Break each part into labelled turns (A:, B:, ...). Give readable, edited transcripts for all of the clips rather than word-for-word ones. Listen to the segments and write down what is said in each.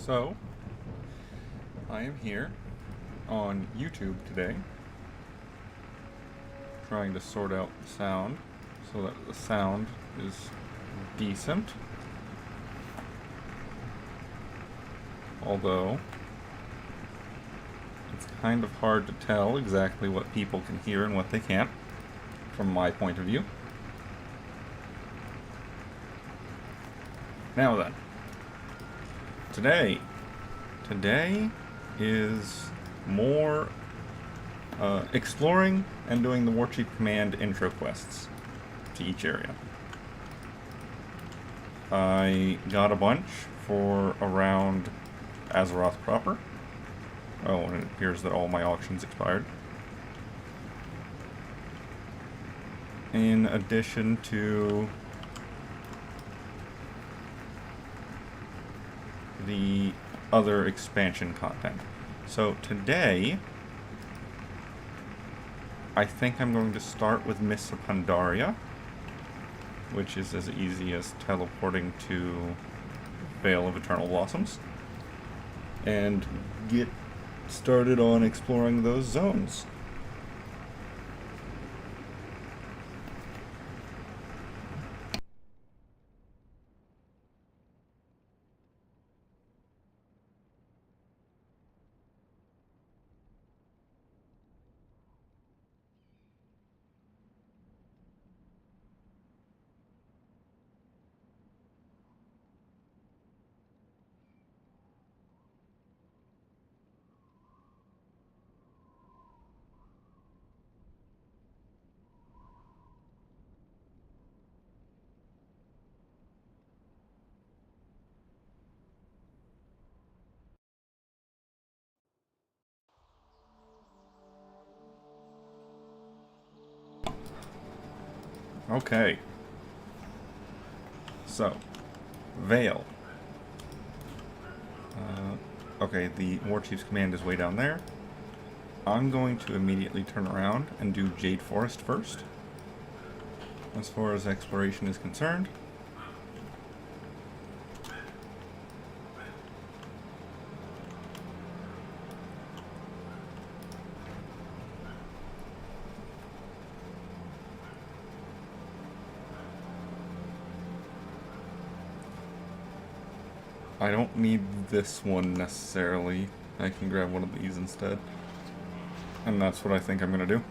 A: So, I am here on YouTube today, trying to sort out the sound so that the sound is decent. Although, it's kind of hard to tell exactly what people can hear and what they can't, from my point of view. Now then, today is more exploring and doing the Warchief Command intro quests to each area. I got a bunch for around Azeroth proper. Oh, and it appears that all my auctions expired. In addition to the other expansion content. So today, I think I'm going to start with Mists of Pandaria, which is as easy as teleporting to Vale of Eternal Blossoms, and get started on exploring those zones. Okay. So, Vale. Okay, the Warchief's command is way down there. I'm going to immediately turn around and do Jade Forest first, as far as exploration is concerned. I don't need this one necessarily. I can grab one of these instead. And that's what I think I'm gonna do.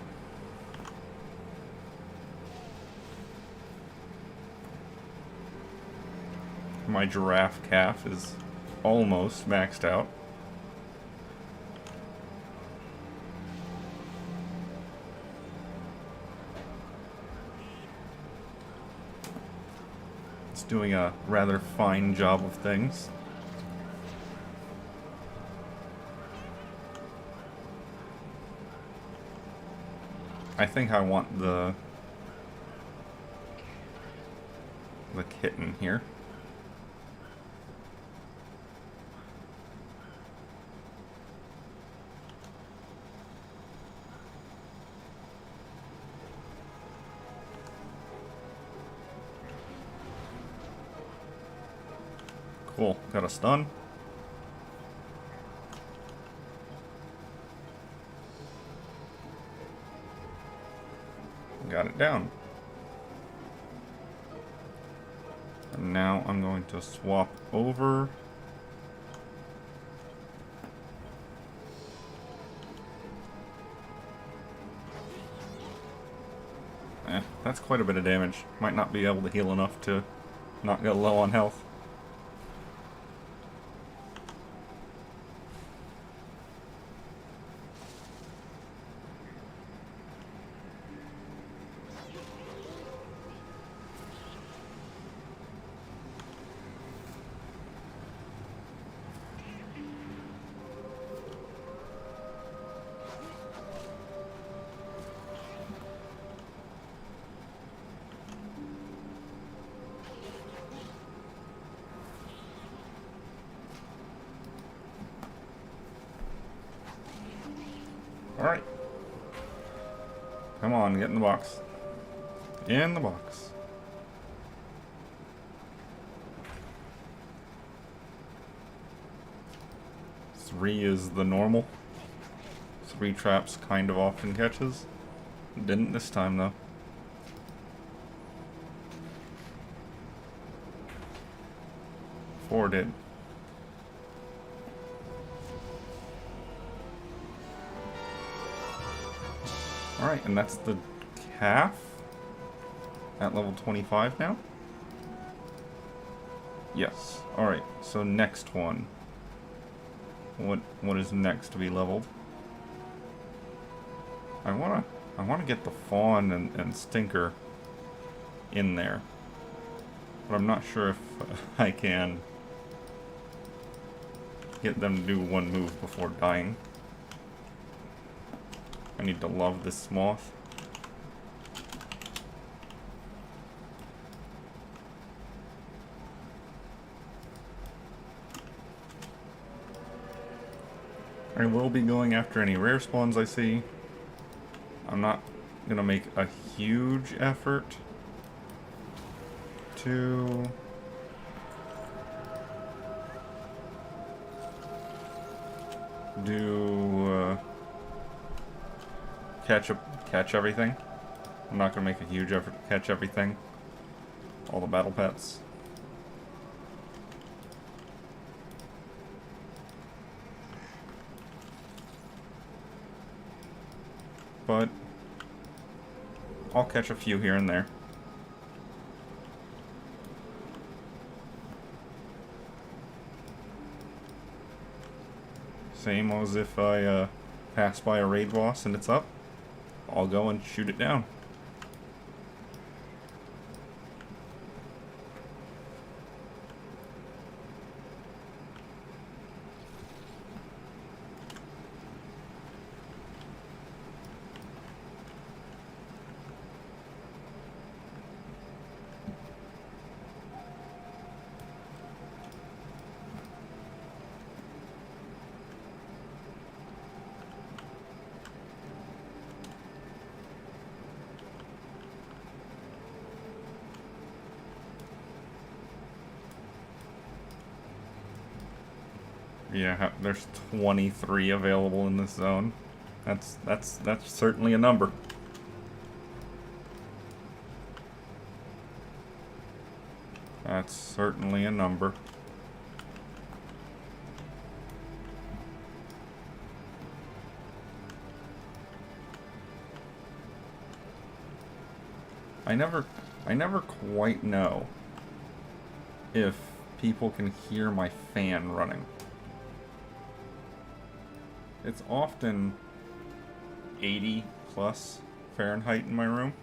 A: My giraffe calf is almost maxed out. It's doing a rather fine job of things. I think I want the kitten here. Cool, got a stun. Got it down. And now I'm going to swap over. That's quite a bit of damage. Might not be able to heal enough to not get low on health. Alright. Come on, get in the box. In the box. 3 is the normal. 3 traps kind of often catches. Didn't this time, though. Four did. Alright, and that's the calf at level 25 now? Yes. Alright, so next one. What is next to be leveled? I wanna get the fawn and stinker in there. But I'm not sure if I can get them to do one move before dying. I need to love this moth. I will be going after any rare spawns I see. I'm not gonna make a huge effort to do catch everything. I'm not gonna make a huge effort to catch everything. All the battle pets. But I'll catch a few here and there. Same as if I pass by a raid boss and it's up, I'll go and shoot it down. Yeah, there's 23 available in this zone. That's certainly a number. That's certainly a number. I never quite know if people can hear my fan running. It's often 80 plus Fahrenheit in my room.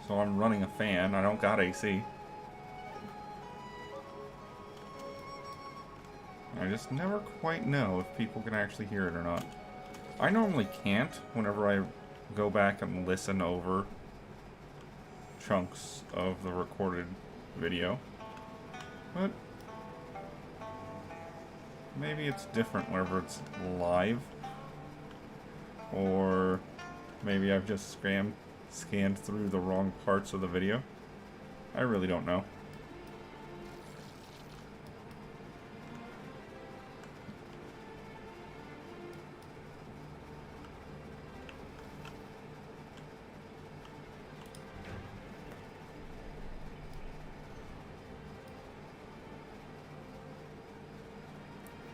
A: So I'm running a fan. I don't got AC. I just never quite know if people can actually hear it or not. I normally can't whenever I go back and listen over chunks of the recorded video. But maybe it's different whenever it's live. Or maybe I've just scanned through the wrong parts of the video. I really don't know.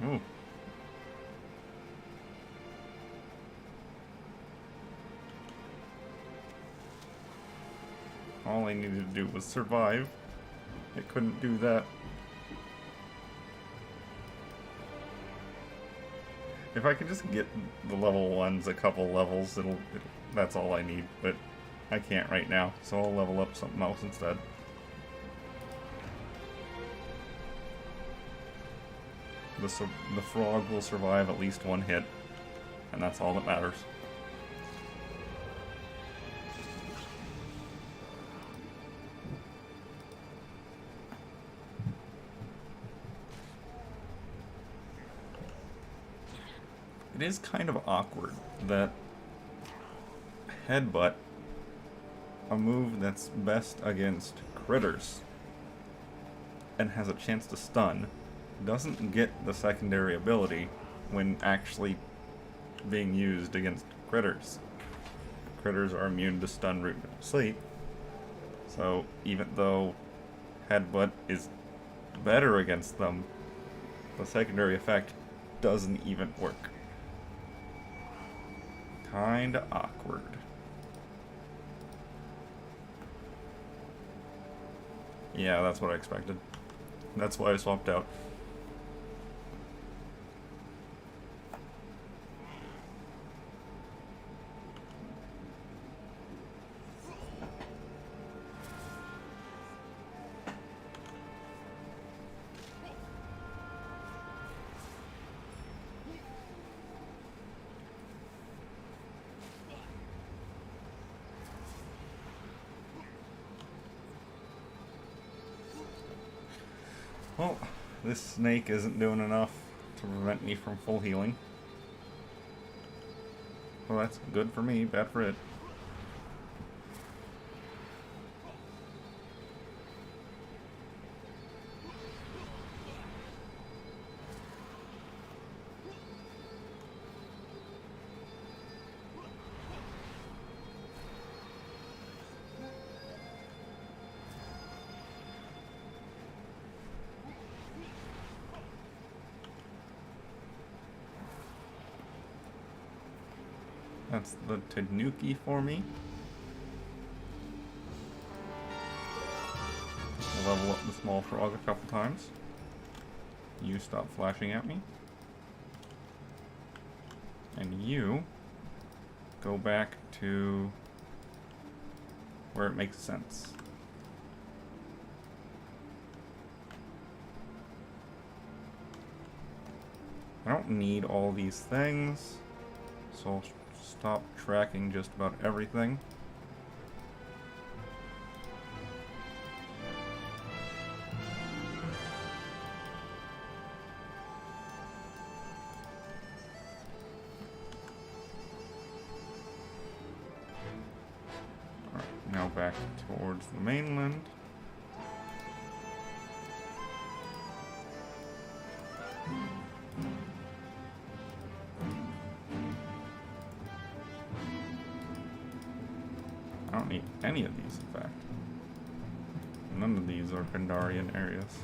A: Ooh. All I needed to do was survive. It couldn't do that. If I could just get the level 1s a couple levels, that's all I need, but I can't right now, so I'll level up something else instead. The frog will survive at least one hit, and that's all that matters. It is kind of awkward that Headbutt, a move that's best against critters and has a chance to stun, doesn't get the secondary ability when actually being used against critters. Critters are immune to stun, root, and sleep. So even though Headbutt is better against them, the secondary effect doesn't even work. Kinda awkward. Yeah, that's what I expected. That's why I swapped out. Well, this snake isn't doing enough to prevent me from full healing. Well, that's good for me, bad for it. That's the Tanuki for me. I'll level up the small frog a couple times. You stop flashing at me. And you go back to where it makes sense. I don't need all these things, so I'll stop tracking just about everything. Alright, now back towards the mainland. I don't need any of these, in fact. None of these are Pandarian areas.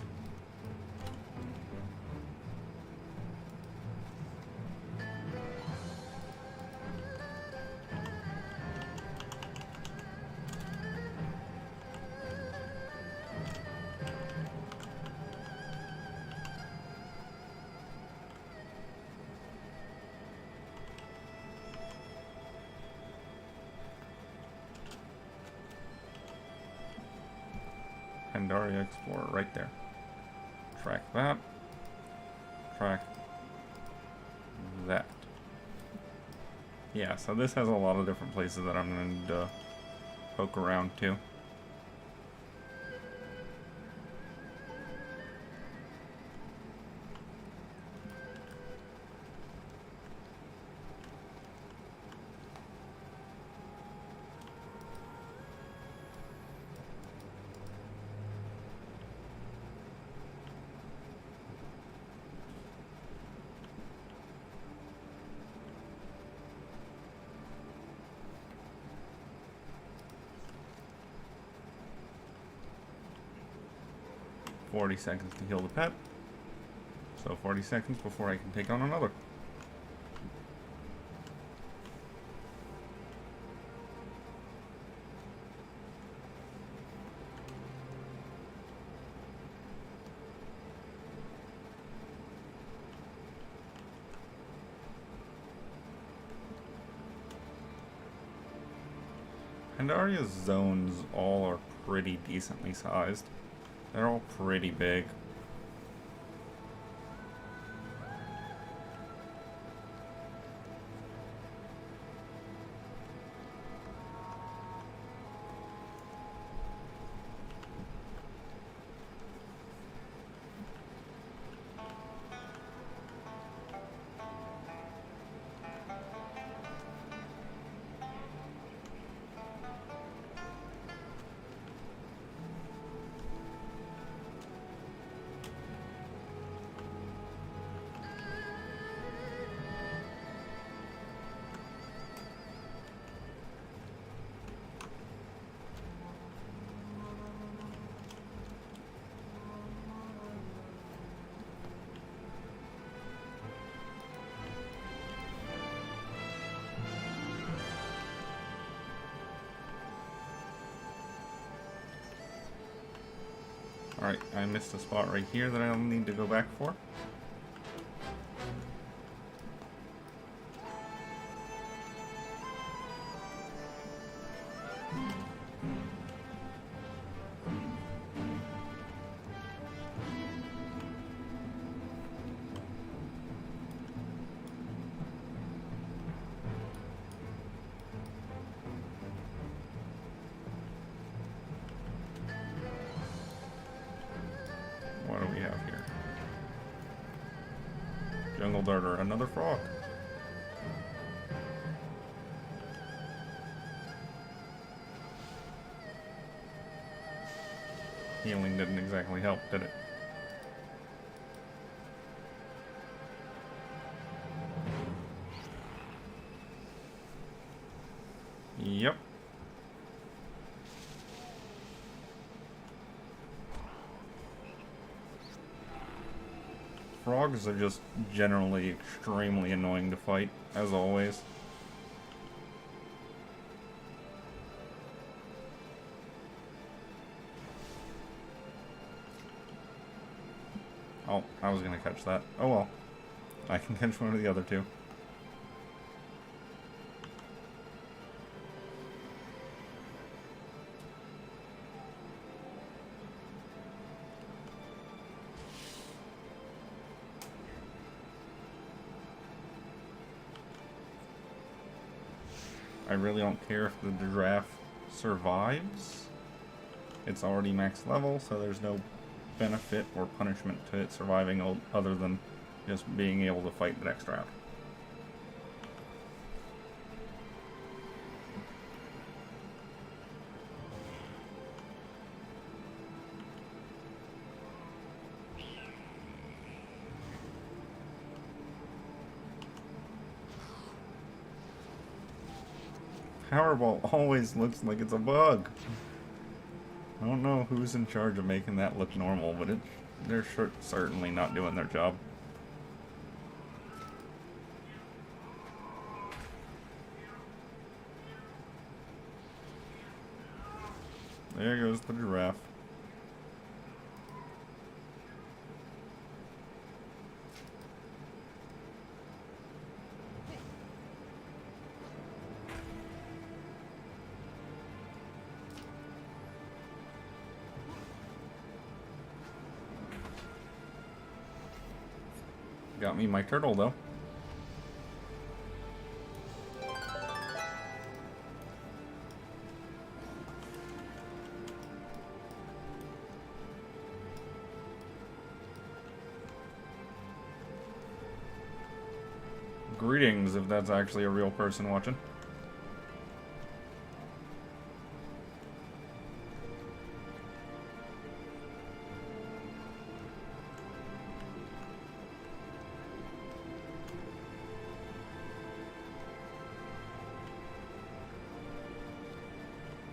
A: Pandaria Explorer right there. Track that. Track that. Yeah, so this has a lot of different places that I'm going to poke around to. $40 seconds to heal the pet. So 40 seconds before I can take on another. Pandaria's zones all are pretty decently sized. They're all pretty big. Alright, I missed a spot right here that I'll need to go back for. What do we have here? Jungle darter, another frog. Healing didn't exactly help, did it? Yep. Frogs are just generally extremely annoying to fight, as always. Oh, I was gonna catch that. Oh well. I can catch one of the other two. I really don't care if the giraffe survives. It's already max level, so there's no benefit or punishment to it surviving other than just being able to fight the next round. Powerball always looks like it's a bug. I don't know who's in charge of making that look normal, but they're certainly not doing their job. There goes the giraffe. Got me my turtle, though. Greetings, if that's actually a real person watching.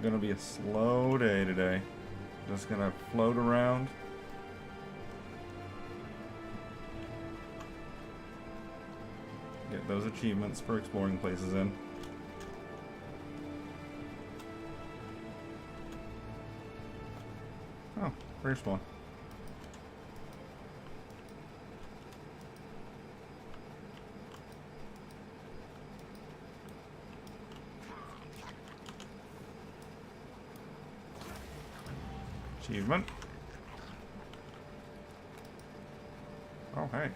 A: Gonna be a slow day today. Just gonna float around. Get those achievements for exploring places in. Oh, first one. Achievement. Oh, hey.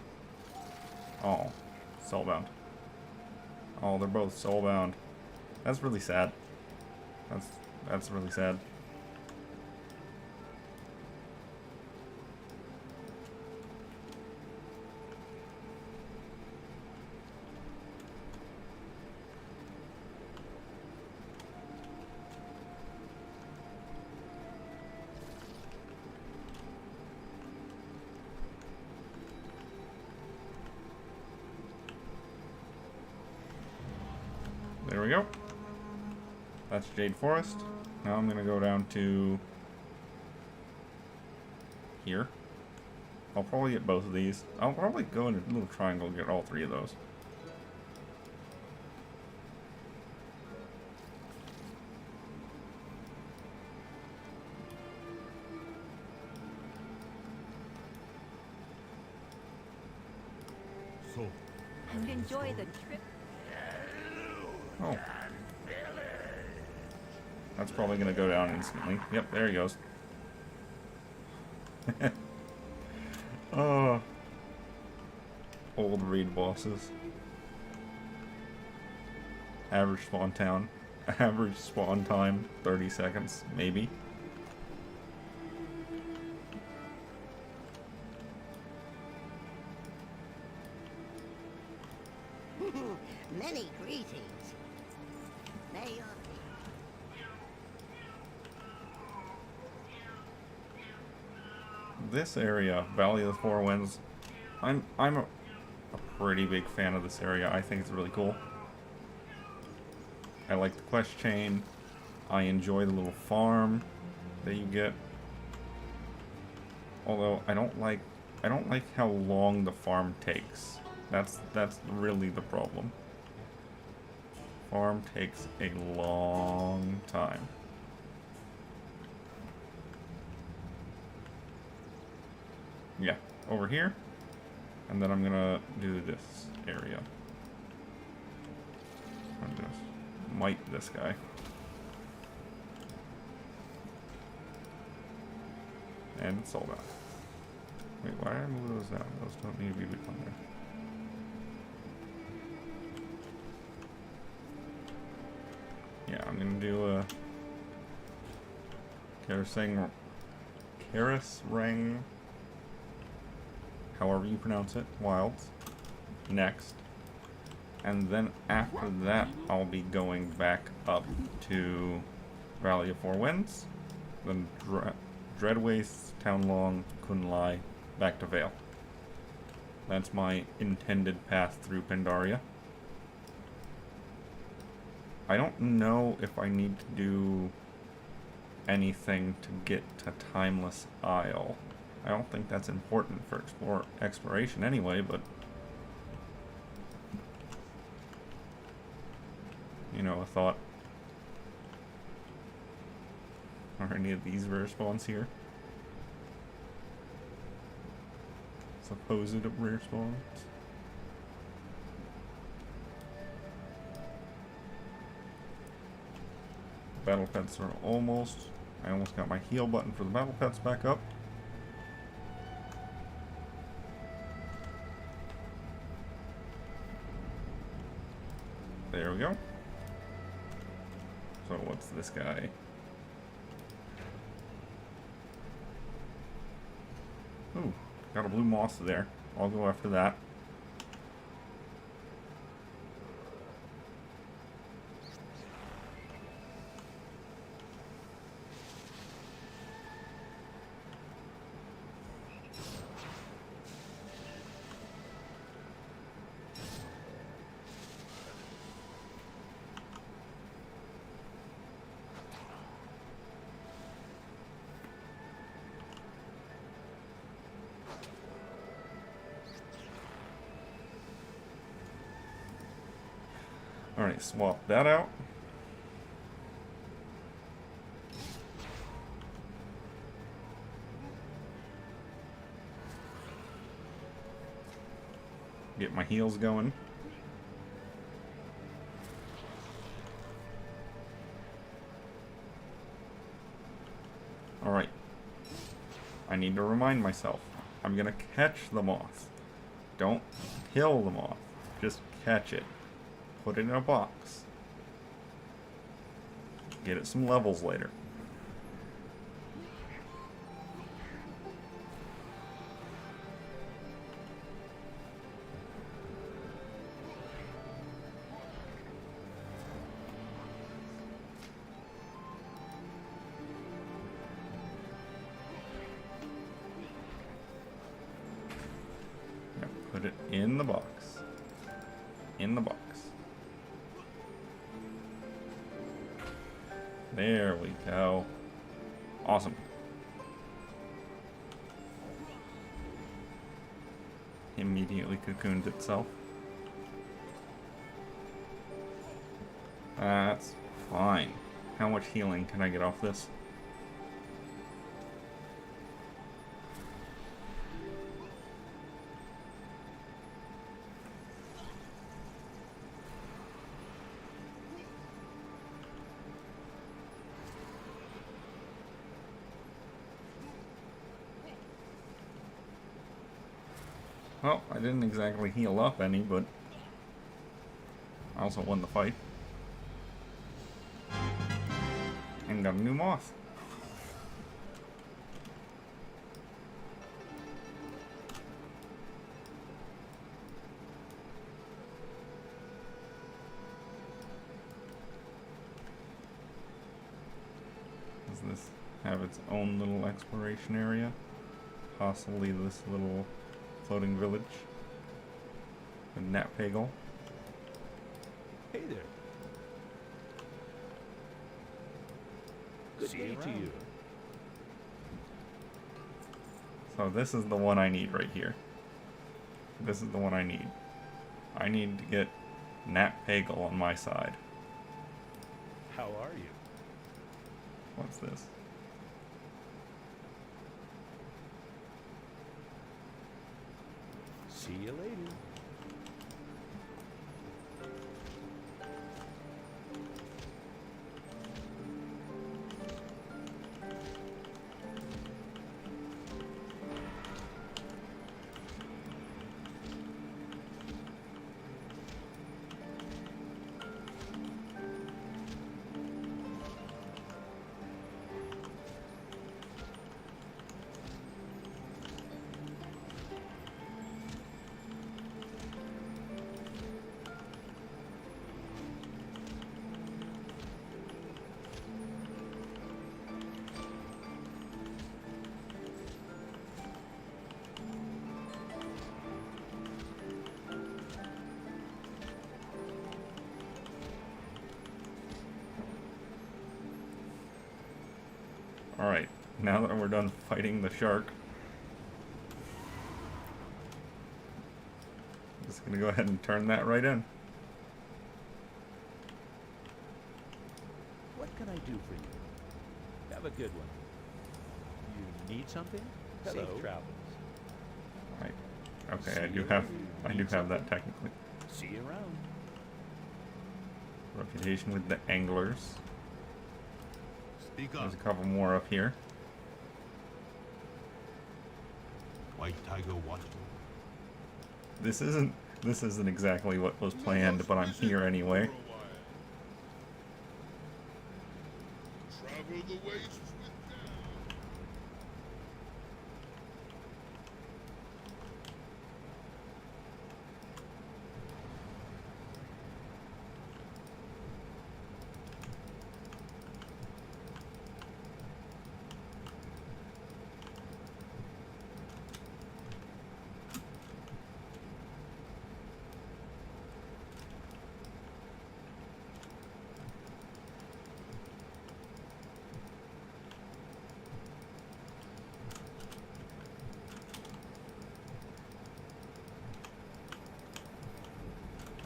A: Oh, soulbound. Oh, they're both soulbound. That's really sad. That's really sad. There we go. That's Jade Forest. Now I'm gonna go down to here. I'll probably get both of these. I'll probably go in a little triangle and get all three of those.
B: useful.
C: And enjoy the trip.
A: Oh. That's probably going to go down instantly. Yep, there he goes. Oh. Old raid bosses. Average spawn town. Average spawn time, 30 seconds, maybe.
D: Many greetings. May your
A: This area, Valley of the Four Winds, I'm a pretty big fan of this area. I think it's really cool. I like the quest chain. I enjoy the little farm that you get. Although I don't like how long the farm takes. That's really the problem. Farm takes a long time. Yeah, over here. And then I'm gonna do this area. I'm gonna might this guy. And it's sold out. Wait, why did I move those down? Those don't need to be on there. Yeah, I'm gonna do a Karisrang, however you pronounce it, Wilds, next. And then after that, I'll be going back up to Valley of Four Winds, then Dreadwaste, Townlong, Kunlai, back to Vale. That's my intended path through Pandaria. I don't know if I need to do anything to get to Timeless Isle. I don't think that's important for exploration anyway, but you know, a thought. Are any of these rare spawns here? Supposed rare spawns? Battle pets are almost... I almost got my heal button for the battle pets back up. There we go. So what's this guy? Ooh, got a blue moss there. I'll go after that. Alright, swap that out. Get my heals going. Alright. I need to remind myself. I'm gonna catch the moth. Don't kill the moth. Just catch it. Put it in a box. Get it some levels later. Now put it in the box. In the box. There we go. Awesome. Immediately cocooned itself. That's fine. How much healing can I get off this? Well, I didn't exactly heal up any, but I also won the fight. And got a new moth. Does this have its own little exploration area? Possibly this little floating village. The Natpagel.
B: Hey there. Good day to you.
A: So this is the one I need right here. This is the one I need. I need to get Natpagel on my side.
B: How are you?
A: What's this?
B: See you later.
A: Alright, now that we're done fighting the shark, I'm just gonna go ahead and turn that right in.
B: What can I do for you? Have a good one. You need something?
E: Hello.
B: Safe travels.
A: Right. Okay, I do have that technically.
B: See you around.
A: Reputation with the anglers.
E: Speak up.
A: There's a couple more up here.
E: White Tiger Watchful.
A: This isn't exactly what was planned, but I'm here anyway.
F: Travel the wastes with them.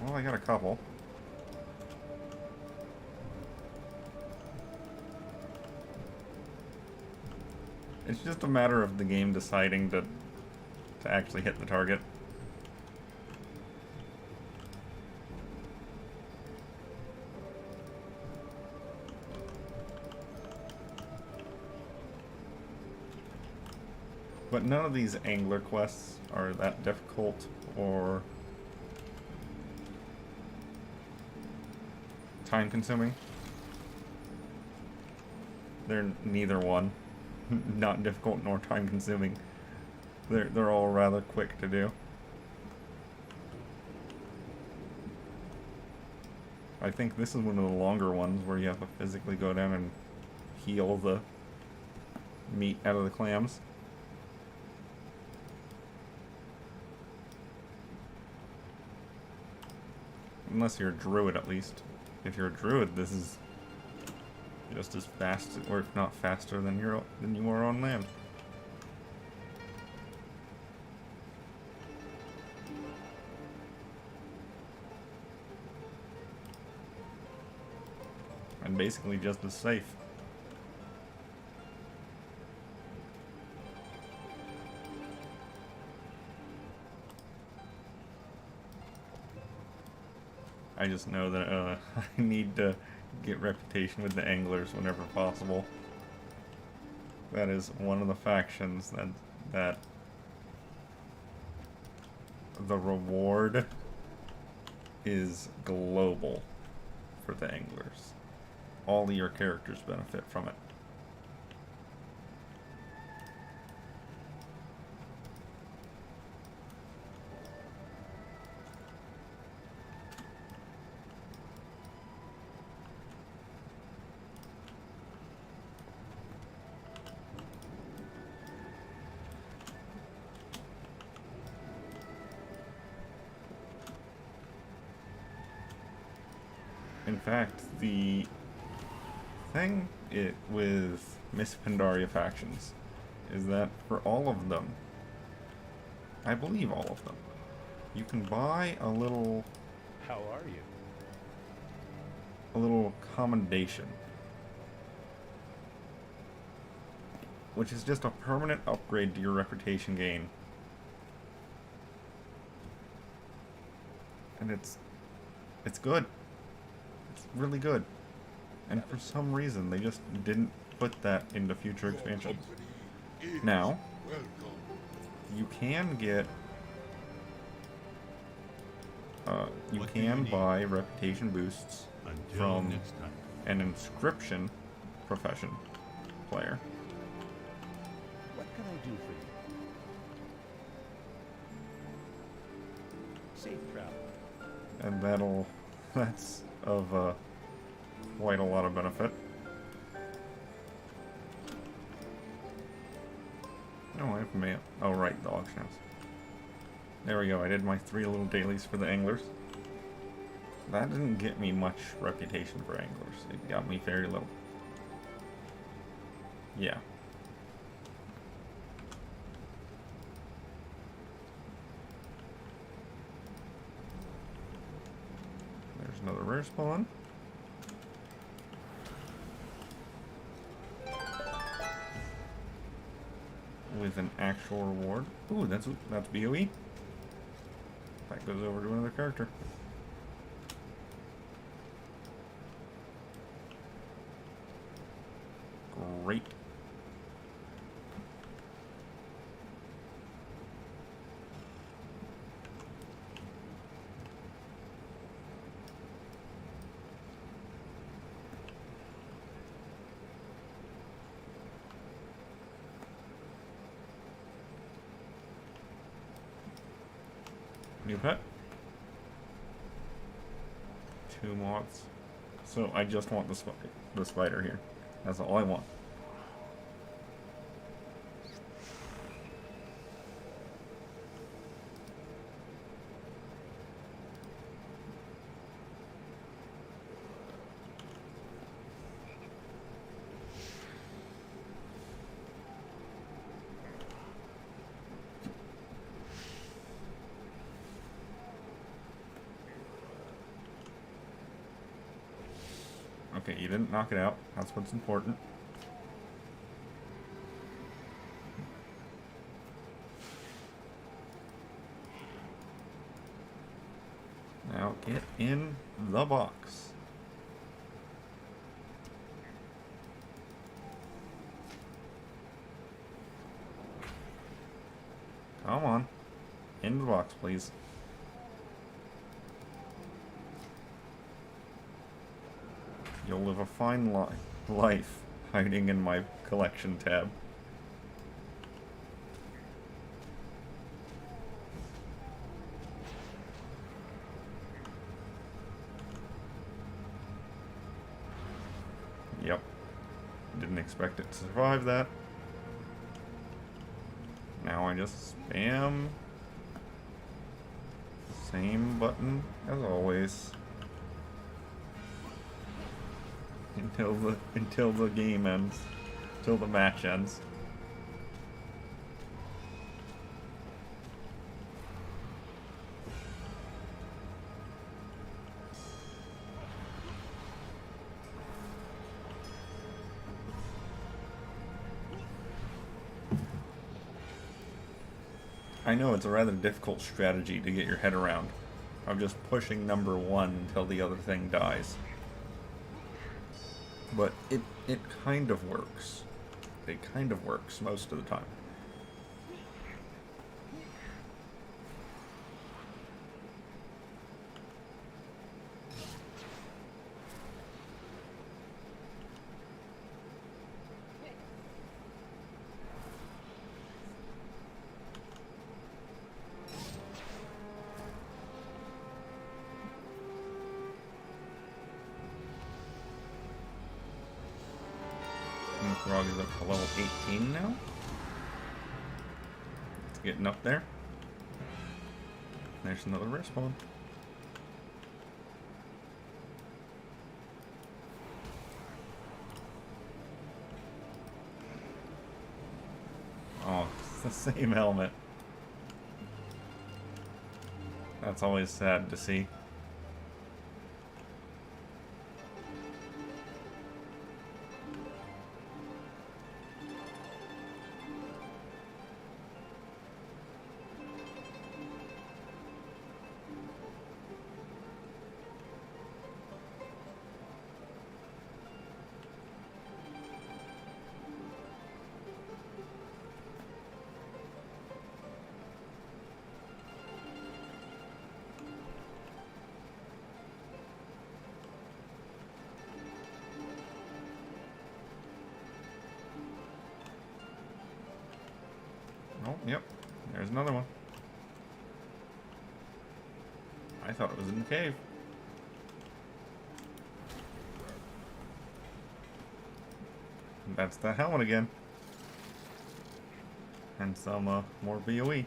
A: Well, I got a couple. It's just a matter of the game deciding to actually hit the target. But none of these angler quests are that difficult or time consuming. They're neither one. Not difficult nor time consuming. They're all rather quick to do. I think this is one of the longer ones where you have to physically go down and heal the meat out of the clams. Unless you're a druid, at least. If you're a druid, this is just as fast, or if not faster, than you are on land. And basically just as safe. I just know that I need to get reputation with the anglers whenever possible. That is one of the factions that the reward is global for the anglers. All of your characters benefit from it. In fact, the thing with Miss Pandaria factions is that for all of them, I believe all of them, you can buy a little
B: How are you?
A: commendation, which is just a permanent upgrade to your reputation gain. And it's good. It's really good. And for some reason, they just didn't put that into future expansions. Now, you can get... you can buy reputation boosts
E: Until
A: from
E: next time.
A: an inscription profession player.
B: What can I do for you? Safe travel.
A: And that's of quite a lot of benefit. Oh, I have mail. Oh, right, the auction house. There we go, I did my 3 little dailies for the anglers. That didn't get me much reputation for anglers. It got me very little. Yeah. There's another rare spawn. With an actual reward. Ooh, that's BOE. That goes over to another character. Great. New pet. 2 moths. So I just want the spider here. That's all I want. Okay, you didn't knock it out. That's what's important. Now get in the box. Come on. In the box, please. You'll live a fine life hiding in my collection tab. Yep. Didn't expect it to survive that. Now I just spam the same button as always. Until the game ends. Until the match ends. I know it's a rather difficult strategy to get your head around. I'm just pushing number 1 until the other thing dies. But it kind of works. It kind of works most of the time. Grog is up to level 18 now. It's getting up there. There's another rare spawn. Oh, it's the same helmet. That's always sad to see. Oh, yep. There's another one. I thought it was in the cave. That's the helmet again. And some more BOE.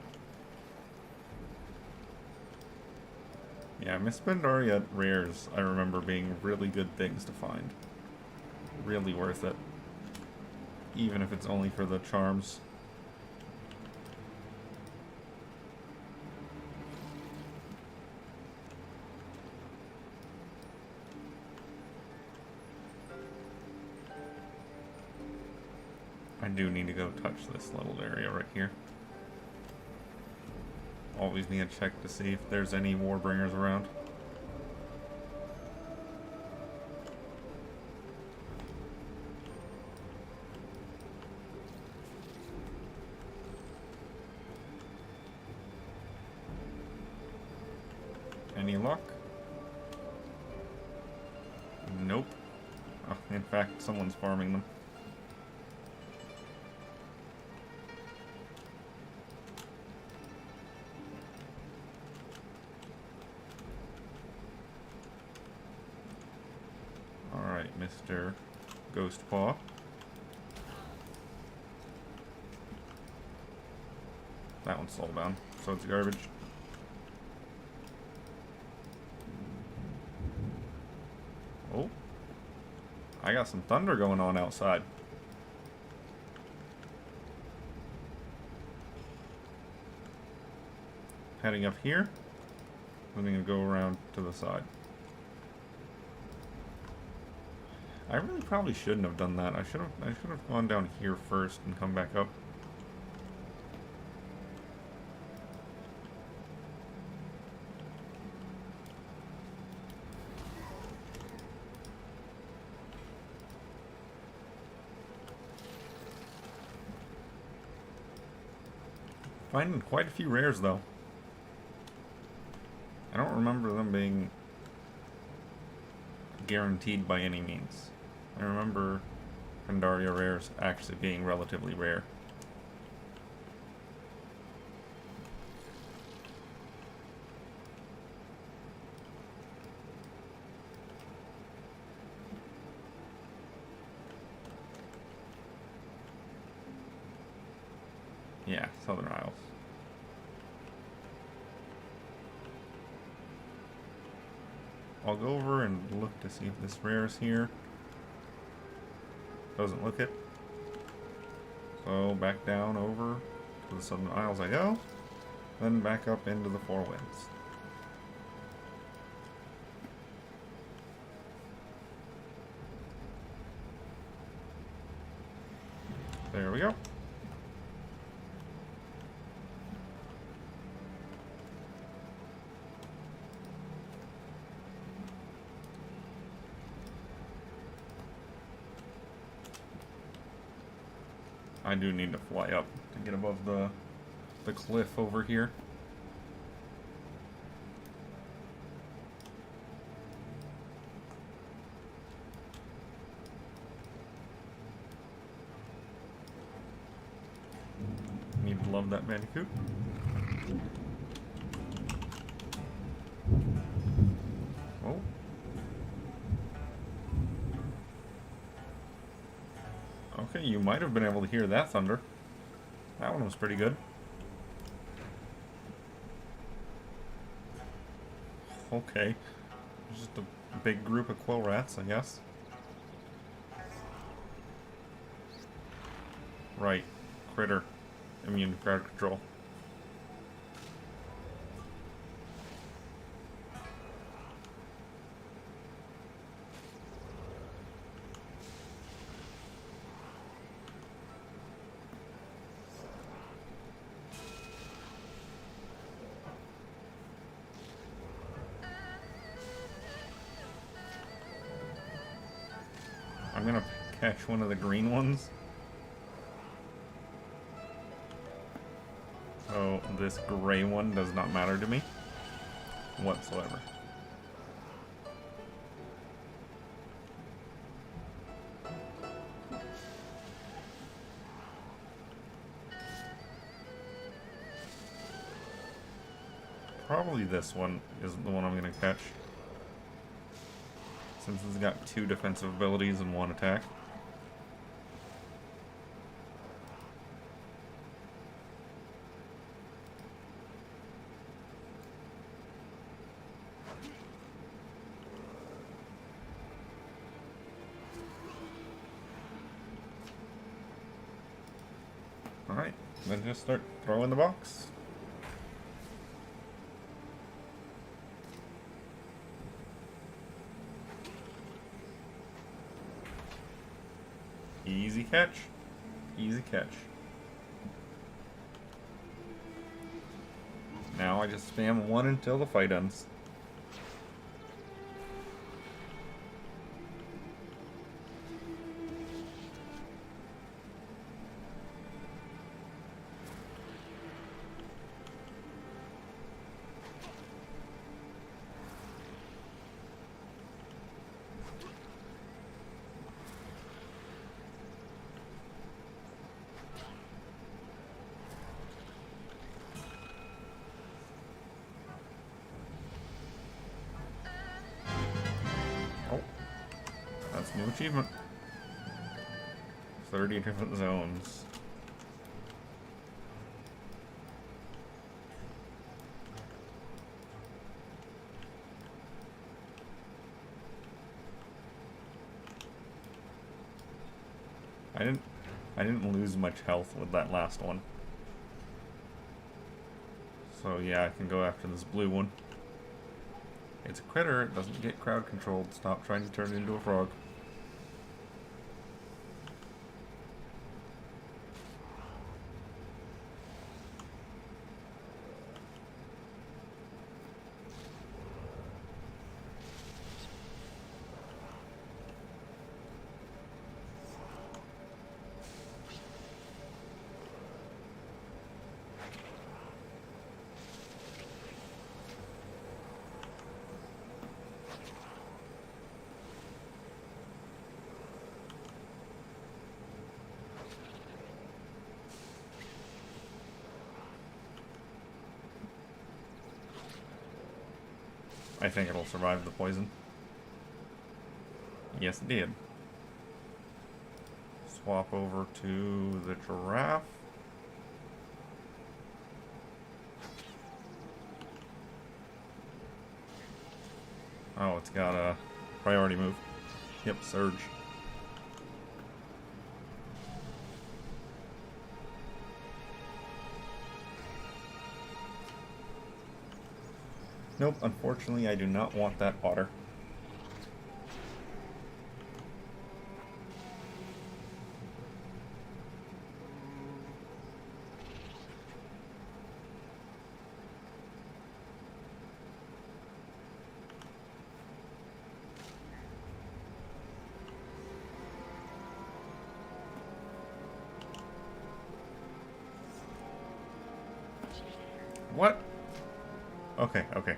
A: Yeah, Miss Pandaria rares, I remember being really good things to find. Really worth it. Even if it's only for the charms. I do need to go touch this little area right here. Always need to check to see if there's any Warbringers around. Any luck? Nope. Oh, in fact, someone's farming them. Mr. Ghostpaw. That one's sold down, so it's garbage. Oh. I got some thunder going on outside. Heading up here. Then I'm gonna go around to the side. I really probably shouldn't have done that. I should have gone down here first and come back up. Finding quite a few rares though. I don't remember them being guaranteed by any means. I remember Pandaria rares actually being relatively rare. Yeah, Southern Isles. I'll go over and look to see if this rare is here. Doesn't look it. So back down over to the Southern Isles I go. Then back up into the Four Winds. There we go. I do need to fly up to get above the cliff over here. Need to love that bandicoot. Oh. Okay, You might have been able to hear that thunder. That one was pretty good. Okay. Just a big group of quill rats, I guess. Right. Critter. Immune to crowd control. I'm gonna catch one of the green ones. So this gray one does not matter to me whatsoever. Probably this one is the one I'm gonna catch, since it's got 2 defensive abilities and 1 attack. Alright, then just start throwing the box. Easy catch. Easy catch. Now I just spam 1 until the fight ends. Oh, that's a new achievement. 30 different zones. I didn't lose much health with that last one. So yeah, I can go after this blue one. It's a critter, it doesn't get crowd controlled. Stop trying to turn it into a frog. I think it'll survive the poison. Yes, it did. Swap over to the giraffe. Oh, it's got a priority move. Yep, surge. Nope, unfortunately I do not want that otter. What? Okay, okay.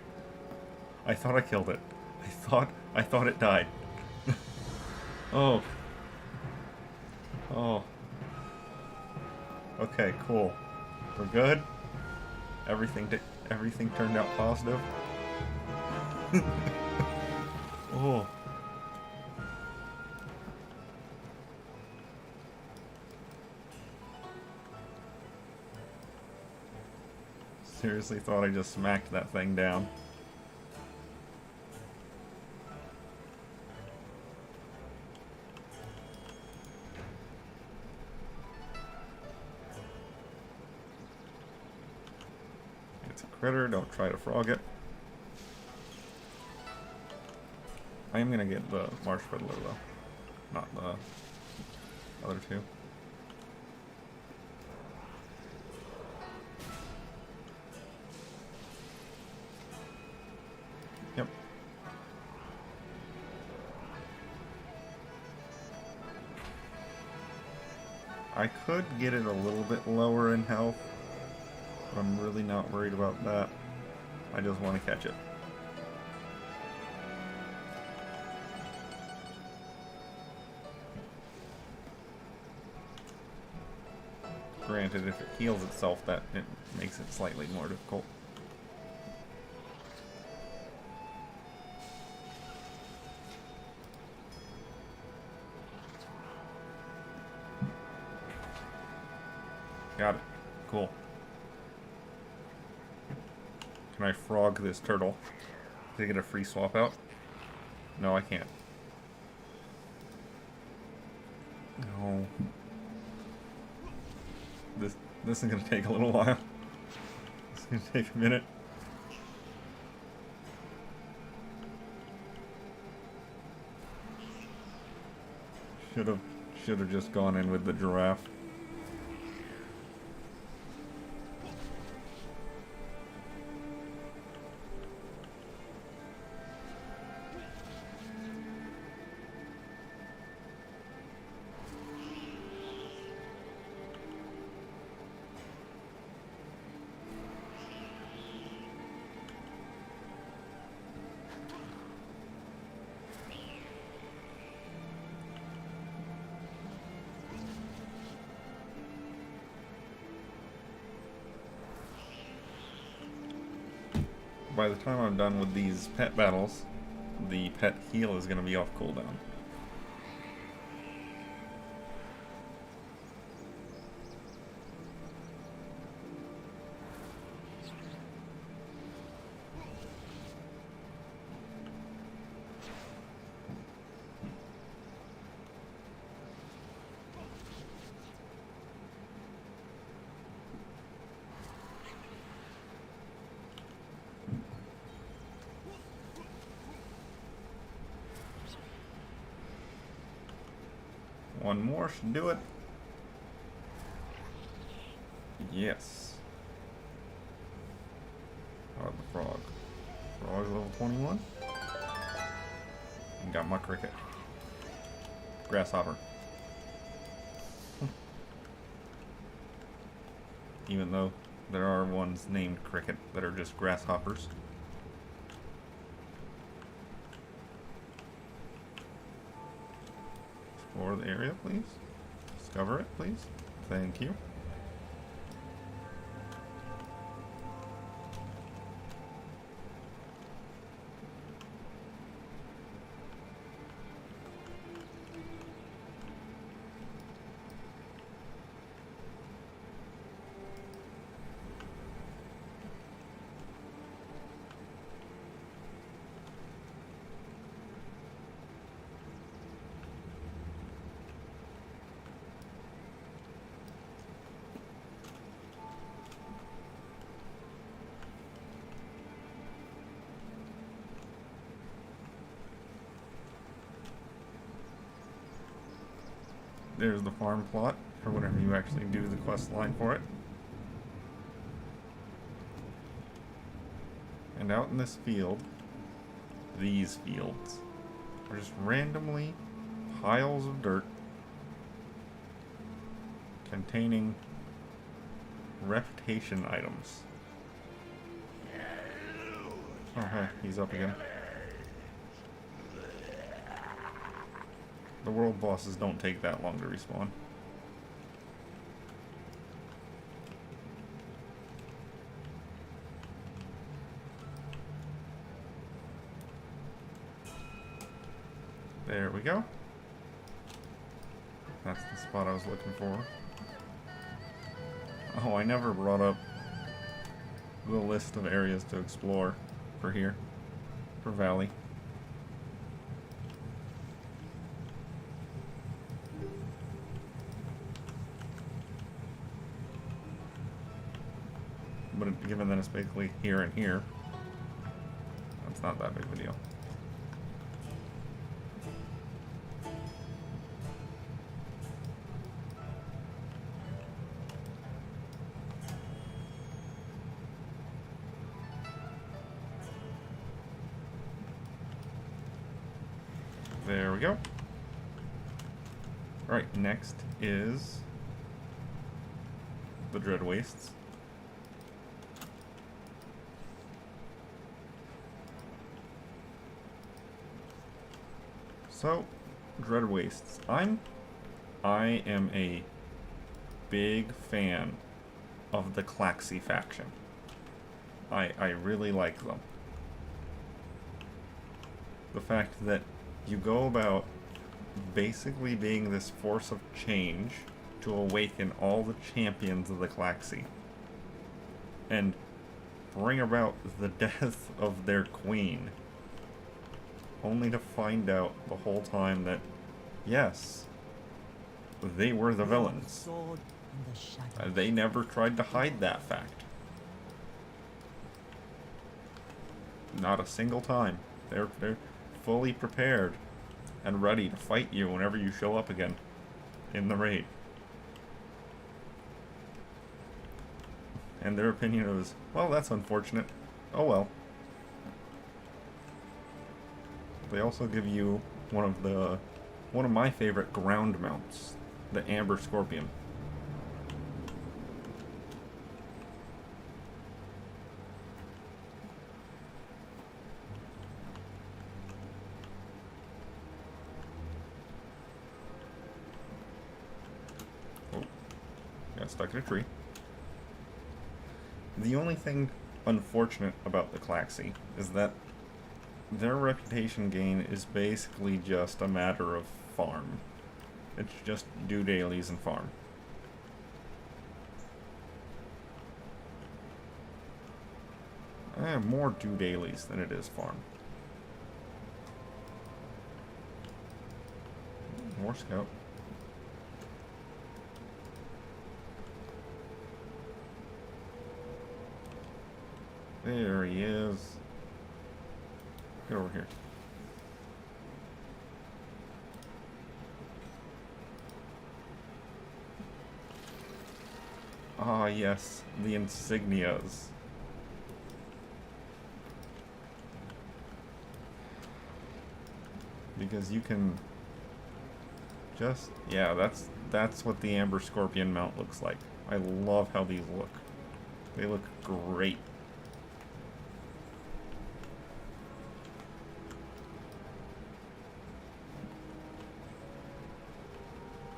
A: I thought I killed it. I thought it died. Oh. Oh. Okay, cool. We're good. Everything turned out positive. Oh. seriously thought I just smacked that thing down. It's a critter, don't try to frog it. I am gonna get the marsh fiddler though, not the other two. Yep. I could get it a little bit lower in health, but I'm really not worried about that. I just want to catch it. Granted, if it heals itself, that it makes it slightly more difficult. Got it. Cool. Can I frog this turtle to get a free swap out? No, I can't. No. This is gonna take a little while. It's gonna take a minute. Should have just gone in with the giraffe. By the time I'm done with these pet battles, the pet heal is going to be off cooldown. One more should do it. Yes. How about the frog? Frog's level 21. And got my cricket. Grasshopper. Even though there are ones named cricket that are just grasshoppers. Explore the area, please. Discover it, please. Thank you. There's the farm plot, or whatever you actually do the quest line for it. And out in this field, these fields, are just randomly piles of dirt containing reputation items. Oh hey, he's up again. The world bosses don't take that long to respawn. There we go. That's the spot I was looking for. Oh, I never brought up the list of areas to explore for here, for Valley. But given that it's basically here and here, it's not that big of a deal. There we go. Alright, next is the Dread Wastes. So, Dread Wastes. I am a big fan of the Klaxi faction. I really like them. The fact that you go about basically being this force of change to awaken all the champions of the Klaxi and bring about the death of their queen, only to find out the whole time that, yes, they were the villains. They never tried to hide that fact. Not a single time. They're fully prepared and ready to fight you whenever you show up again in the raid. And their opinion was, well, that's unfortunate. Oh well. They also give you one of my favorite ground mounts, the Amber Scorpion. Oh, got stuck in a tree. The only thing unfortunate about the Klaxi is that their reputation gain is basically just a matter of farm. It's just do dailies and farm. I have more do dailies than it is farm. More scout. There he is. Get over here. Ah, yes, the insignias. Because you can just, yeah, that's what the Amber Scorpion mount looks like. I love how these look. They look great.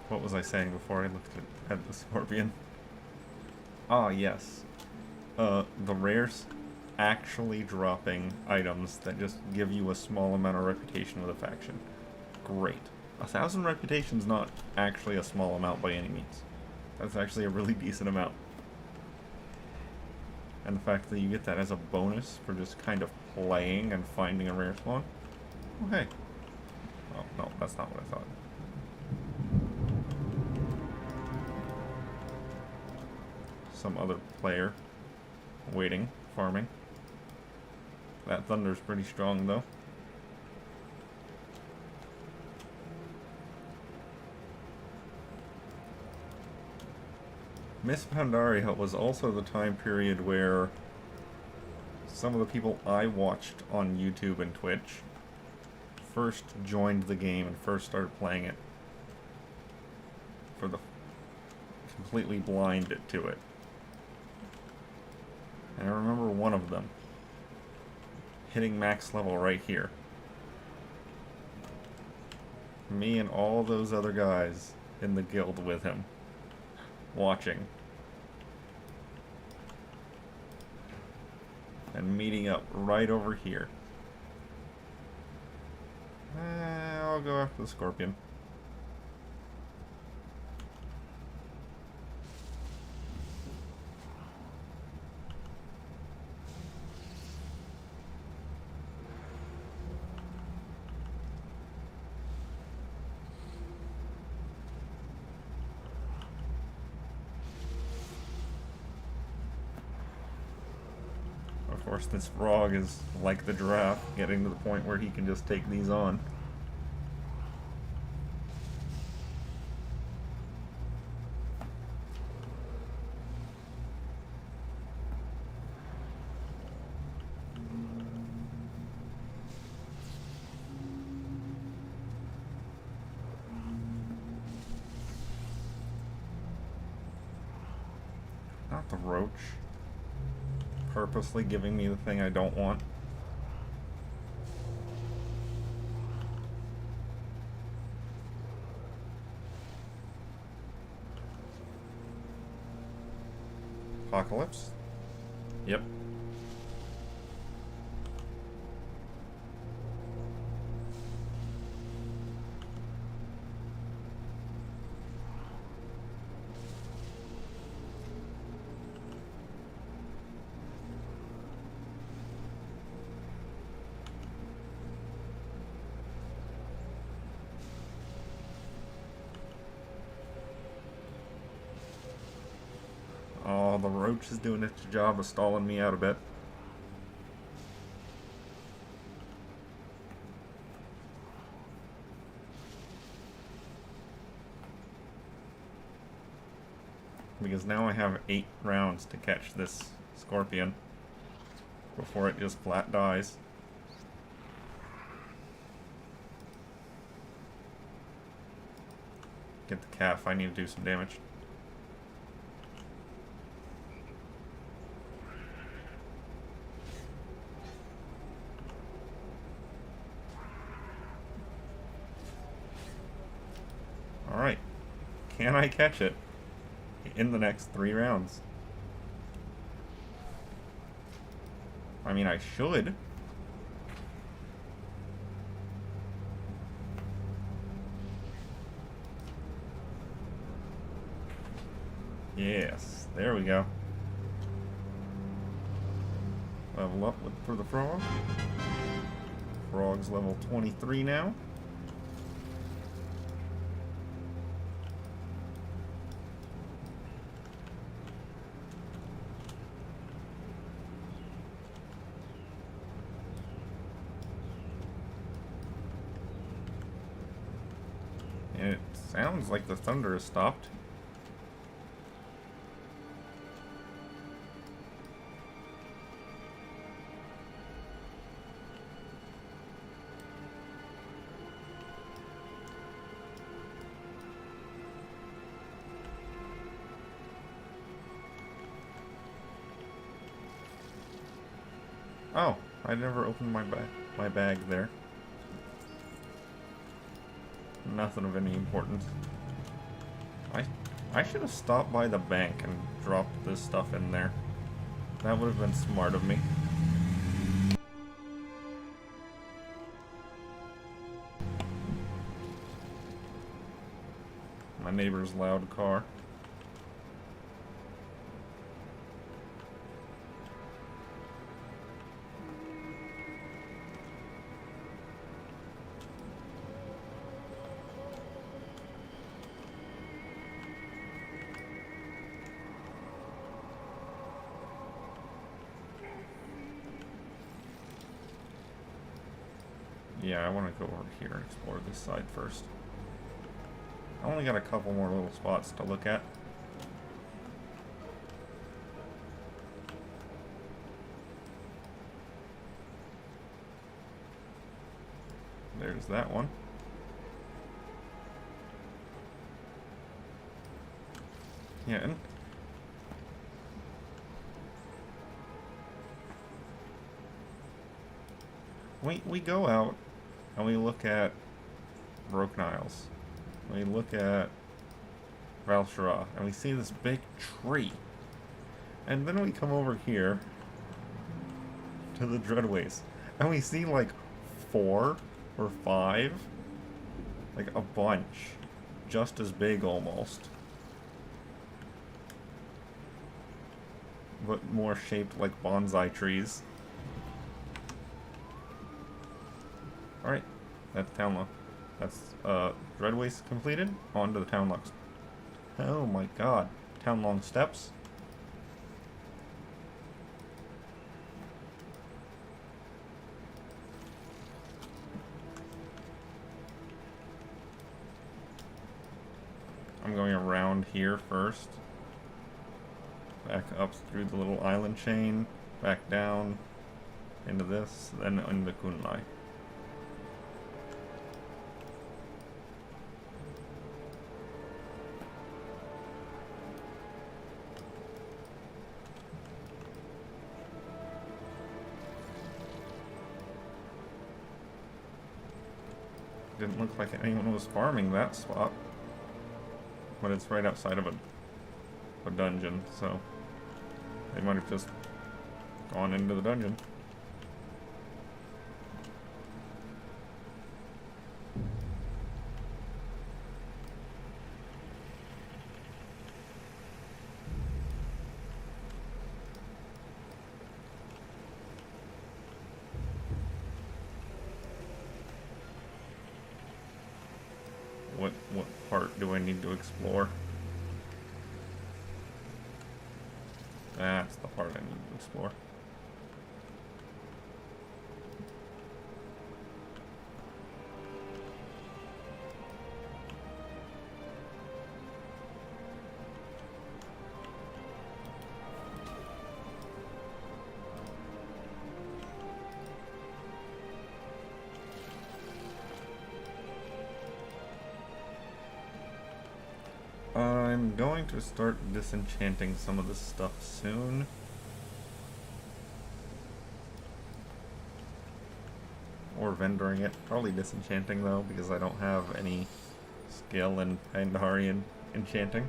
A: What was I saying before I looked at the Scorpion? Ah, yes. The rares actually dropping items that just give you a small amount of reputation with a faction. Great. 1,000 reputation's not actually a small amount by any means. That's actually a really decent amount. And the fact that you get that as a bonus for just kind of playing and finding a rare spawn. Oh, hey. Oh, no, that's not what I thought. Some other player waiting, farming. That thunder's pretty strong though. Miss Pandaria was also the time period where some of the people I watched on YouTube and Twitch first joined the game and first started playing it. Completely blinded to it. And I remember one of them hitting max level right here. Me and all those other guys in the guild with him, watching. And meeting up right over here. I'll go after the Scorpion. course, this frog is like the giraffe, getting to the point where he can just take these on. Not the roach. Purposely giving me the thing I don't want. Apocalypse? Yep. Oh, the roach is doing its job of stalling me out a bit. Because now I have 8 rounds to catch this scorpion before it just flat dies. Get the calf, I need to do some damage. Alright, can I catch it in the next 3 rounds? I mean, I should. Yes, there we go. Level up for the frog. Frog's level 23 now. And it sounds like the thunder has stopped. Oh, I never opened my bag there. Nothing of any importance. I should have stopped by the bank and dropped this stuff in there. That would have been smart of me. My neighbor's loud car. Yeah, I want to go over here and explore this side first. I only got a couple more little spots to look at. There's that one. Yeah, and we go out and we look at Broken Isles. We look at Valshara and we see this big tree. And then we come over here to the Dreadways and we see like 4 or 5, like a bunch, just as big almost, but more shaped like bonsai trees. Alright, that's town lock. That's Dreadways completed. On to the town locks. Oh my god. Town long steps. around here first. Back up through the little island chain, back down into this, then into Kunlai. Didn't look like anyone was farming that spot. But it's right outside of a dungeon, so they might have just gone into the dungeon. What part do I need to explore? That's the part I need to explore. I'm going to start disenchanting some of this stuff soon. Or vendoring it. Probably disenchanting though, because I don't have any skill in Pandarian enchanting.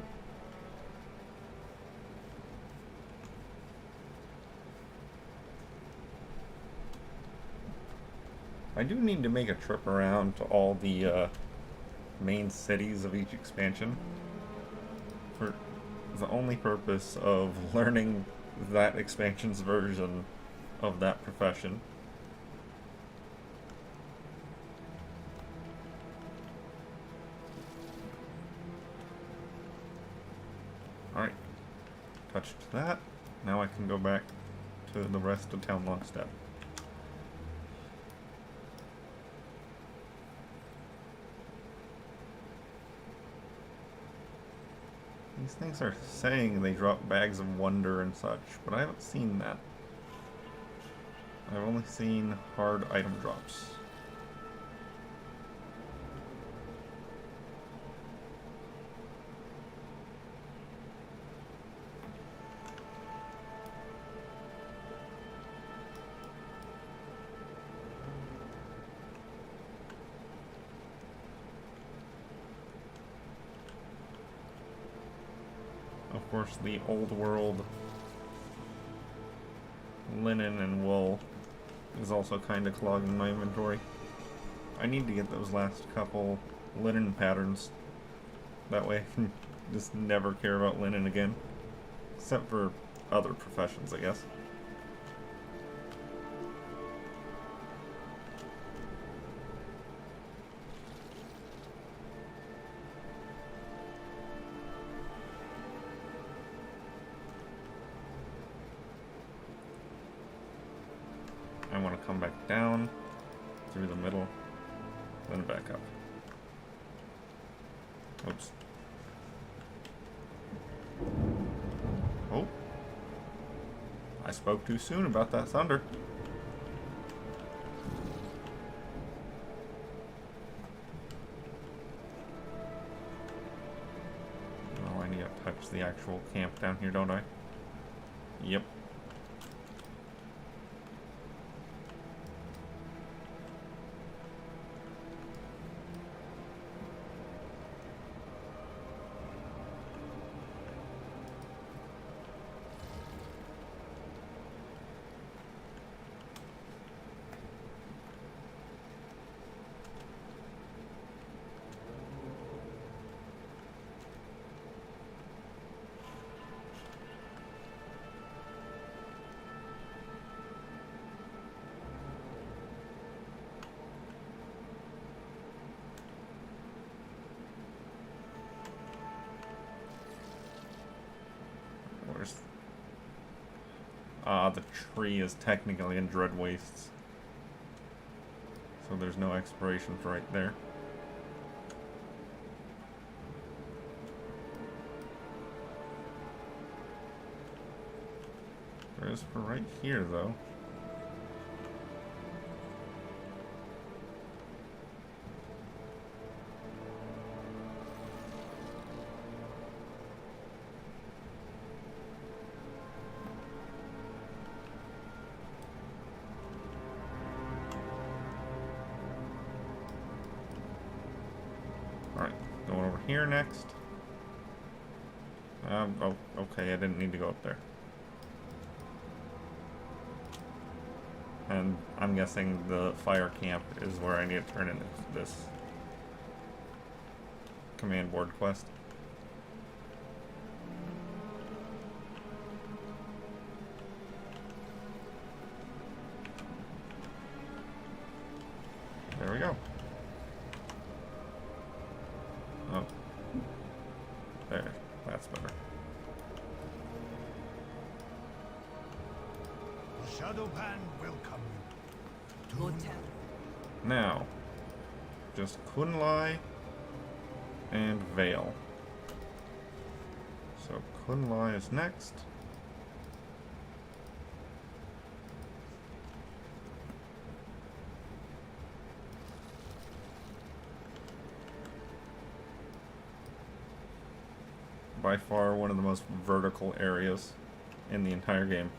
A: I do need to make a trip around to all the main cities of each expansion, for the only purpose of learning that expansion's version of that profession. Alright, touched that. Now I can go back to the rest of Town Lockstep. These things are saying they drop bags of wonder and such, but I haven't seen that. I've only seen hard item drops. Of course, the old world linen and wool is also kind of clogging my inventory. I need to get those last couple linen patterns. That way I can just never care about linen again. Except for other professions, I guess. I want to come back down through the middle, then back up. Oops. Oh. I spoke too soon about that thunder. Oh, I need to touch the actual camp down here, don't I? Yep. The tree is technically in Dread Wastes, so there's no expiration for right there. is for right here, though. Alright, going over here next. Oh, okay, I didn't need to go up there. And I'm guessing the fire camp is where I need to turn in this command board quest. There we go. Oh. There. That's better.
E: Shadowpan welcome you.
A: Now, just Kunlai and Vale. So Kunlai is next. By far one of the most vertical areas in the entire game.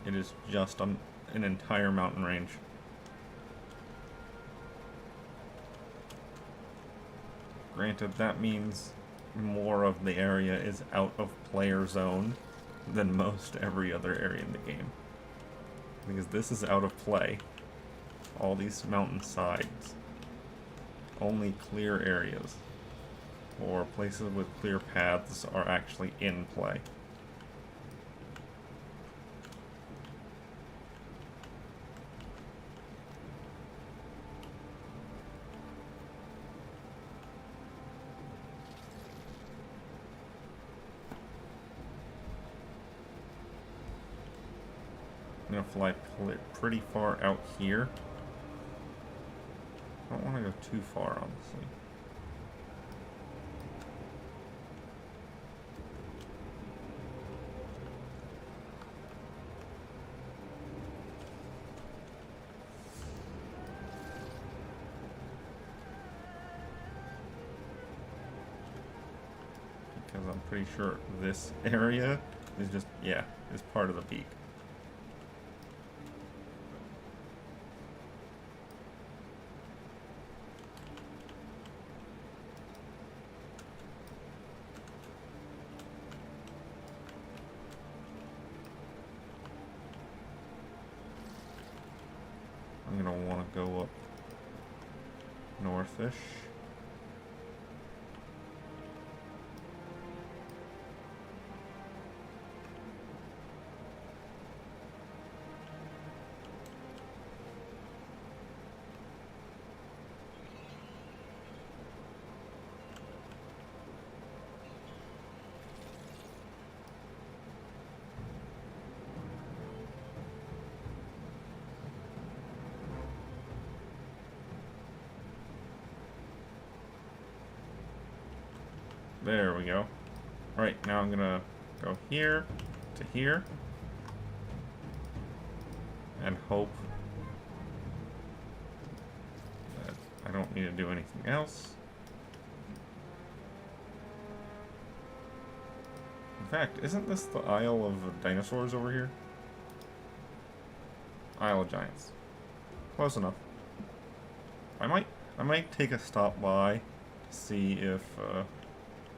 A: It is just an entire mountain range. Granted, that means more of the area is out of player zone than most every other area in the game. Because this is out of play. All these mountain sides. Only clear areas, or places with clear paths, are actually in play. I'm gonna fly pretty far out here. I don't want to go too far, honestly. Because I'm pretty sure this area is just, yeah, is part of the peak. I'm gonna want to go up northish. There we go. Alright, now I'm gonna go here to here and hope that I don't need to do anything else. In fact, isn't this the Isle of Dinosaurs over here? Isle of Giants. Close enough. I might take a stop by to see if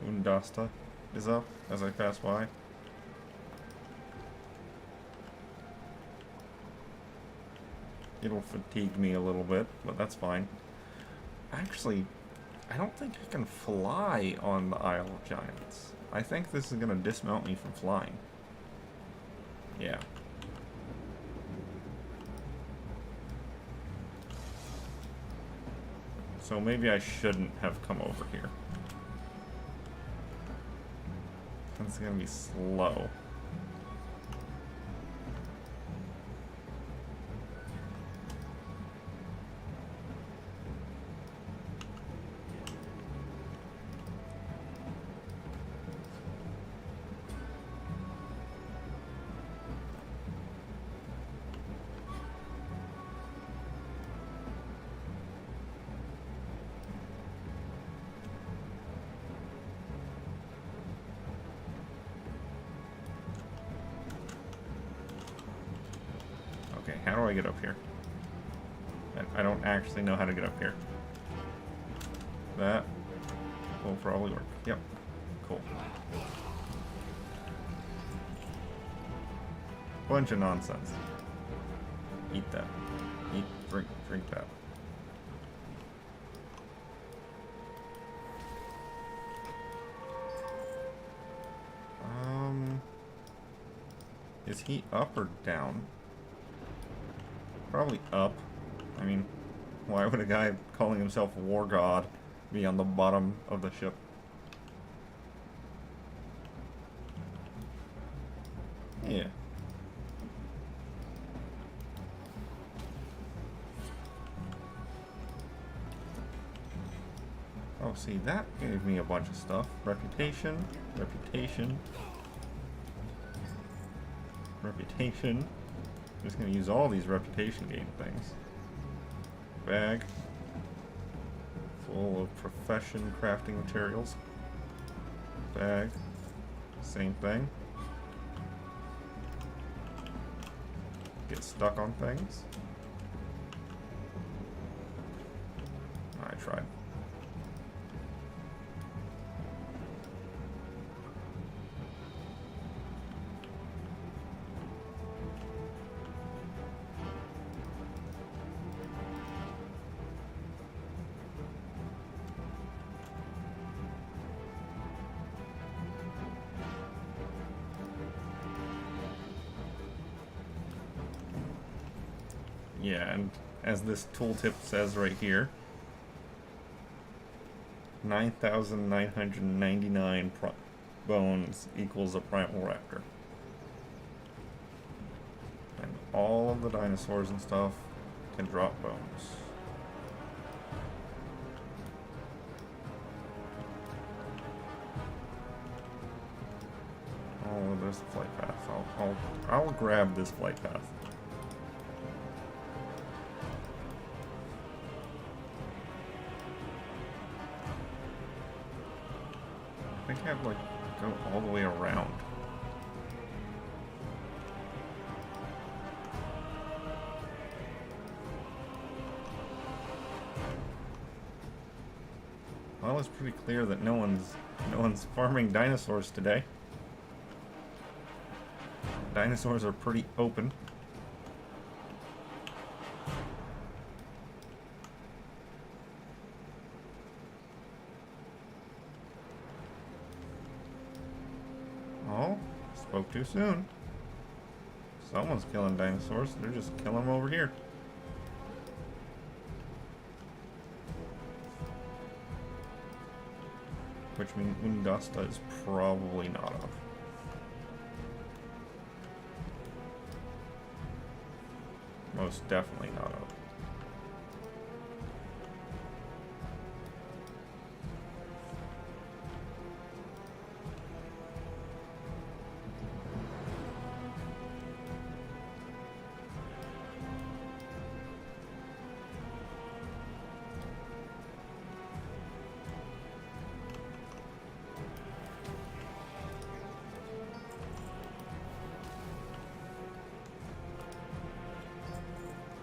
A: Undasta is up as I pass by. It'll fatigue me a little bit, but that's fine. Actually, I don't think I can fly on the Isle of Giants. I think this is gonna dismount me from flying. Yeah. So maybe I shouldn't have come over here. It's gonna be slow. do I get up here? I don't actually know how to get up here. That will probably work. Yep. Cool. Bunch of nonsense. Eat that. Eat, drink that. Is he up or down? Probably up. I mean, why would a guy calling himself a war god be on the bottom of the ship? Yeah. Oh, see, that gave me a bunch of stuff. Reputation, reputation, reputation. I'm just gonna use all these reputation gain things. Bag. Full of profession crafting materials. Bag. Same thing. Get stuck on things. I tried. Yeah, and as this tooltip says right here, 9,999 bones equals a primal raptor. And all of the dinosaurs and stuff can drop bones. Oh, there's the flight path. I'll grab this flight path. I think I have to, like, go all the way around. Well, it's pretty clear that no one's farming dinosaurs today. Dinosaurs are pretty open. Oh, spoke too soon. Someone's killing dinosaurs. They're just killing them over here. Which means Undasta is probably not up. Most definitely not up.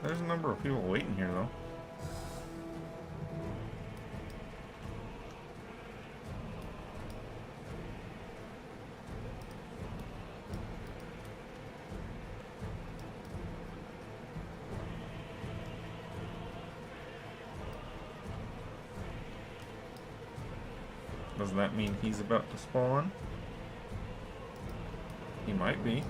A: There's a number of people waiting here, though. Does that mean he's about to spawn? He might be.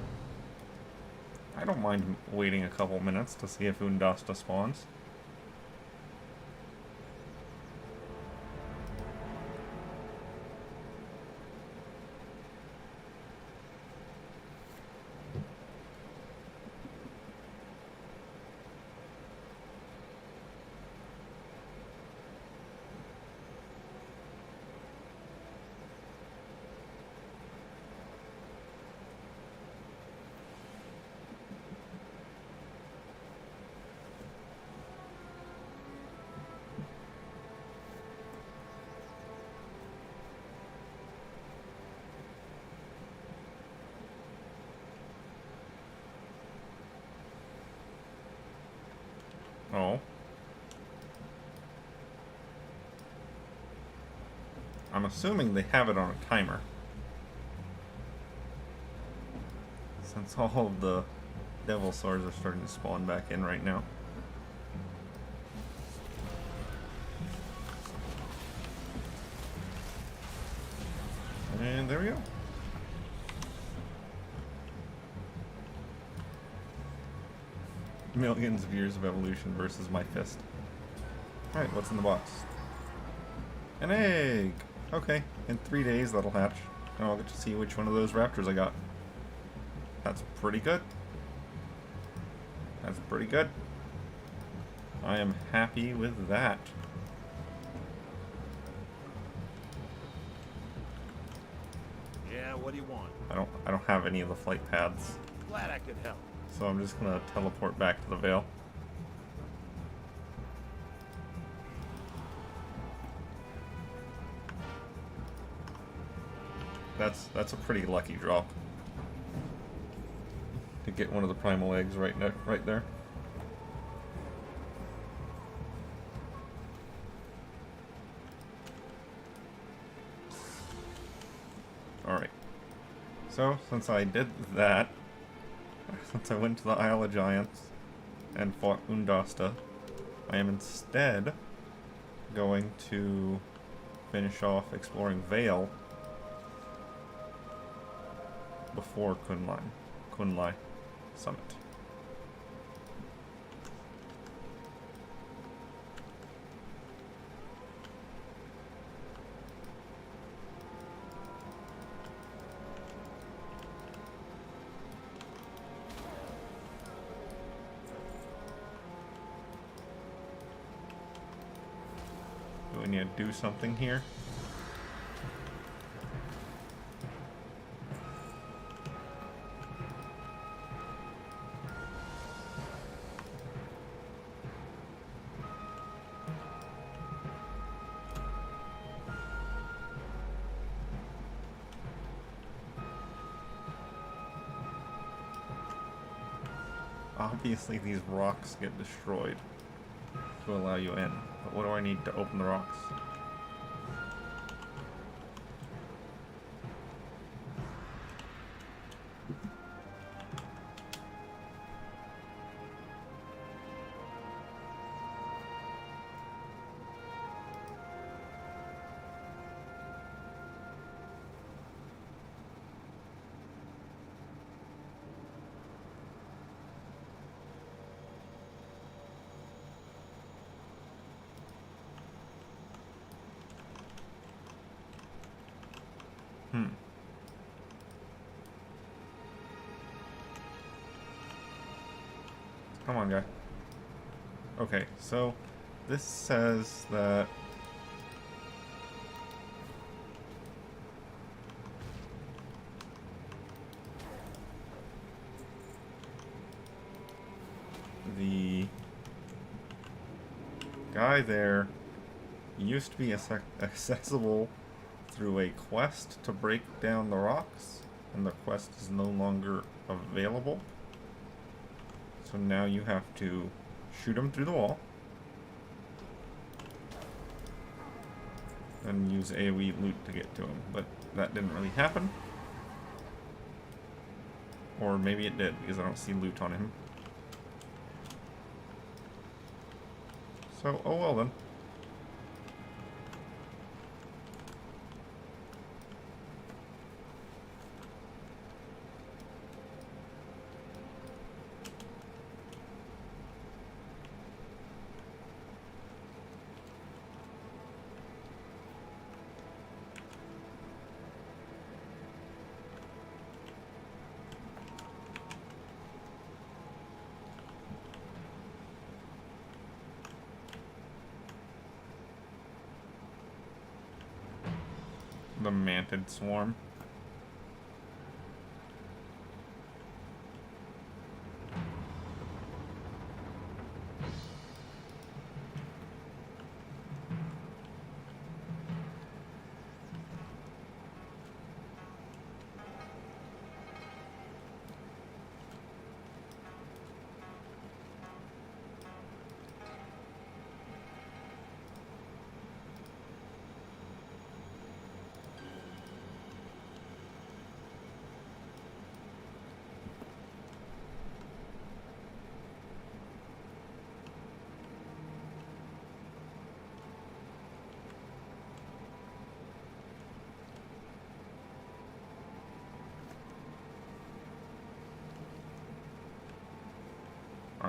A: I don't mind waiting a couple minutes to see if Undasta spawns. Oh. I'm assuming they have it on a timer. Since all of the devil swords are starting to spawn back in right now. And there we go. Millions of years of evolution versus my fist. Alright, what's in the box? An egg! Okay, in 3 days that'll hatch. And I'll get to see which one of those raptors I got. That's pretty good. That's pretty good. I am happy with that.
B: Yeah, what do you want?
A: I don't have any of the flight paths.
B: Glad I could help.
A: So I'm just gonna teleport back to the Vale. That's a pretty lucky drop. To get one of the primal eggs right there. Alright. So, since I did that, since I went to the Isle of Giants and fought Undasta, I am instead going to finish off exploring Vale before Kunlai Summit. Do we need to do something here? Obviously these rocks get destroyed to allow you in, but what do I need to open the rocks? Come on, guy. Okay, so this says that the guy there used to be accessible through a quest to break down the rocks, and the quest is no longer available. So now you have to shoot him through the wall and use AoE loot to get to him, but that didn't really happen. Or maybe it did, because I don't see loot on him. So, oh well then. The mantid swarm.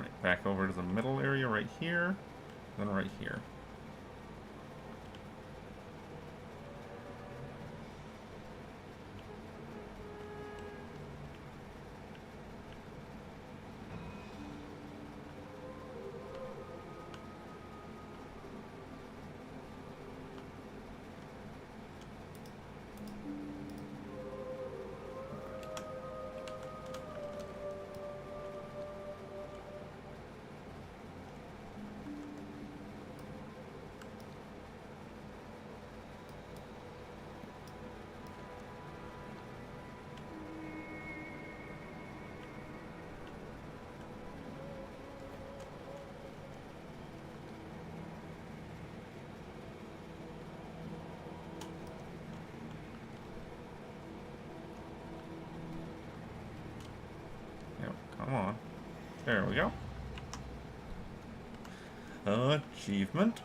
A: Alright, back over to the middle area right here, then right here. Yep, come on. There we go. Achievement.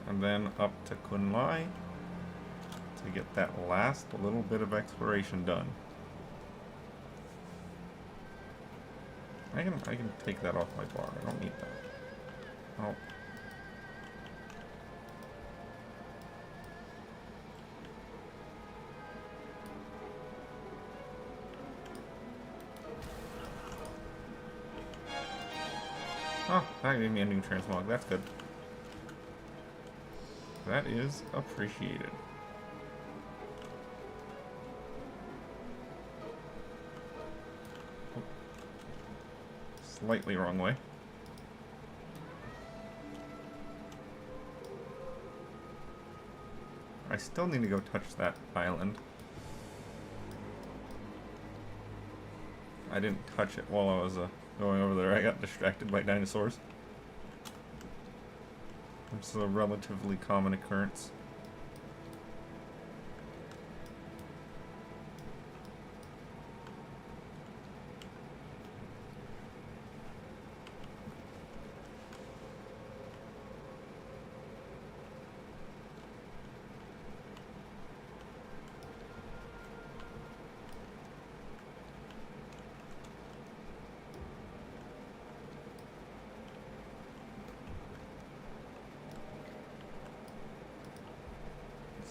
A: And then up to Kunlai to get that last little bit of exploration done. I can take that off my bar. I don't need that. Oh. Oh, that gave me a new transmog. That's good. That is appreciated. Oh. Slightly wrong way. I still need to go touch that island. I didn't touch it while I was going over there. I got distracted by dinosaurs. It's a relatively common occurrence.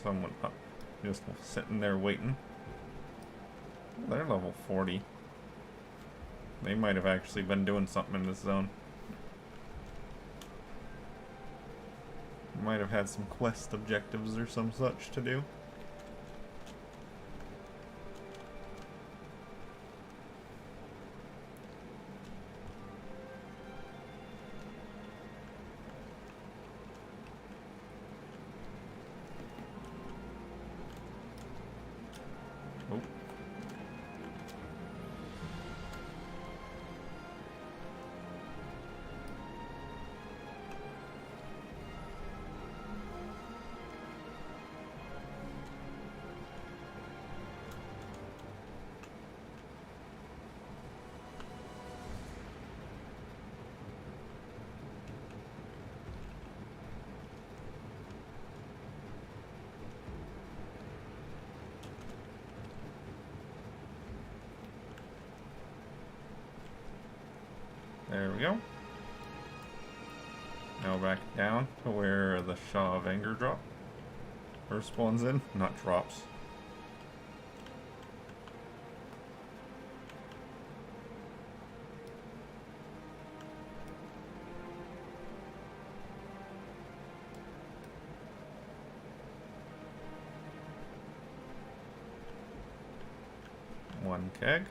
A: Someone up, just sitting there waiting. They're level 40. They might have actually been doing something in this zone. Might have had some quest objectives or some such to do. Oh. There we go. Now back down to where the Shaw of Anger drop. Or spawns in, not drops. One keg.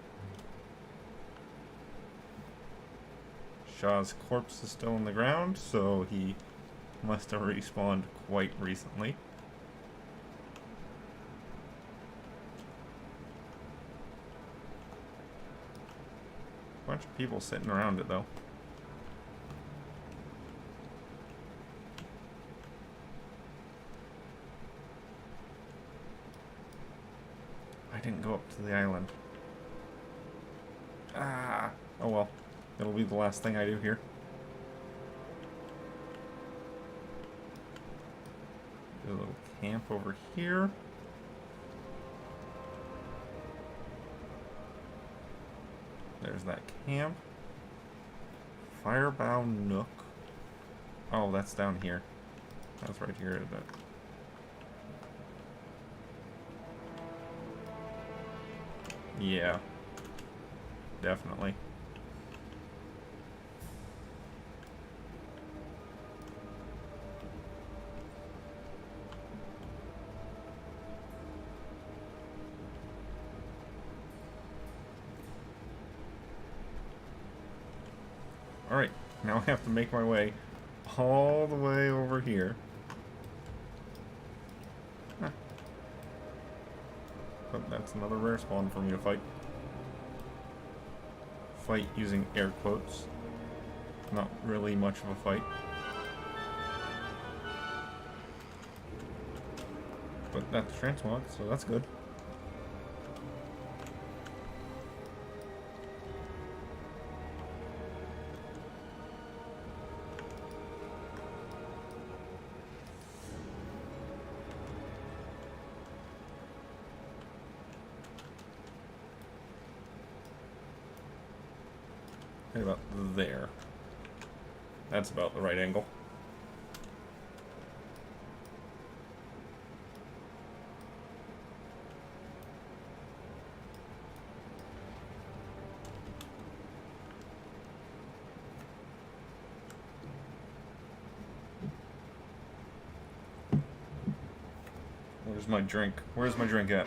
A: Shaw's corpse is still in the ground, so he must have respawned quite recently. Bunch of people sitting around it though. I didn't go up to the island. Ah, oh well. It'll be the last thing I do here. Do a little camp over here. There's that camp. Firebow Nook. Oh, that's down here. That's right here, isn't it? Yeah. Definitely. Alright, now I have to make my way all the way over here. Huh. But that's another rare spawn for me to fight. Fight using air quotes. Not really much of a fight. But that's transmog, so that's good. Right about there. That's about the right angle. Where's my drink? Where's my drink at?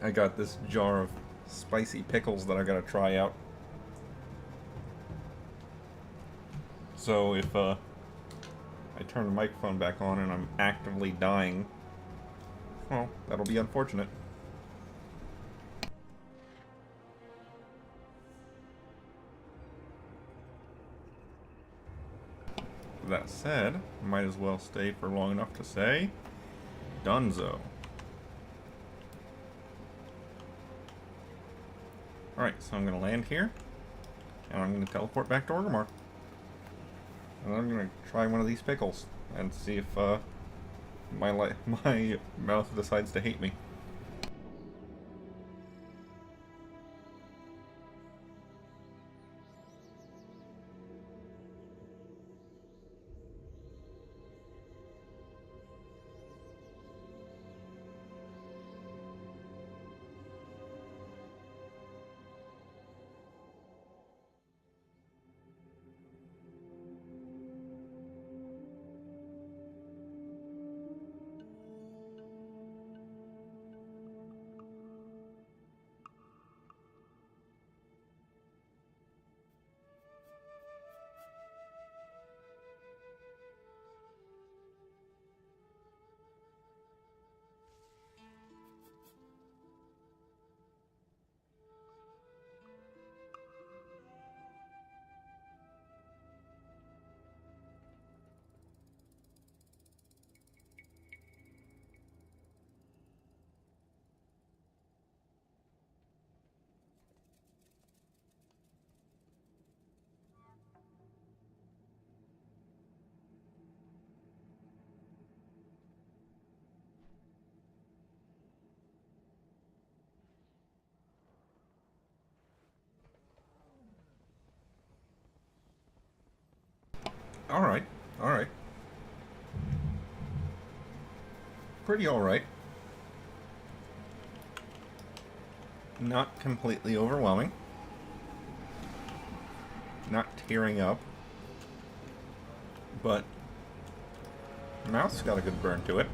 A: I got this jar of spicy pickles that I gotta try out. So if I turn the microphone back on and I'm actively dying, well, that'll be unfortunate. That said, might as well stay for long enough to say, Dunzo. Alright, so I'm going to land here, and I'm going to teleport back to Orgrimmar. And I'm going to try one of these pickles, and see if my mouth decides to hate me. Alright, alright. Pretty alright. Not completely overwhelming. Not tearing up. But mouth's got a good burn to it.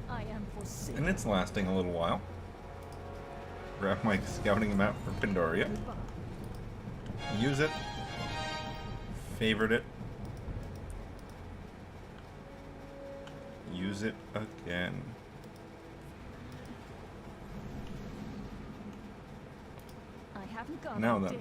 C: I am
A: And it's lasting a little while. Grab my scouting map for Pandaria. Use it. Favorite it. Use it again.
C: I haven't got
A: Now
C: a
A: then.
C: day.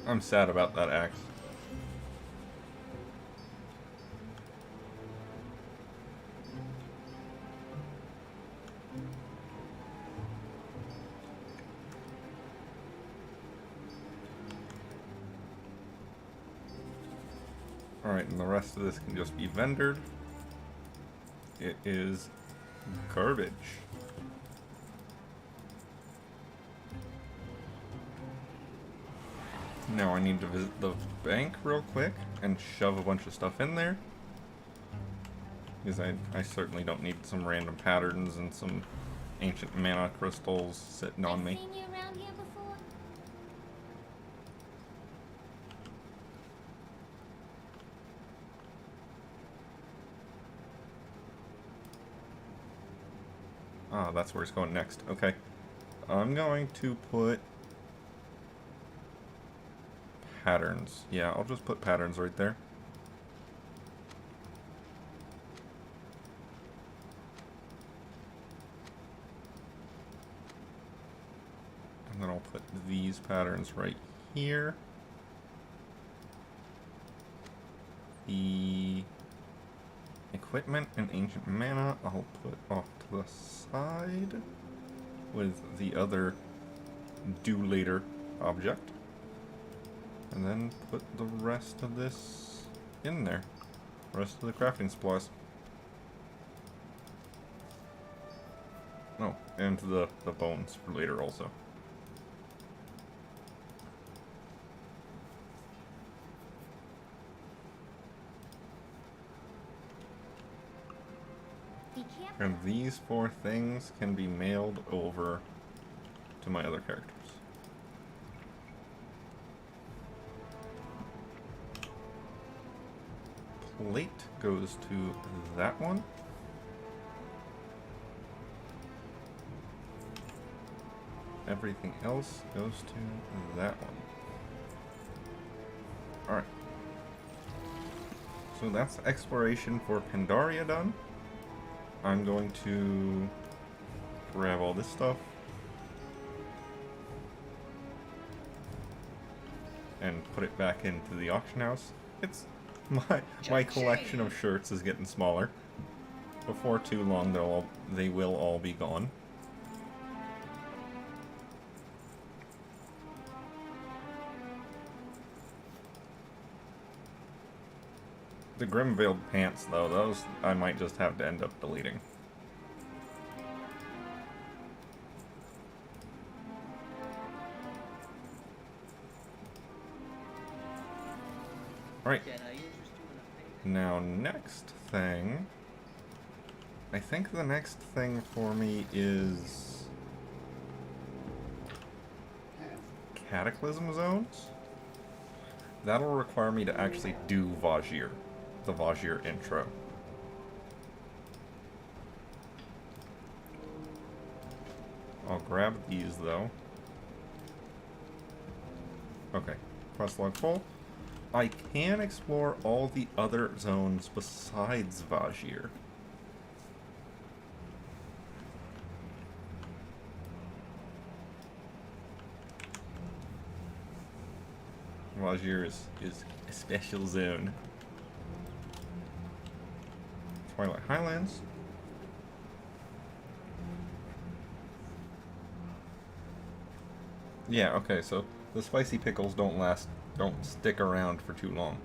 A: I'm sad about that axe. Alright, and the rest of this can just be vendored. It is garbage. Now I need to visit the bank real quick and shove a bunch of stuff in there. Because I certainly don't need some random patterns and some ancient mana crystals sitting on me.
F: Seen you around here before?
A: Ah, that's where it's going next. Okay. I'm going to put patterns. Yeah, I'll just put patterns right there. And then I'll put these patterns right here. The equipment and ancient mana I'll put off to the side with the other do later object. And then put the rest of this in there. Rest of the crafting supplies. Oh, and the bones for later also.
F: Be careful.
A: And these 4 things can be mailed over to my other characters. Plate goes to that one. Everything else goes to that one. Alright. So that's exploration for Pandaria done. I'm going to grab all this stuff and put it back into the auction house. It's my collection of shirts is getting smaller. Before too long, they will all be gone. The Grim Veiled pants, though, those I might just have to end up deleting. Right. Now, next thing... I think the next thing for me is... Cataclysm Zones? That'll require me to actually do Vajir. The Vajir intro. I'll grab these, though. Okay. Quest log full. I can explore all the other zones besides Vajir. Vajir is a special zone. Twilight Highlands. Yeah, okay, so the spicy pickles don't stick around for too long.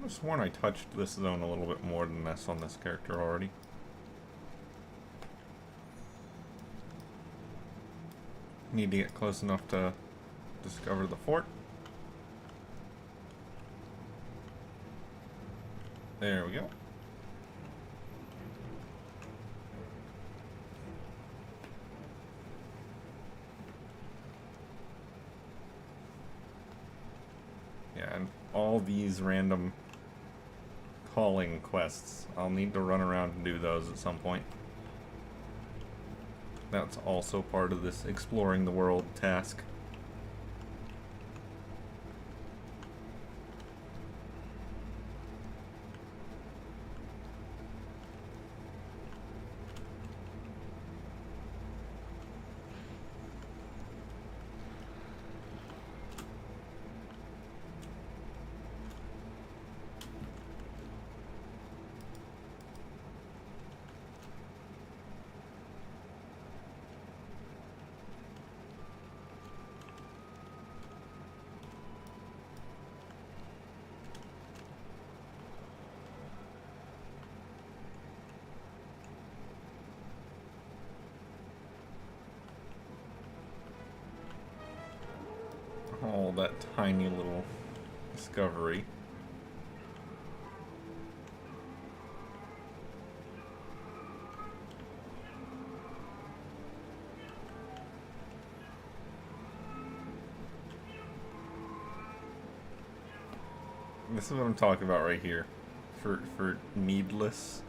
A: could have sworn I touched this zone a little bit more than this on this character already. Need to get close enough to discover the fort. There we go. Yeah, and all these random calling quests, I'll need to run around and do those at some point. That's also part of this exploring the world task. Oh, that tiny little discovery. This is what I'm talking about right here. For needless,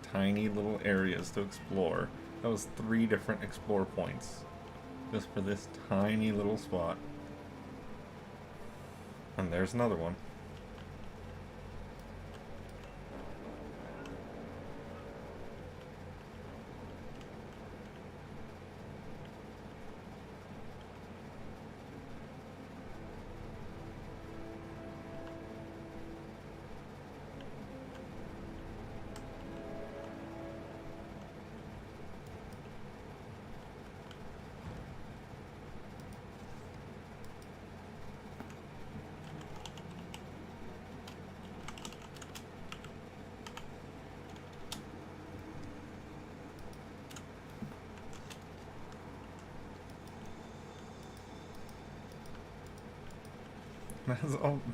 A: tiny little areas to explore. That was 3 different explore points. Just for this tiny little spot. And there's another one.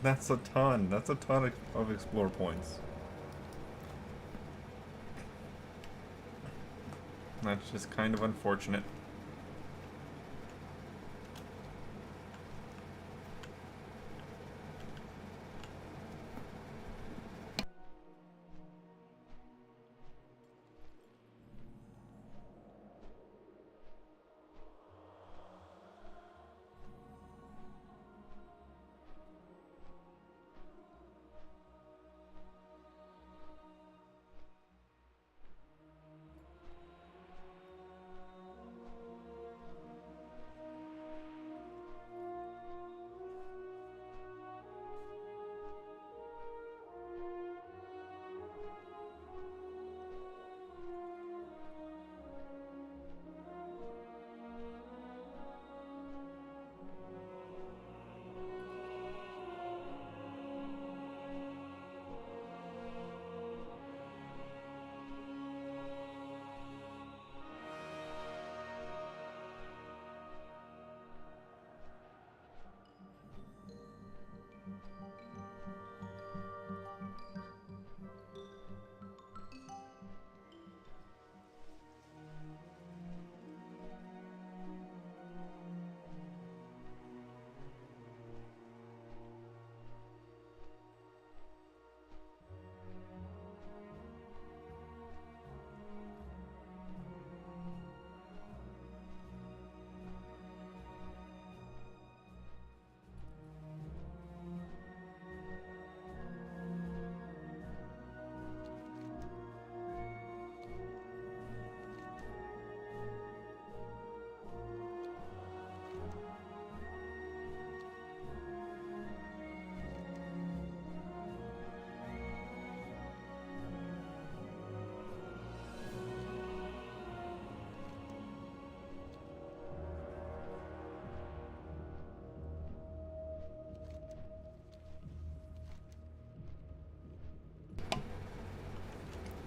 A: That's a ton. That's a ton of explore points. That's just kind of unfortunate.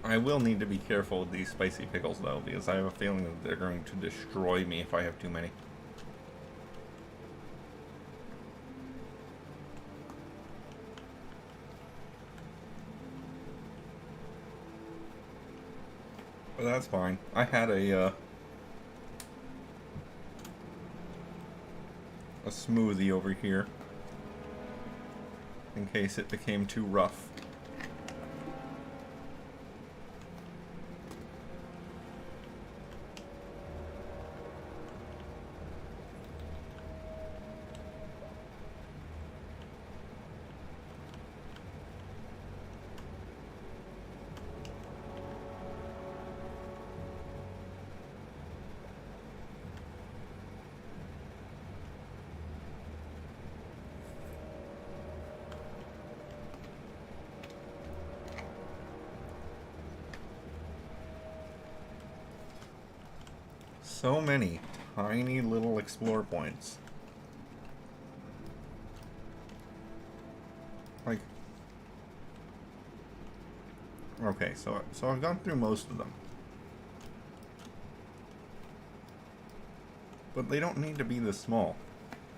A: I will need to be careful with these spicy pickles, though, because I have a feeling that they're going to destroy me if I have too many. But that's fine. I had a smoothie over here in case it became too rough. So many tiny little explore points. Like, okay, so I've gone through most of them. But they don't need to be this small.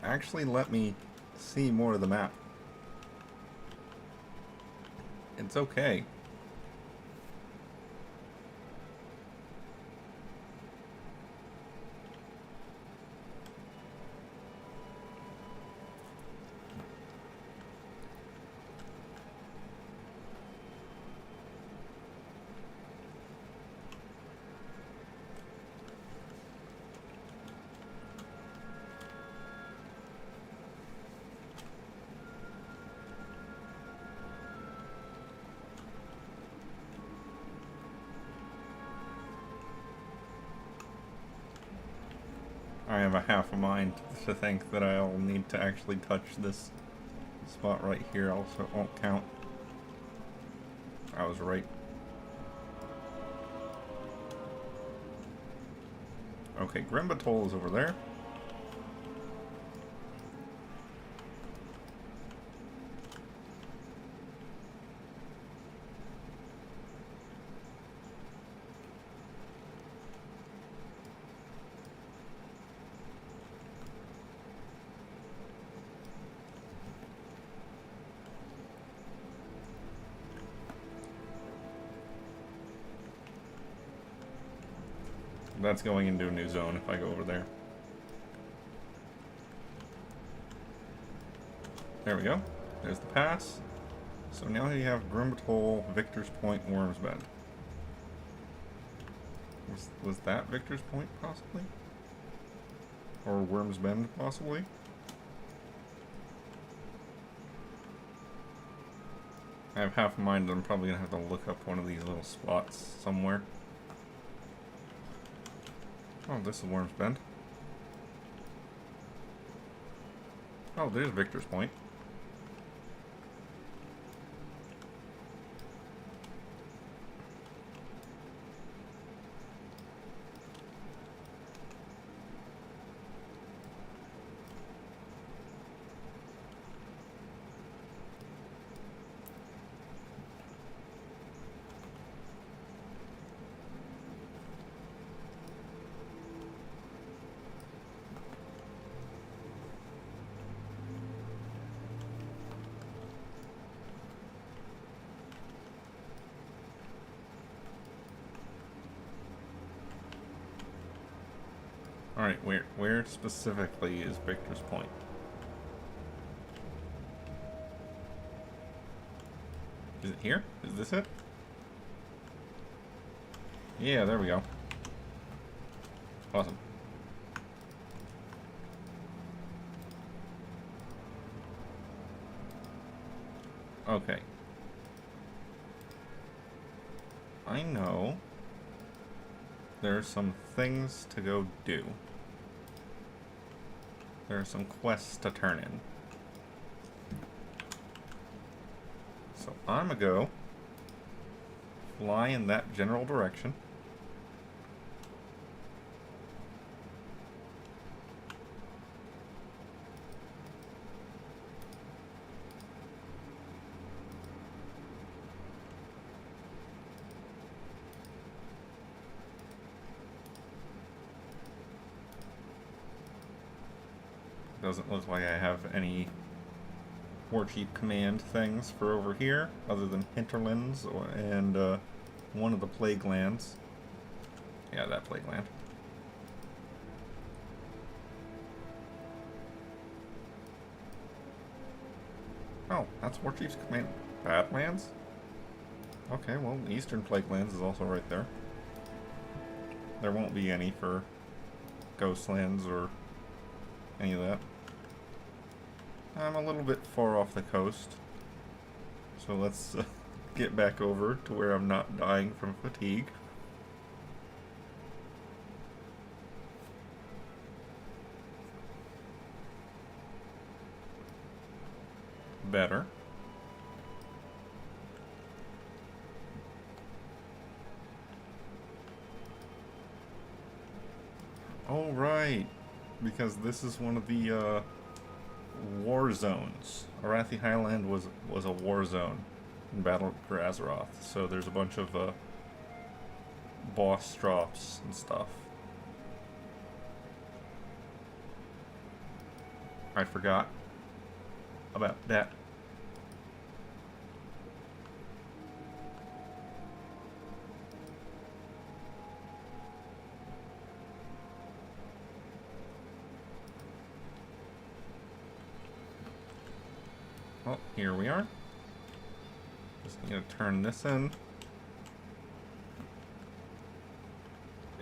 A: Actually, let me see more of the map. It's okay. I have a half a mind to think that I'll need to actually touch this spot right here, also it won't count. I was right. Okay, Grimbatol is over there. That's going into a new zone if I go over there. There we go. There's the pass. So now you have Grimbatol, Victor's Point, Worm's Bend. Was that Victor's Point, possibly? Or Worm's Bend, possibly? I have half a mind that I'm probably going to have to look up one of these little spots somewhere. Oh, this is Worm's Bend. Oh, there's Victor's Point. Alright, where specifically is Victor's Point? Is it here? Is this it? Yeah, there we go. Awesome. Okay. I know there are some things to go do. There are some quests to turn in. So I'm gonna go fly in that general direction. Doesn't look like I have any Warchief command things for over here, other than hinterlands and one of the plague lands. Yeah, that plague land. Oh, that's Warchief's command. Badlands? Okay, well, Eastern Plague Lands is also right there. There won't be any for Ghostlands or any of that. I'm a little bit far off the coast, so let's get back over to where I'm not dying from fatigue. Better. Oh, right. Because this is one of the war zones. Arathi Highland was a war zone in Battle for Azeroth. So there's a bunch of boss drops and stuff. I forgot about that. Well, here we are. Just need to turn this in.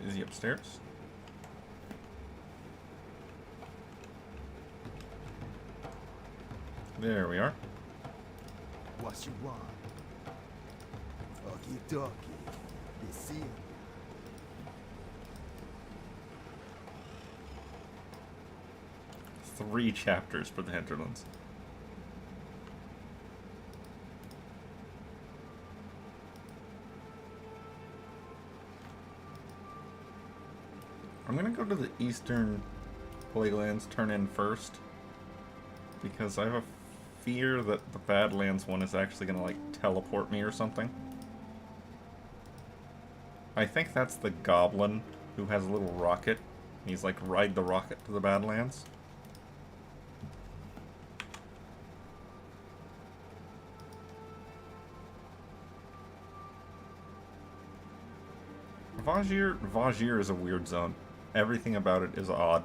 A: Is he upstairs? There we are.
G: What you want? Okie dokie. You see him?
A: 3 chapters for the hinterlands. I'm gonna go to the Eastern Plaguelands turn in first, because I have a fear that the Badlands one is actually gonna like teleport me or something. I think that's the goblin who has a little rocket. He's like, ride the rocket to the Badlands. Vajir is a weird zone. Everything about it is odd.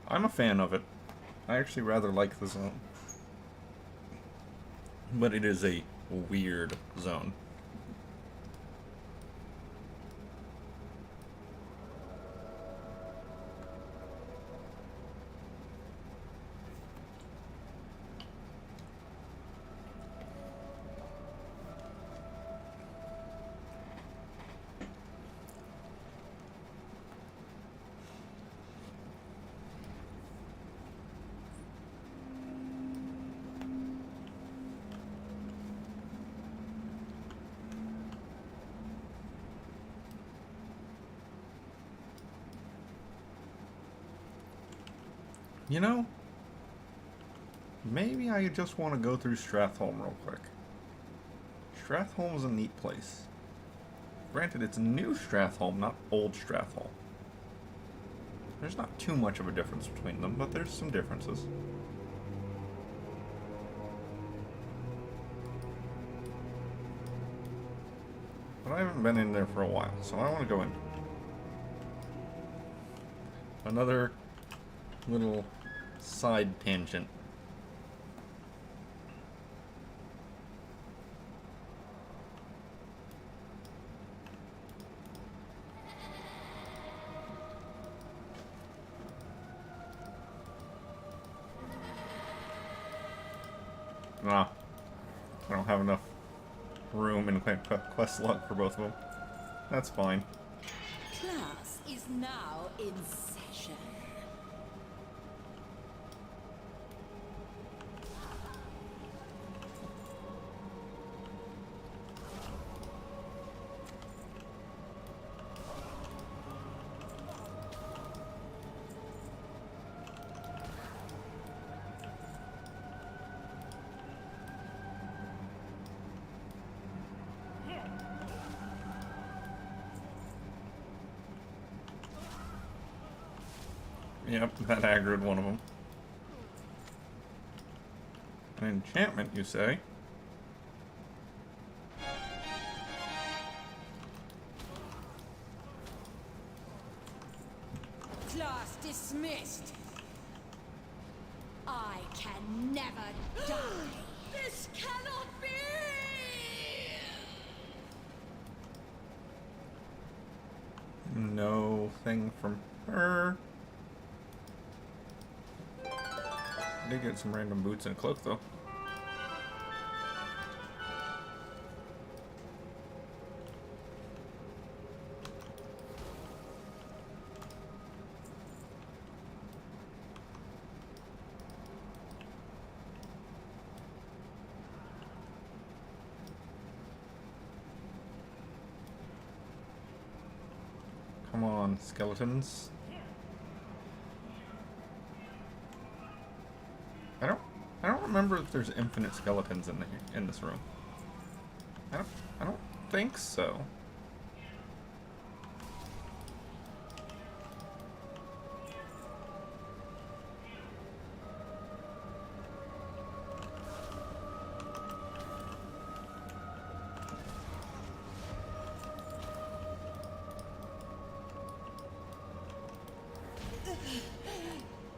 A: I'm a fan of it. I actually rather like the zone. But it is a weird zone. You know, maybe I just want to go through Stratholme real quick. Stratholme is a neat place. Granted, it's new Stratholme, not old Stratholme. There's not too much of a difference between them, but there's some differences. But I haven't been in there for a while, so I want to go in. Another little side tangent. Nah, I don't have enough room in quest log for both of them. That's fine.
H: Class is now in session.
A: Yep, that aggroed one of them. An enchantment, you say?
H: Class dismissed. I can never die. This cannot be!
A: No thing from her. Did get some random boots and a cloak though. Come on, skeletons. I don't remember if there's infinite skeletons in this room. I don't think so.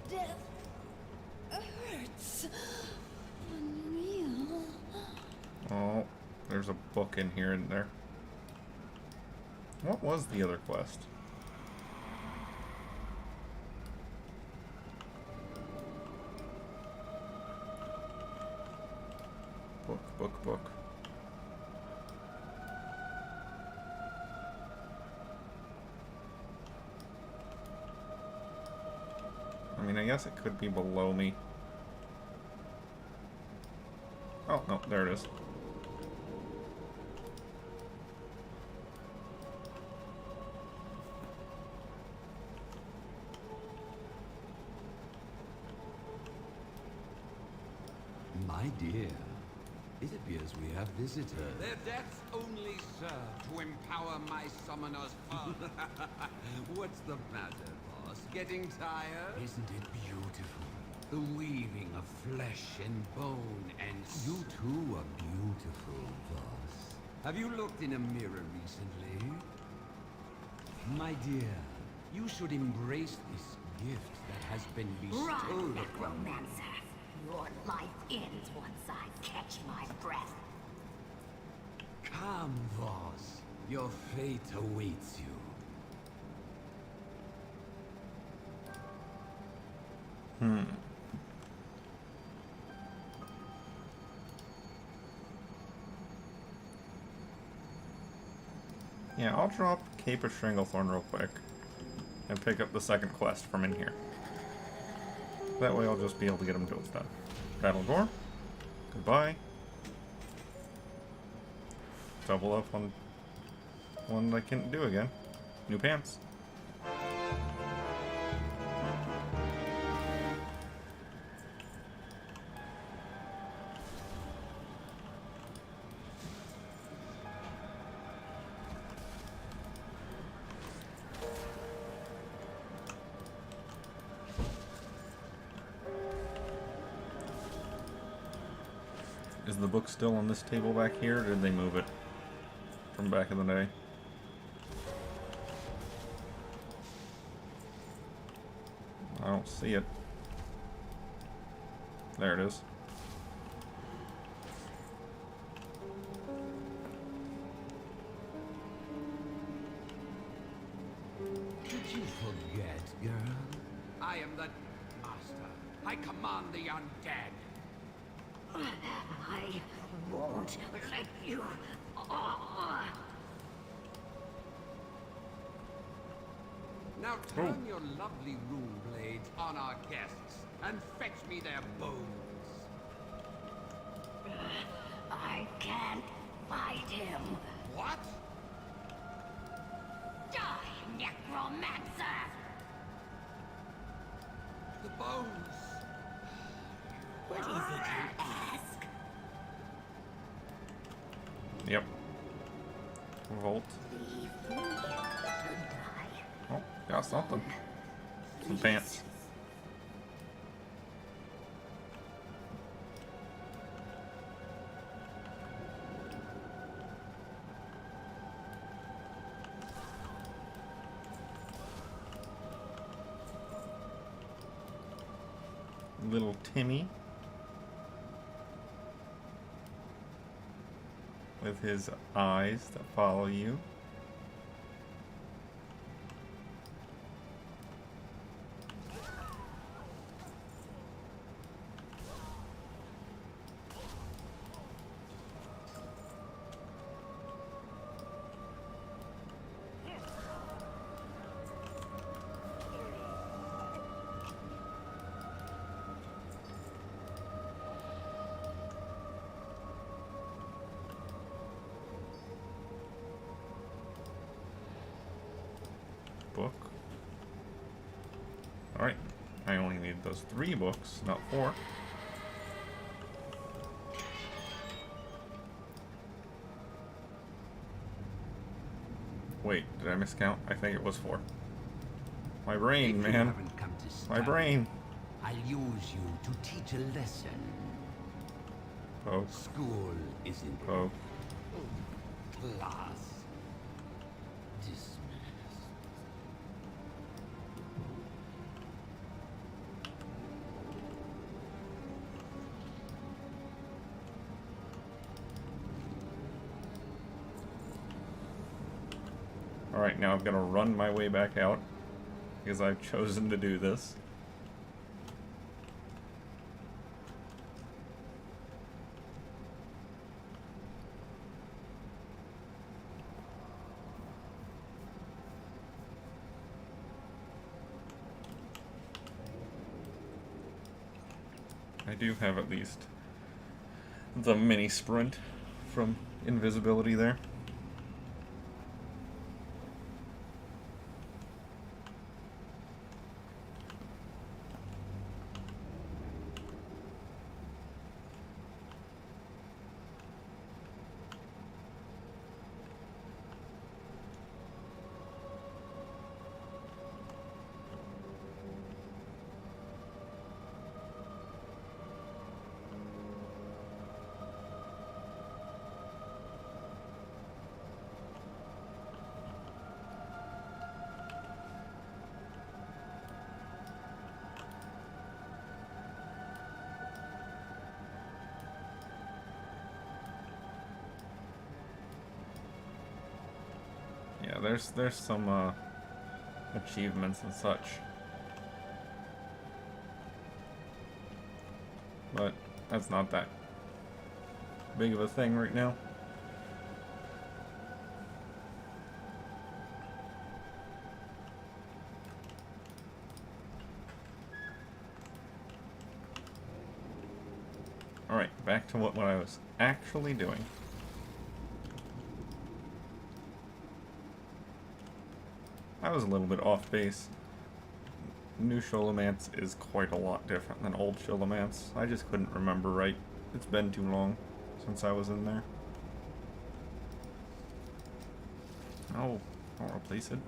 H: Death hurts. Unreal.
A: Oh, there's a book in here, isn't there? What was the other quest? Book. I mean, I guess it could be below me. Oh, no, there it is.
I: My dear, it appears we have visitors.
J: Their deaths only serve to empower my summoners further. What's the matter, boss? Getting tired?
I: Isn't it beautiful?
J: The weaving of flesh and bone and...
I: You too are beautiful, boss.
J: Have you looked in a mirror recently?
I: My dear, you should embrace this gift that has been bestowed
D: Run,
I: upon you.
D: necromancer. Your life ends once I catch my breath.
I: Come, boss. Your fate awaits you.
A: Yeah, I'll drop Cape of Stranglethorn real quick and pick up the second quest from in here. That way I'll just be able to get them till it's done. Battle Gore. Goodbye. Double up on one I can't do again. New pants. Is the book still on this table back here, or did they move it from back in the day? I don't see it. There it is.
I: Did you forget, girl?
J: I am the master. I command the undead.
D: I won't let you.
J: Now turn your lovely rune blades on our guests and fetch me their bones.
D: I can't fight him.
J: What?
D: Die, necromancer!
J: The bones.
D: What is it you ask?
A: Yep. Volt.
D: Leave me to die.
A: Oh, got something. Some pants. little Timmy with his eyes that follow you. Book. Alright, I only need those 3 books, not 4. Wait, did I miscount? I think it was 4. My brain,
I: If you
A: man.
I: haven't come to
A: My
I: study,
A: brain.
I: I'll use you to teach a lesson.
A: Poke,
I: School isn't
A: poke.
I: class. Dismissed.
A: Alright, now I've got to run my way back out because I've chosen to do this. I do have at least the mini sprint from invisibility there. Yeah, there's some achievements and such. But that's not that big of a thing right now. Alright, back to what I was actually doing. I was a little bit off base. New Sholomance is quite a lot different than old Sholomance. I just couldn't remember right. It's been too long since I was in there. Oh, I'll replace it.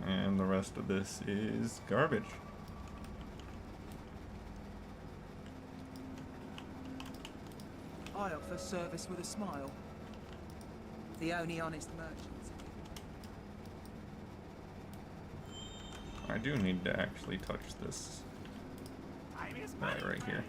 A: And the rest of this is garbage.
K: I offer service with a smile. The only honest merchants.
A: I do need to actually touch this guy right here.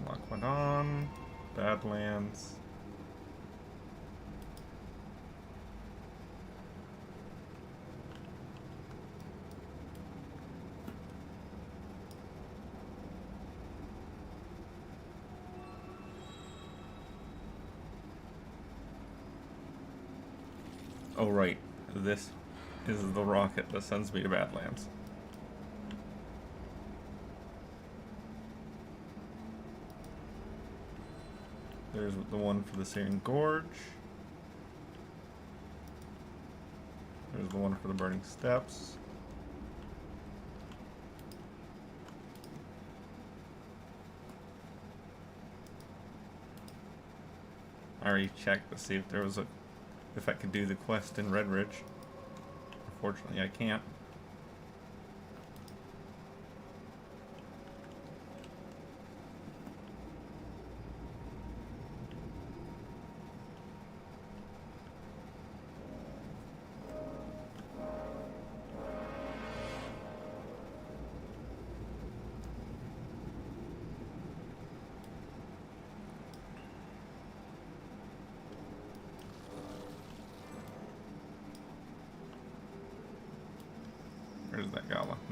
A: Lock Badlands. Oh right, this is the rocket that sends me to Badlands. There's the one for the Searing Gorge. There's the one for the Burning Steps. I already checked to see if there was if I could do the quest in Red Ridge. Unfortunately, I can't.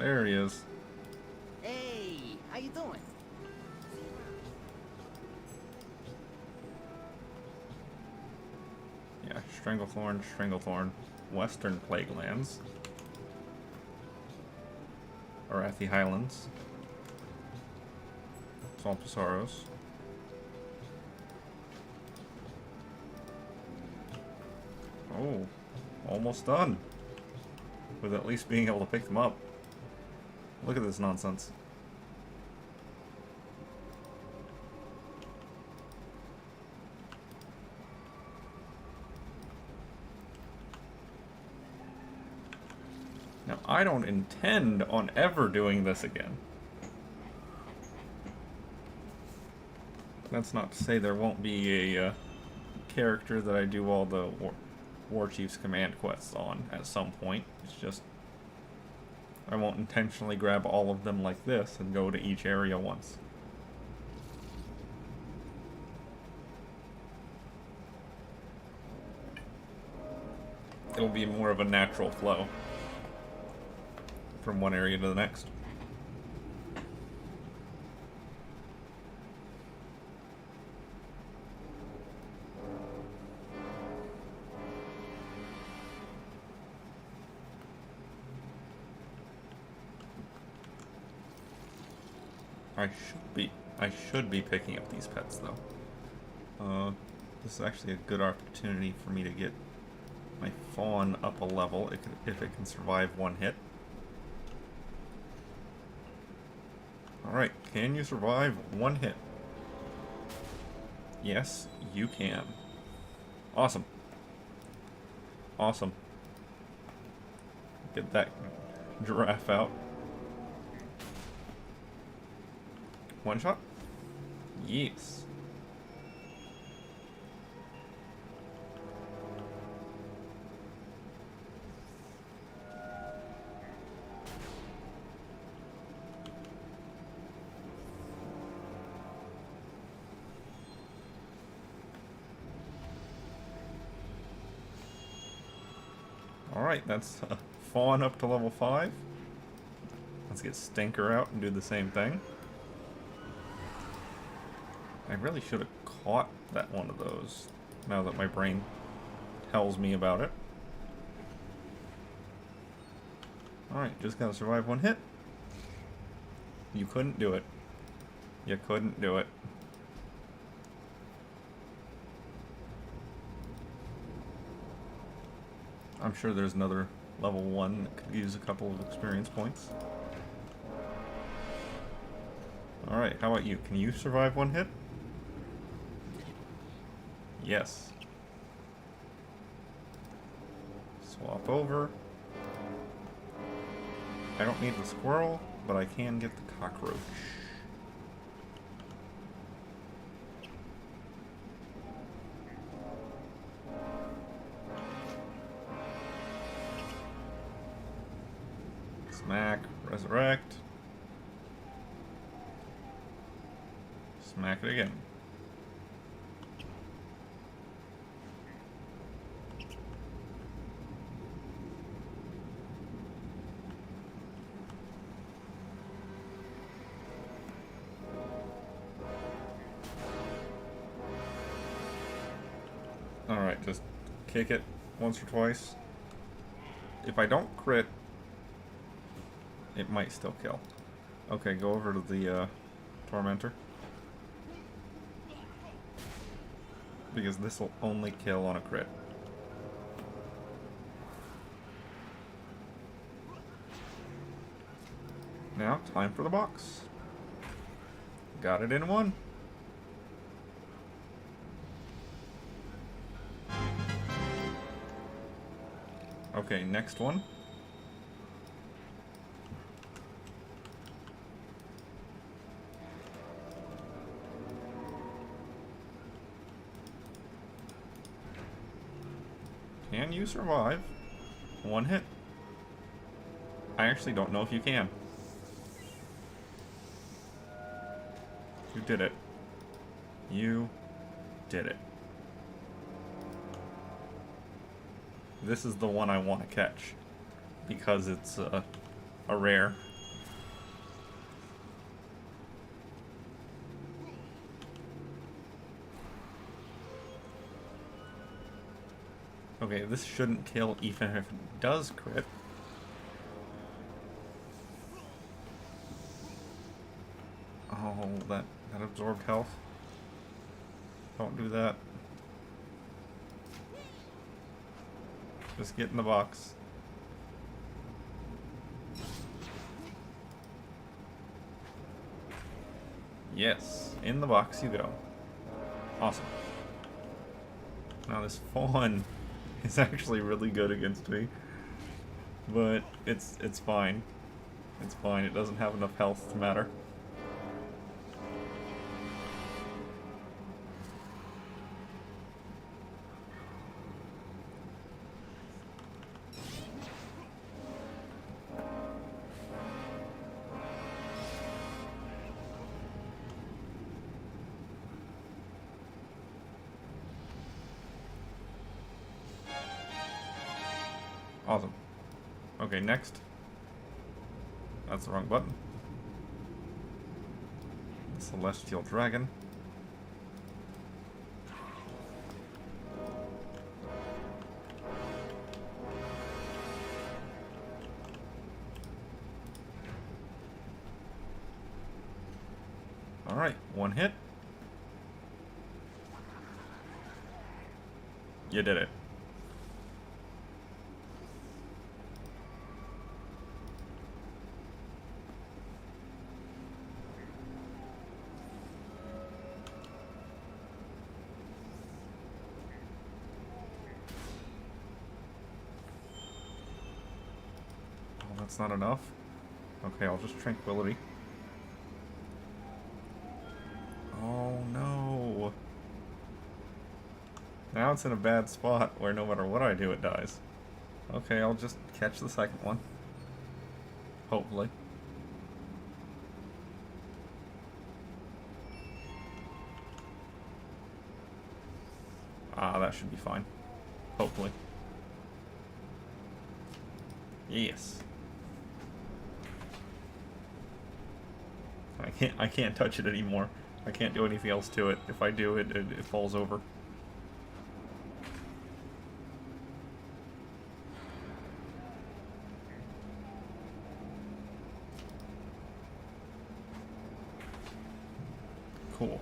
A: There he is.
L: Hey, how you doing?
A: Yeah, Stranglethorn, Stranglethorn. Western Plaguelands. Arathi Highlands. Salpasaros. Oh, almost done. With at least being able to pick them up. Look at this nonsense. Now, I don't intend on ever doing this again. That's not to say there won't be a character that I do all the War Chief's command quests on at some point. It's just I won't intentionally grab all of them like this and go to each area once. It'll be more of a natural flow from one area to the next. I should be picking up these pets though. This is actually a good opportunity for me to get my fawn up a level if it can survive one hit. Alright, can you survive one hit? Yes, you can. Awesome. Awesome. Get that giraffe out. One shot? Yes. Alright, that's Fawn up to level 5. Let's get Stinker out and do the same thing. I really should have caught that one of those, now that my brain tells me about it. Alright, just gotta survive one hit. You couldn't do it. You couldn't do it. I'm sure there's another level 1 that could use a couple of experience points. Alright, how about you? Can you survive one hit? Yes. Swap over. I don't need the squirrel, but I can get the cockroach. Smack, resurrect. Smack it again. Alright, just kick it once or twice. If I don't crit, it might still kill. Okay, go over to the Tormentor. Because this will only kill on a crit. Now, time for the box. Got it in one. Okay, next one. Can you survive one hit? I actually don't know if you can. You did it. You did it. This is the one I want to catch because it's a rare Okay, this shouldn't kill even if it does crit. Oh, that absorbed health. Don't do that. Just get in the box. Yes, in the box you go. Awesome. Now this fawn is actually really good against me, but it's fine. It's fine. It doesn't have enough health to matter. Awesome. Okay, next. That's the wrong button. Celestial Dragon. Alright, one hit. You did it. That's not enough. Okay, I'll just Tranquility. Oh no. Now it's in a bad spot where no matter what I do, it dies. Okay, I'll just catch the second one. Hopefully. Ah, that should be fine. Hopefully. Yes. I can't touch it anymore. I can't do anything else to it. If I do, it falls over. Cool.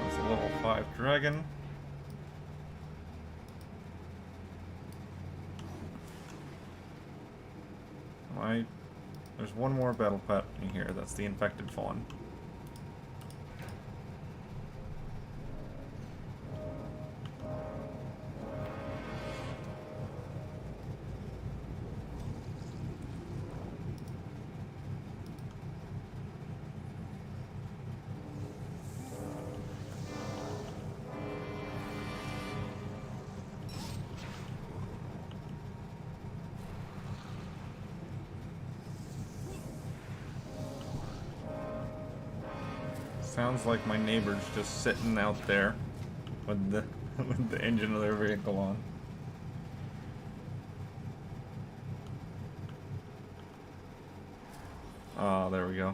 A: That's a level 5 dragon. There's one more battle pet in here. That's the infected fawn. Sounds like my neighbor's just sitting out there with the with the engine of their vehicle on. Ah, there we go.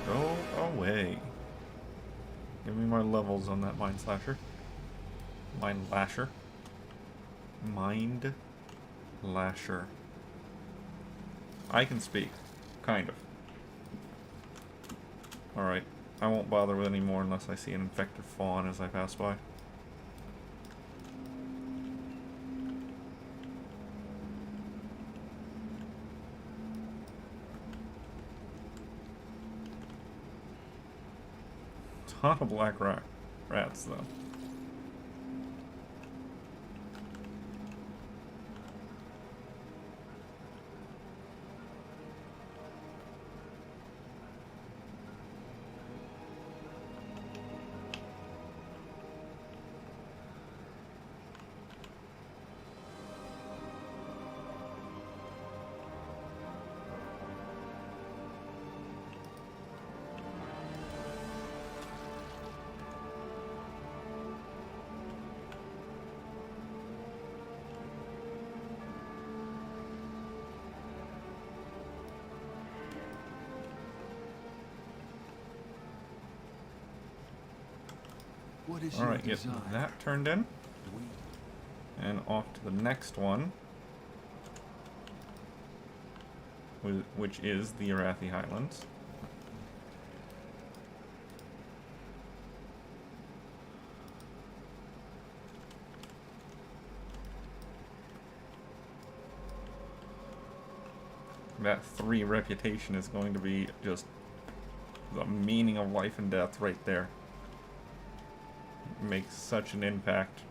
A: Go away. Give me my levels on that Mind Slasher. Mind Lasher. Mind Lasher. I can speak. Kind of. Alright. I won't bother with any more unless I see an infected fawn as I pass by. Ton of black rats, though.
G: What is
A: Alright,
G: your
A: get
G: desire?
A: that turned in. And off to the next one, which is the Arathi Highlands. That 3 reputation is going to be just the meaning of life and death right there. It makes such an impact.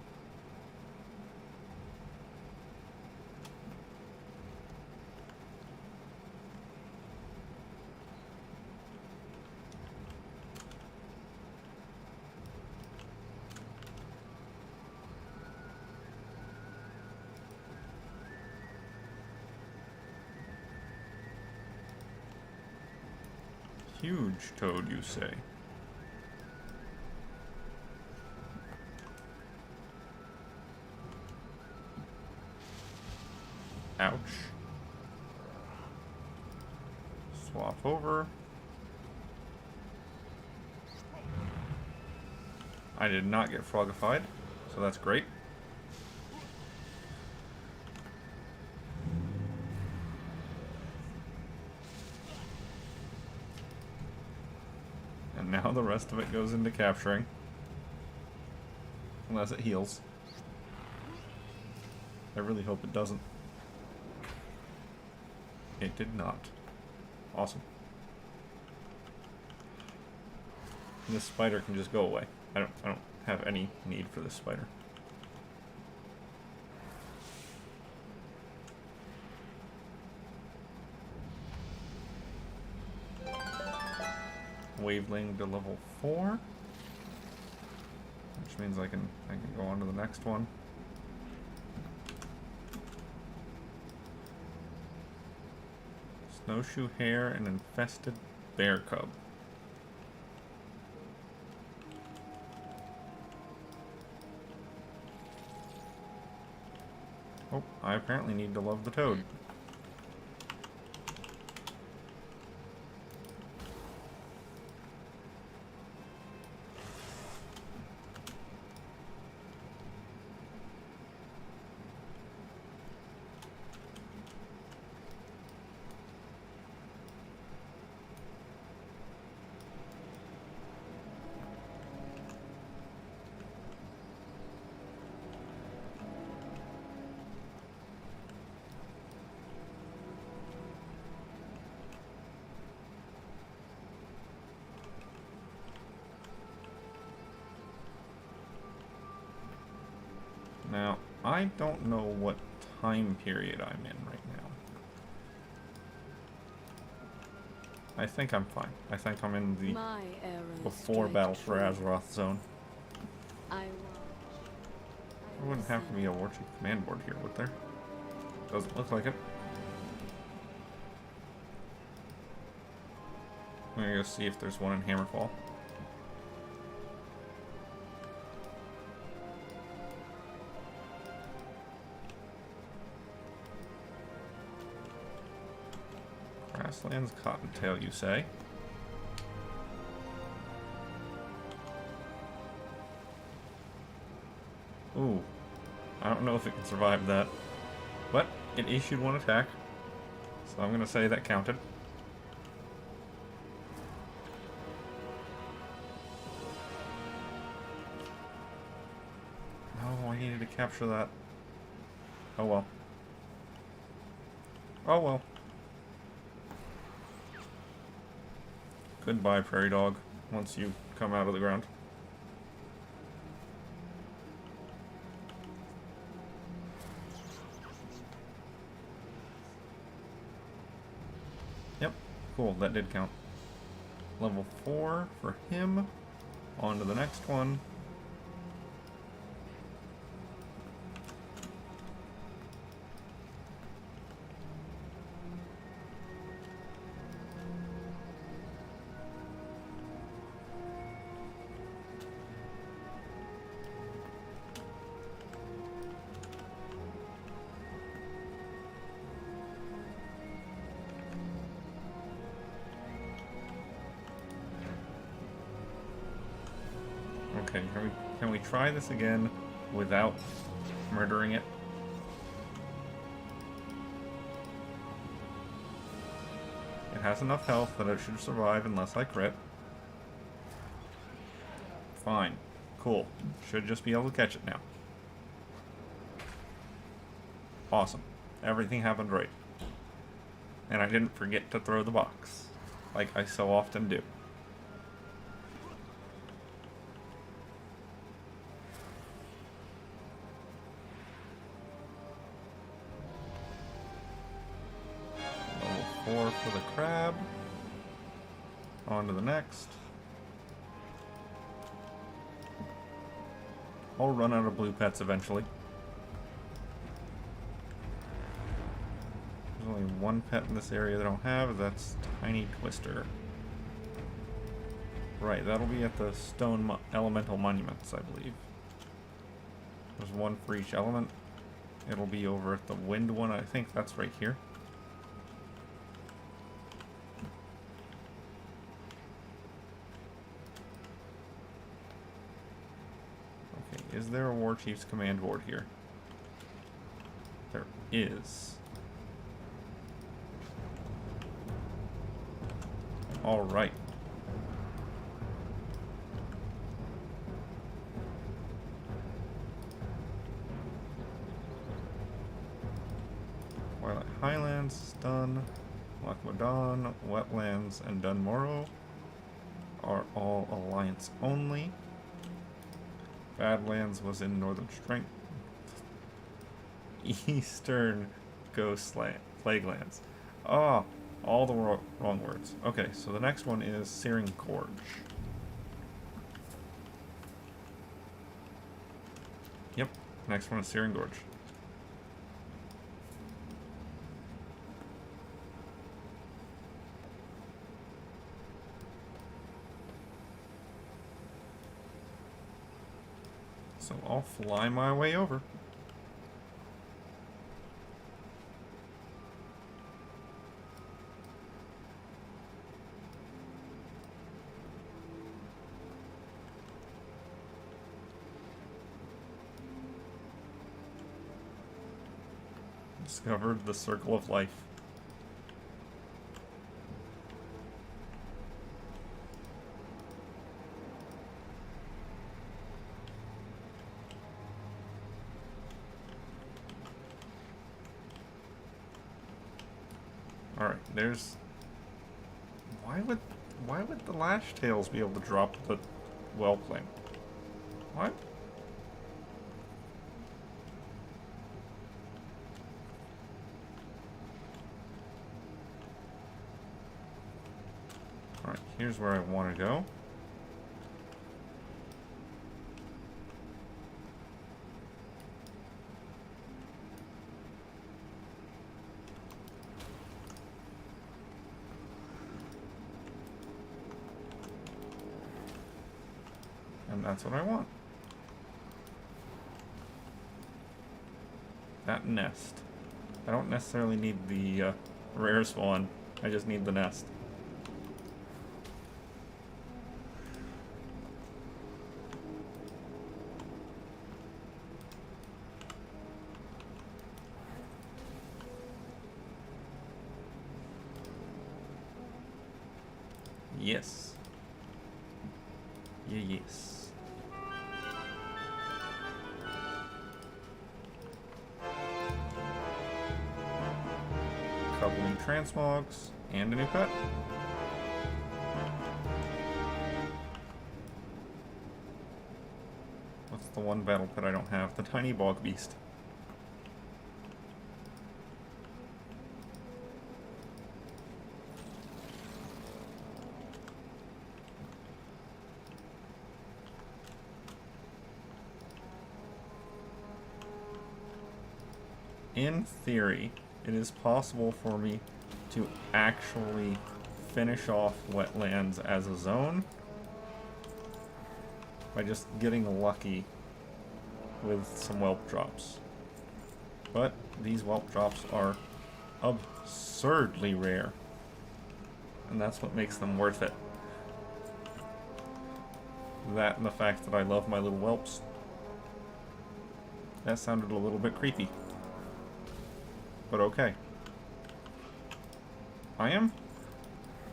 A: Huge toad, you say? Ouch. Swap over. I did not get frogified, so that's great. And now the rest of it goes into capturing. Unless it heals. I really hope it doesn't. It did not. Awesome. This spider can just go away. I don't have any need for this spider. Waveling to level 4, which means I can go on to the next one. Snowshoe hare and infested bear cub. Oh, I apparently need to love the toad. Now, I don't know what time period I'm in right now. I think I'm fine. I think I'm in the before Battle for Azeroth zone. There wouldn't have to be a Warchief command board here, would there? Doesn't look like it. I'm gonna go see if there's one in Hammerfall. Grasslands Cottontail, you say? Ooh. I don't know if it can survive that. But it issued one attack. So I'm gonna say that counted. Oh, I needed to capture that. Oh well. Oh well. Goodbye, prairie dog, once you come out of the ground. Yep, cool, that did count. Level 4 for him. On to the next one. Okay, here we Can we try this again without murdering it? It has enough health that it should survive unless I crit. Fine. Cool. Should just be able to catch it now. Awesome. Everything happened right. And I didn't forget to throw the box, like I so often do. Level 4 for the crab. On to the next. I'll run out of blue pets eventually. There's only one pet in this area that I don't have, that's Tiny Twister. Right, that'll be at the stone elemental monuments, I believe. There's one for each element. It'll be over at the wind one, I think that's right here. Okay, is there a War Chief's command board here? There is. All right. Twilight Highlands, done. Lac-Modan, Wetlands, and Dunmorrow are all Alliance only. Badlands was in Northern Strength. Eastern Ghostland, Plaguelands. Ah, all the wrong words. Okay, so the next one is Searing Gorge. Yep, next one is Searing Gorge. So I'll fly my way over. Discovered the circle of life. Alright, there's... Why would the lash tails be able to drop the whelpling? What? Alright, here's where I want to go. And that's what I want. That nest. I don't necessarily need the rare spawn. I just need the nest. Yes. Yeah, yes. Couple new transmogs and a new pet. What's the one battle pet I don't have? The tiny bog beast. In theory, it is possible for me to actually finish off Wetlands as a zone by just getting lucky with some whelp drops. But these whelp drops are absurdly rare, and that's what makes them worth it. That and the fact that I love my little whelps. That sounded a little bit creepy. But okay.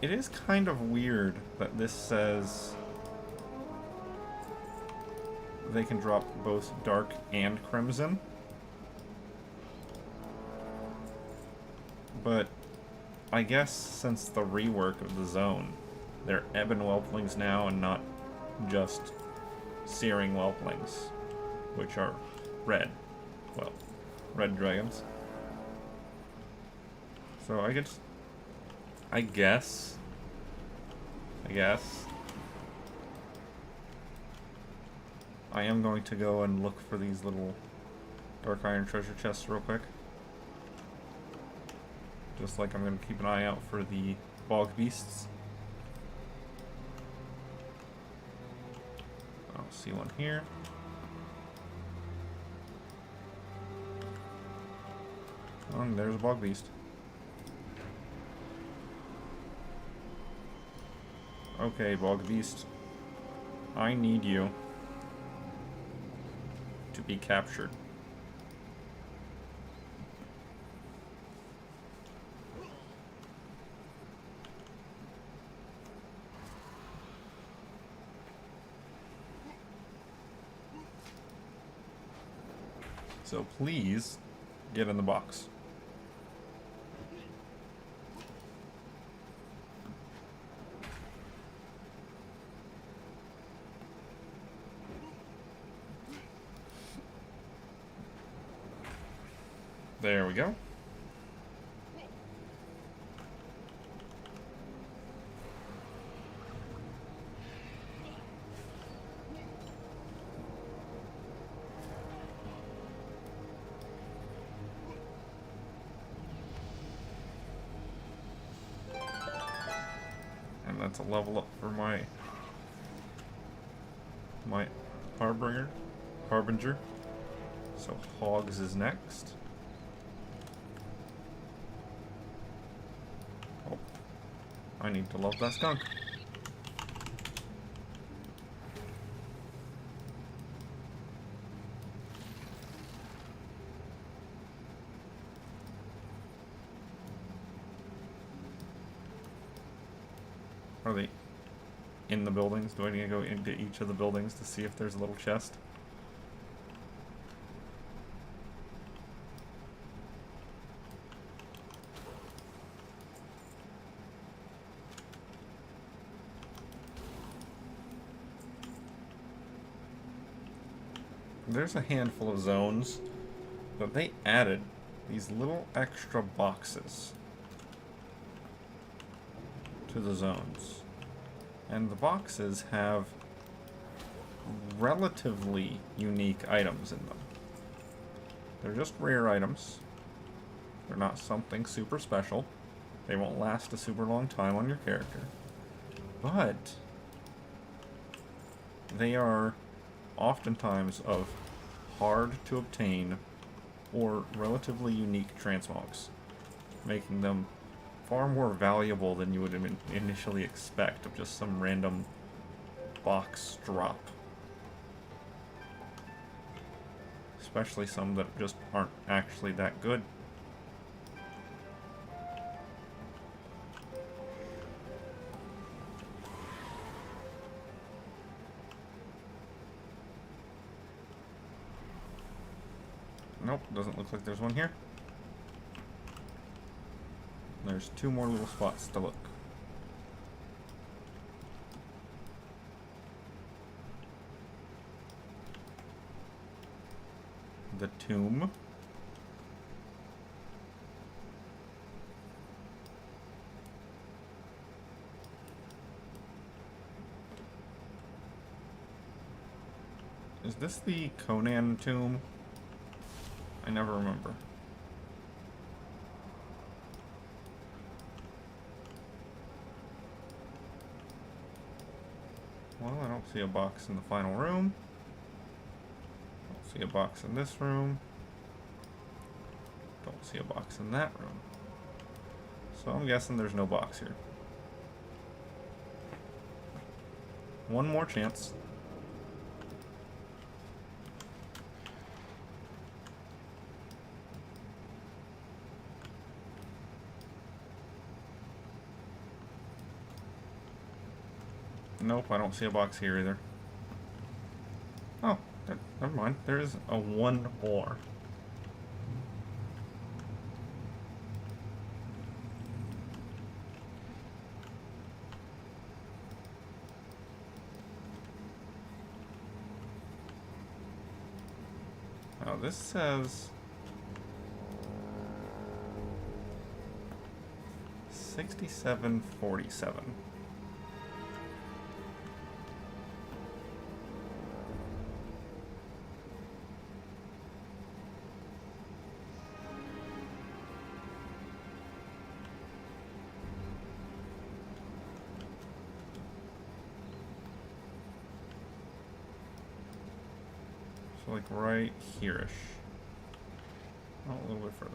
A: It is kind of weird that this says they can drop both dark and crimson. But I guess since the rework of the zone, they're ebon whelplings now and not just searing whelplings, which are red. Well, red dragons. So I guess I am going to go and look for these little dark iron treasure chests real quick. Just like I'm going to keep an eye out for the bog beasts. I'll see one here. Oh, and there's a bog beast. Okay, bog beast. I need you to be captured. So please get in the box. There we go. And that's a level up for my harbinger. So Hogs is next. Oh, I need to love that skunk. Are they in the buildings? Do I need to go into each of the buildings to see if there's a little chest? There's a handful of zones, but they added these little extra boxes to the zones. And the boxes have relatively unique items in them. They're just rare items. They're not something super special. They won't last a super long time on your character. But they are oftentimes of hard to obtain or relatively unique transmogs, making them far more valuable than you would initially expect of just some random box drop. Especially some that just aren't actually that good. Nope, doesn't look like there's one here. There's two more little spots to look. The tomb. Is this the Conan tomb? I never remember. Well, I don't see a box in the final room. Don't see a box in this room. Don't see a box in that room. So I'm guessing there's no box here. One more chance. Nope, I don't see a box here either. Oh, never mind. There is a one more. Oh, this says 6747. So like right here-ish. Oh, a little bit further.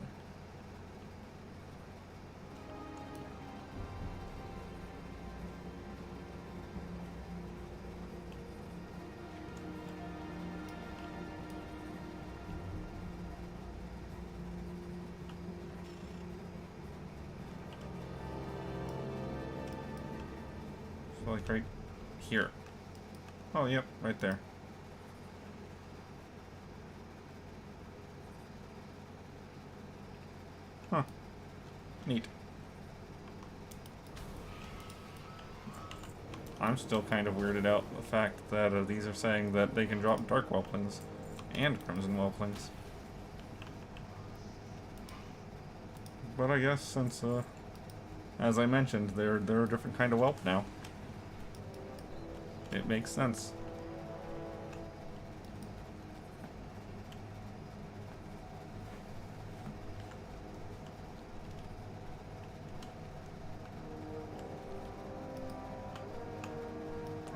A: So like right here. Oh, yep, right there. Huh. Neat. I'm still kind of weirded out the fact that these are saying that they can drop Dark Whelplings and Crimson Whelplings. But I guess since, as I mentioned, they're a different kind of whelp now. It makes sense.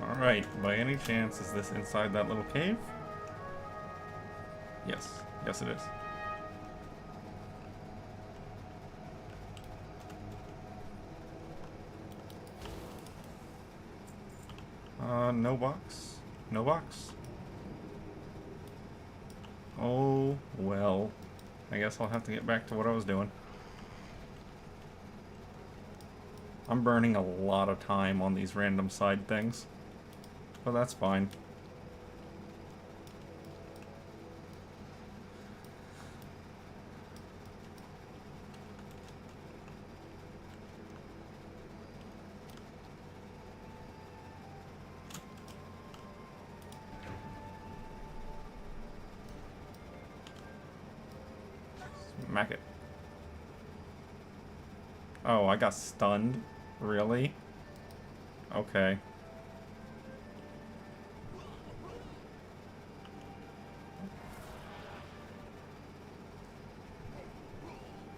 A: Alright, by any chance, is this inside that little cave? Yes. Yes, it is. No box. No box. Oh, well. I guess I'll have to get back to what I was doing. I'm burning a lot of time on these random side things. But that's fine. Smack it. Oh, I got stunned? Really? Okay.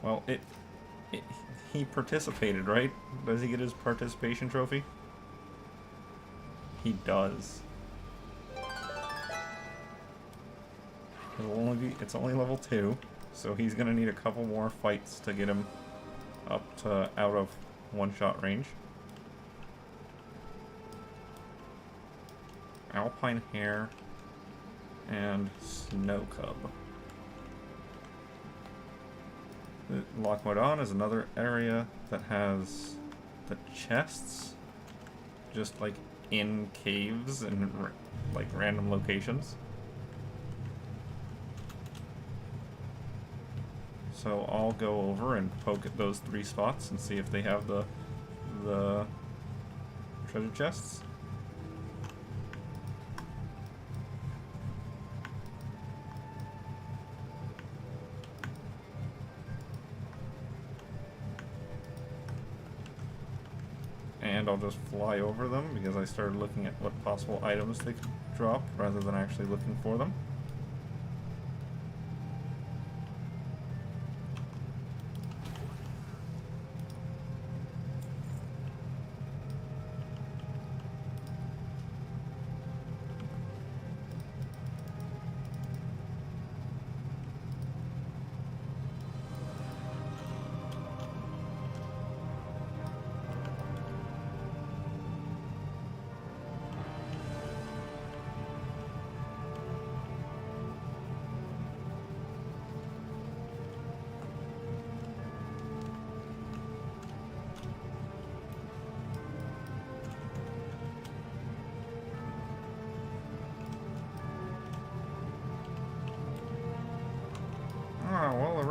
A: Well, he participated, right? Does he get his participation trophy? He does. It's only level 2, so he's gonna need a couple more fights to get him up to out of one-shot range. Alpine Hare and Snow Cub. Loch Modan is another area that has the chests just like in caves and like random locations. So I'll go over and poke at those 3 spots and see if they have the treasure chests. And I'll just fly over them because I started looking at what possible items they could drop rather than actually looking for them.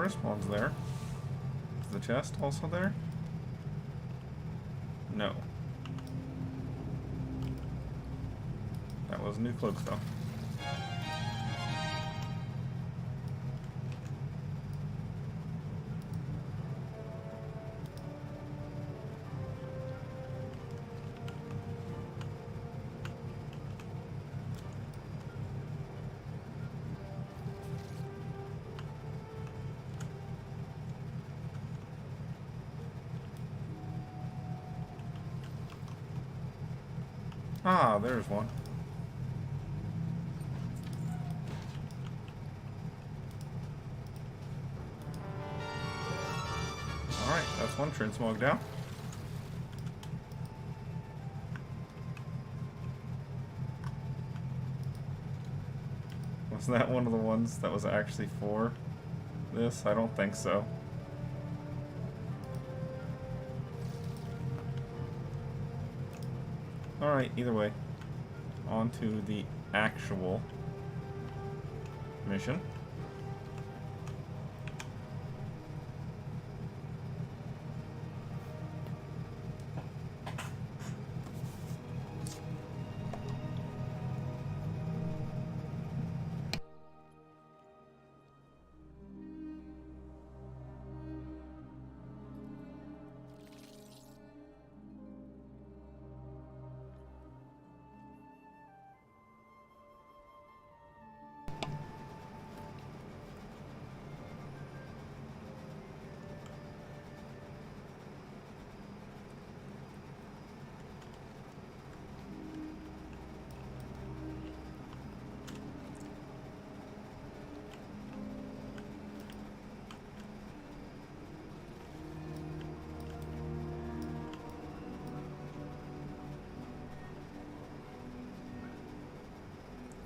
A: first one's there. Is the chest also there? No. That was new cloaks, though. Ah, there's one. Alright, that's one transmog down. Was that one of the ones that was actually for this? I don't think so. Alright, either way. On to the actual mission.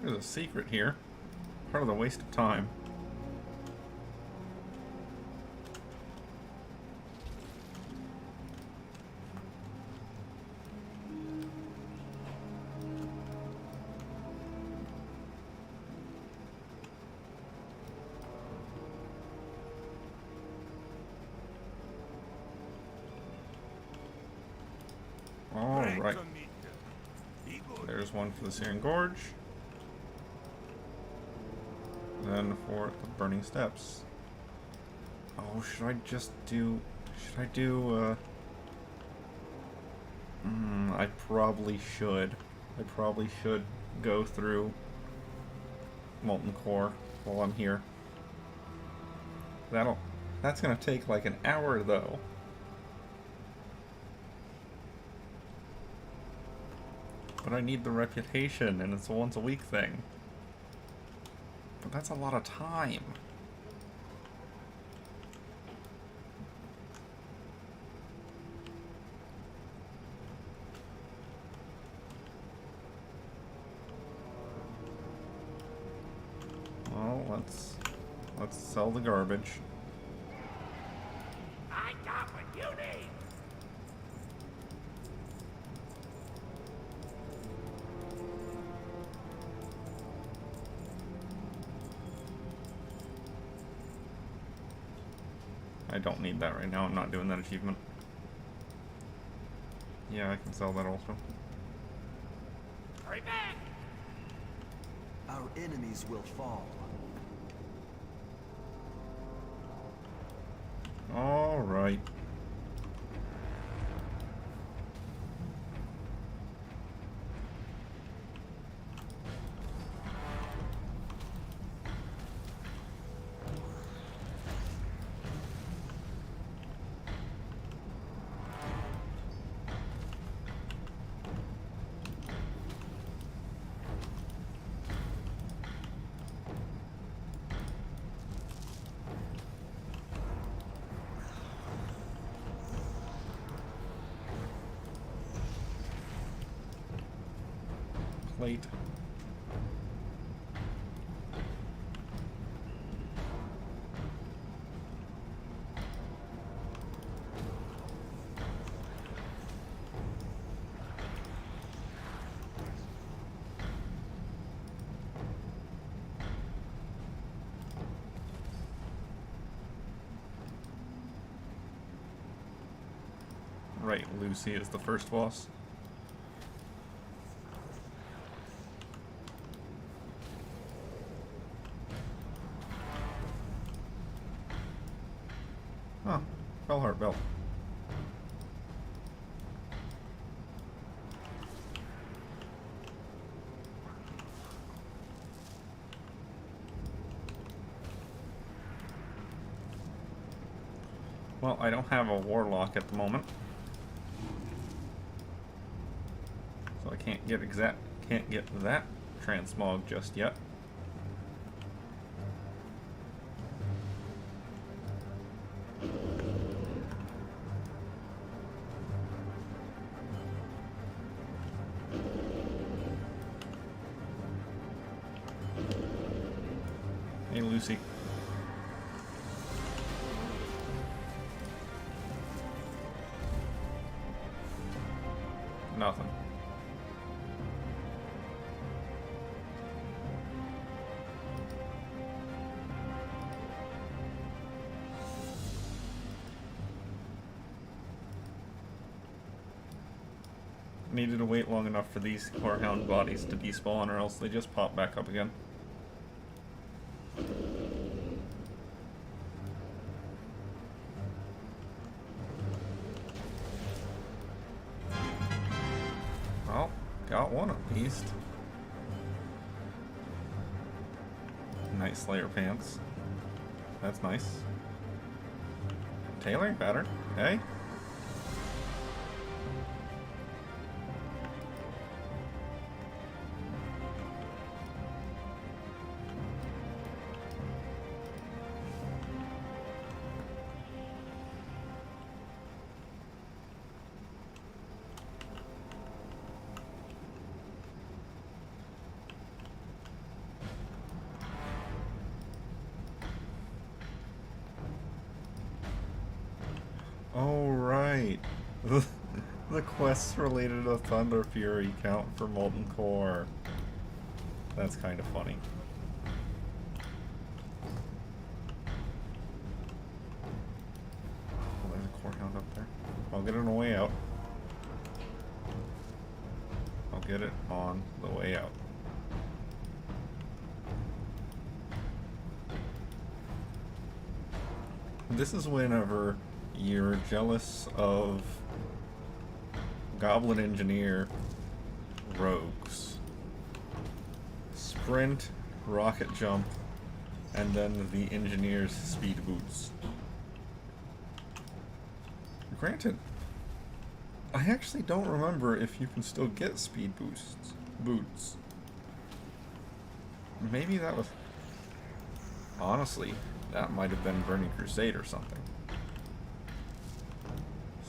A: There's a secret here. Part of the waste of time. All right. There's one for the Searing Gorge. Then for the Burning Steps. Oh, should I just do... Should I do, I probably should. I probably should go through Molten Core while I'm here. That's gonna take like an hour, though. But I need the reputation, and it's a once-a-week thing. But that's a lot of time. Well, let's sell the garbage.
J: I got what you need.
A: I don't need that right now. I'm not doing that achievement. Yeah, I can sell that also.
J: Hurry back.
G: Our enemies will fall.
A: All right. Plate. Right, Lucy is the first boss. Huh. Bellheart Bell. Well, I don't have a warlock at the moment. So I can't get that transmog just yet. Hey, Lucy. Nothing. Needed to wait long enough for these Corehound bodies to despawn, or else they just pop back up again. Well, got one at least. Night Slayer pants. That's nice. Tailoring pattern. Okay. Oh, right. The quests related to Thunder Fury count for Molten Core. That's kind of funny. Oh, there's a Corehound up there. I'll get it on the way out. I'll get it on the way out. This is whenever you're jealous of Goblin Engineer rogues. Sprint, rocket jump, and then the engineer's speed boots. Granted, I actually don't remember if you can still get speed boots. Maybe that was... Honestly, that might have been Burning Crusade or something.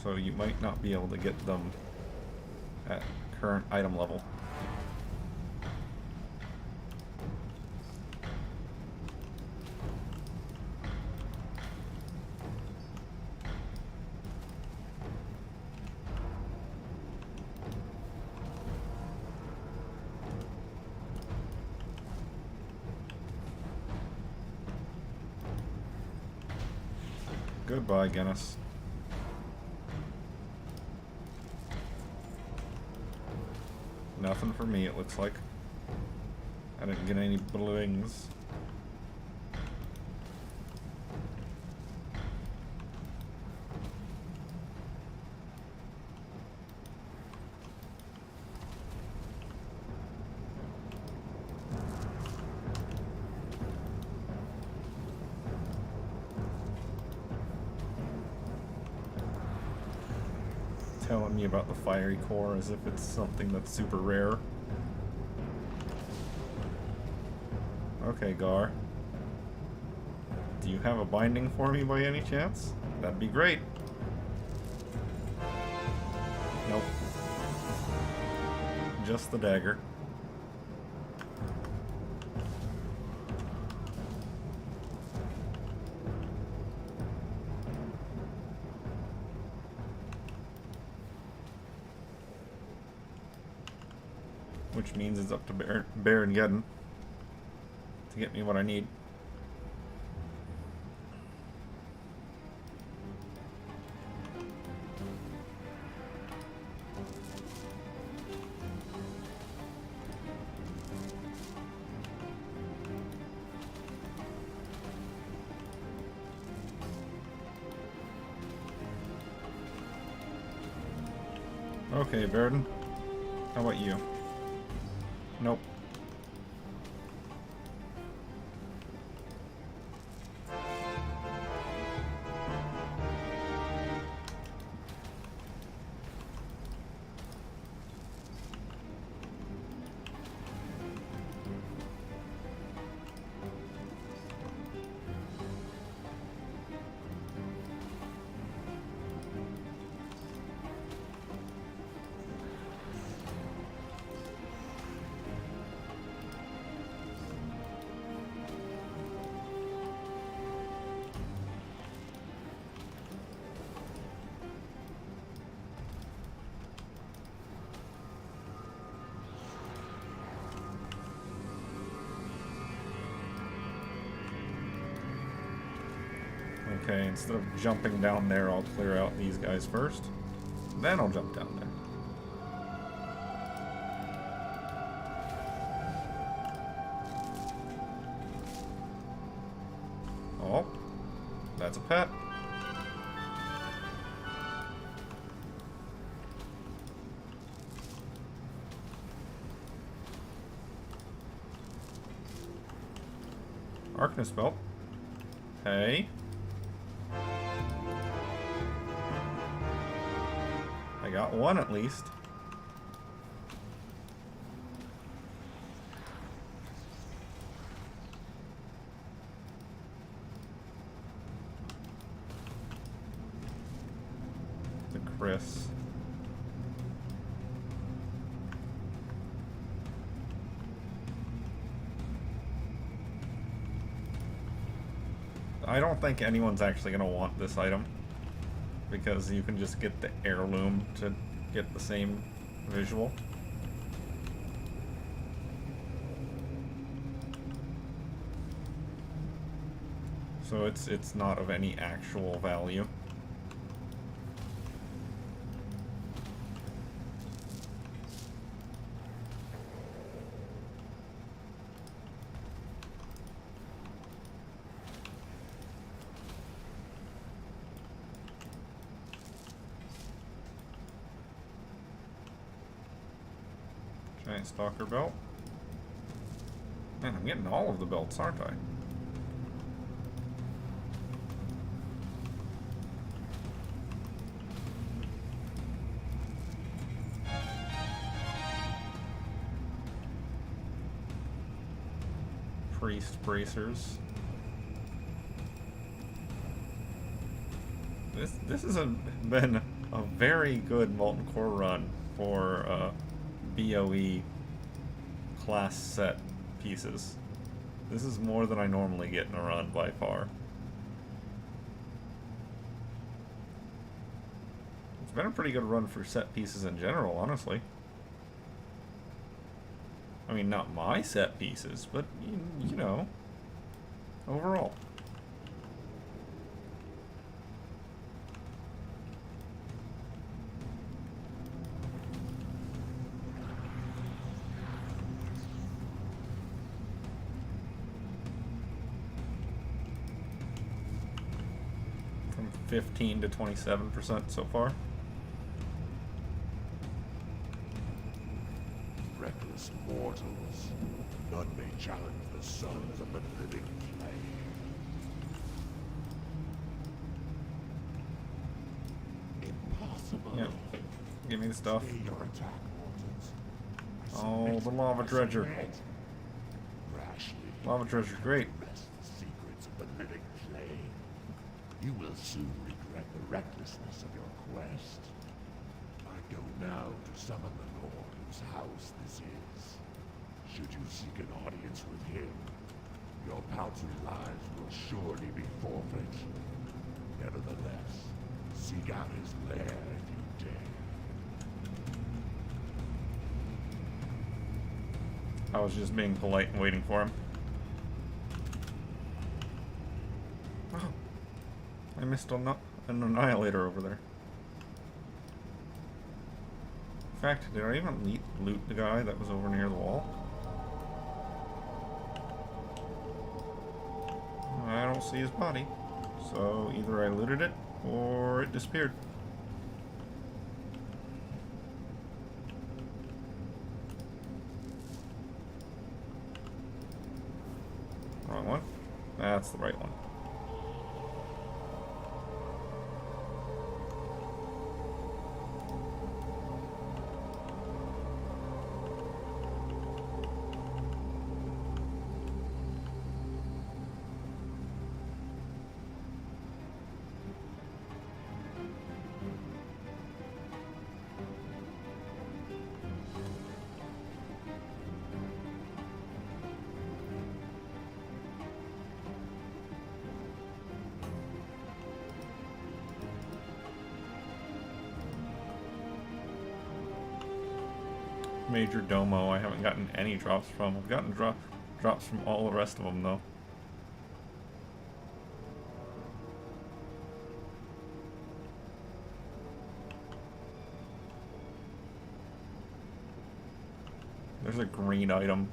A: So you might not be able to get them at current item level. Goodbye, Guinness. Nothing for me, it looks like. I didn't get any bluings. Telling me about the fiery core as if it's something that's super rare. Okay, Gar. Do you have a binding for me by any chance? That'd be great. Nope. Just the dagger. Which means it's up to Baron Geddon to get me what I need. Okay, Baradin. How about you? Nope. Okay, instead of jumping down there, I'll clear out these guys first. Then I'll jump down there. Oh, that's a pet. Arcanist belt. Hey. I got one at least. The Chris. I don't think anyone's actually going to want this item, because you can just get the heirloom to get the same visual. So it's not of any actual value. Giant Stalker belt. Man, I'm getting all of the belts, aren't I? Priest bracers. This has been a very good Molten Core run for BOE class set pieces. This is more than I normally get in a run by far. It's been a pretty good run for set pieces in general, honestly. I mean, not my set pieces, but, you know, overall. From 15 to 27% so far.
E: Reckless mortals, none may challenge the sons of the living clay. Impossible.
A: Yep. Give me the stuff.
E: Stay your attack, mortals.
A: Oh, the lava dredger.
E: Rashly.
A: Lava dredger, great.
E: Wrest the secrets of the living clay. You will soon regret the recklessness of your quest. I go now to summon the Lord whose house this is. Should you seek an audience with him, your paltry lives will surely be forfeit. Nevertheless, seek out his lair if you dare.
A: I was just being polite and waiting for him. Oh, I missed an annihilator over there. In fact, did I even loot the guy that was over near the wall? I don't see his body. So either I looted it or it disappeared. That's the right one. Major Domo, I haven't gotten any drops from. I've gotten drops from all the rest of them, though. There's a green item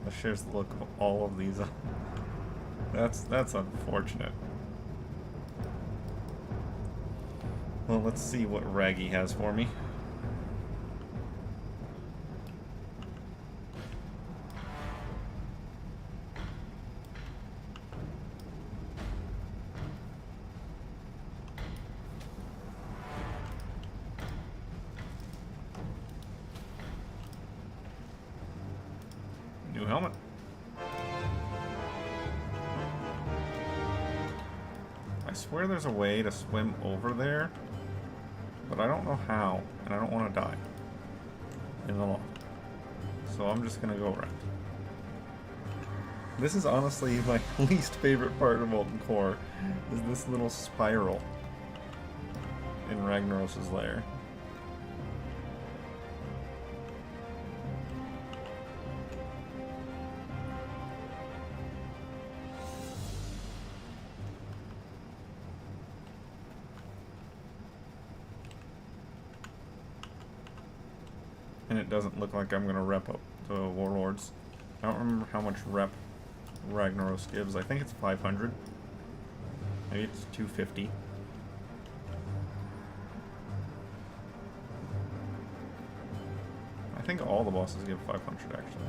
A: that shares the look of all of these. That's unfortunate. Well, let's see what Raggy has for me. New helmet. I swear there's a way to swim over there, but I don't know how, and I don't want to die in the loft. So I'm just gonna go around. This is honestly my least favorite part of Molten Core, is this little spiral in Ragnaros' lair. And it doesn't look like I'm gonna rep up the Warlords. I don't remember how much rep Ragnaros gives. I think it's 500. Maybe it's 250. I think all the bosses give 500 actually.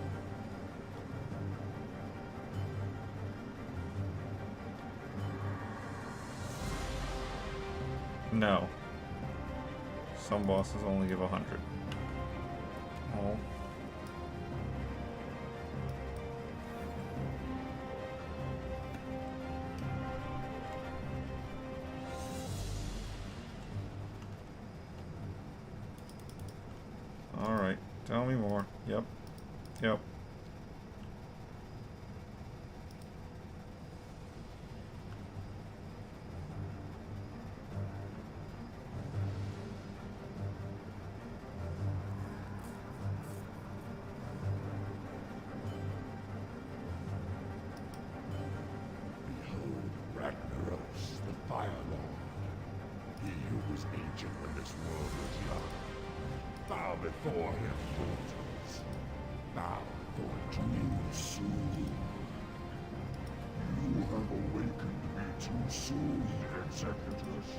A: No. Some bosses only give 100. Oh. All right, tell me more. Yep. Yep.
E: Ancient when this world was young. Bow before him, mortals. Bow before too soon. You have awakened me too soon, Executus.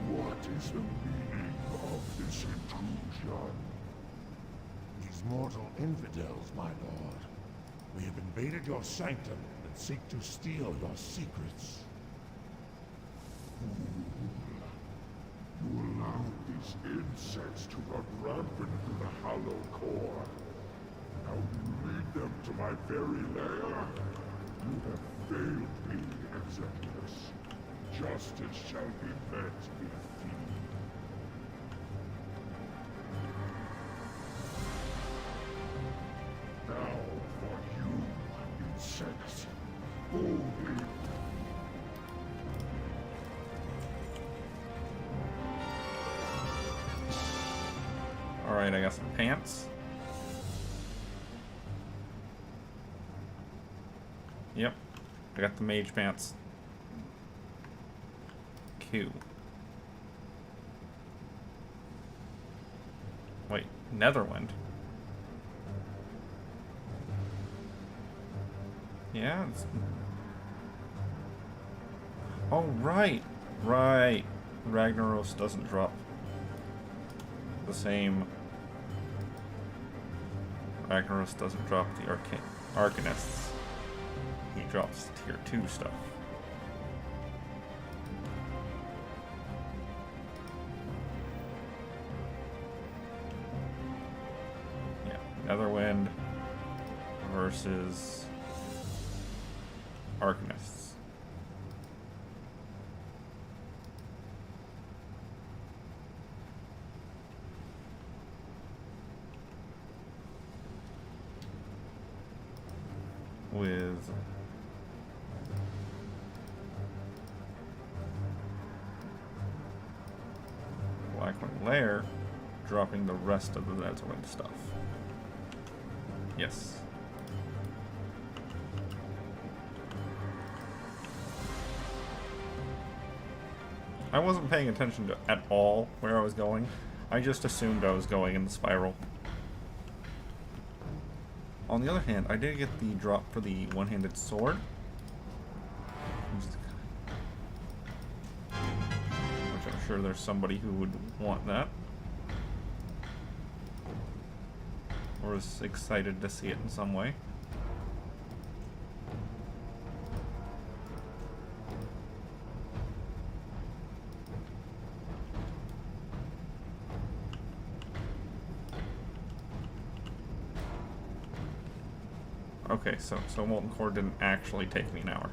E: What is the meaning of this intrusion? These mortal infidels, my lord. We have invaded your sanctum and seek to steal your secrets. You allowed these insects to run rampant through the hollow core. Now you lead them to my very lair. You have failed me, Executus. Justice shall be met in feet. Now for you, insects. Boldly.
A: Alright, I got some pants. Yep, I got the mage pants. Q. Wait, Netherwind? Yeah, it's... Oh, right! Right! Ragnaros doesn't drop the same... Ragnaros doesn't drop the Arcanists. he drops tier 2 stuff. Yeah, Netherwind versus Arcanists. With Blackwing Lair dropping the rest of the Netherwind stuff. Yes. I wasn't paying attention to at all where I was going. I just assumed I was going in the spiral. On the other hand, I did get the drop for the one-handed sword. Which I'm sure there's somebody who would want that. Or is excited to see it in some way. Okay, so Molten Core didn't actually take me an hour.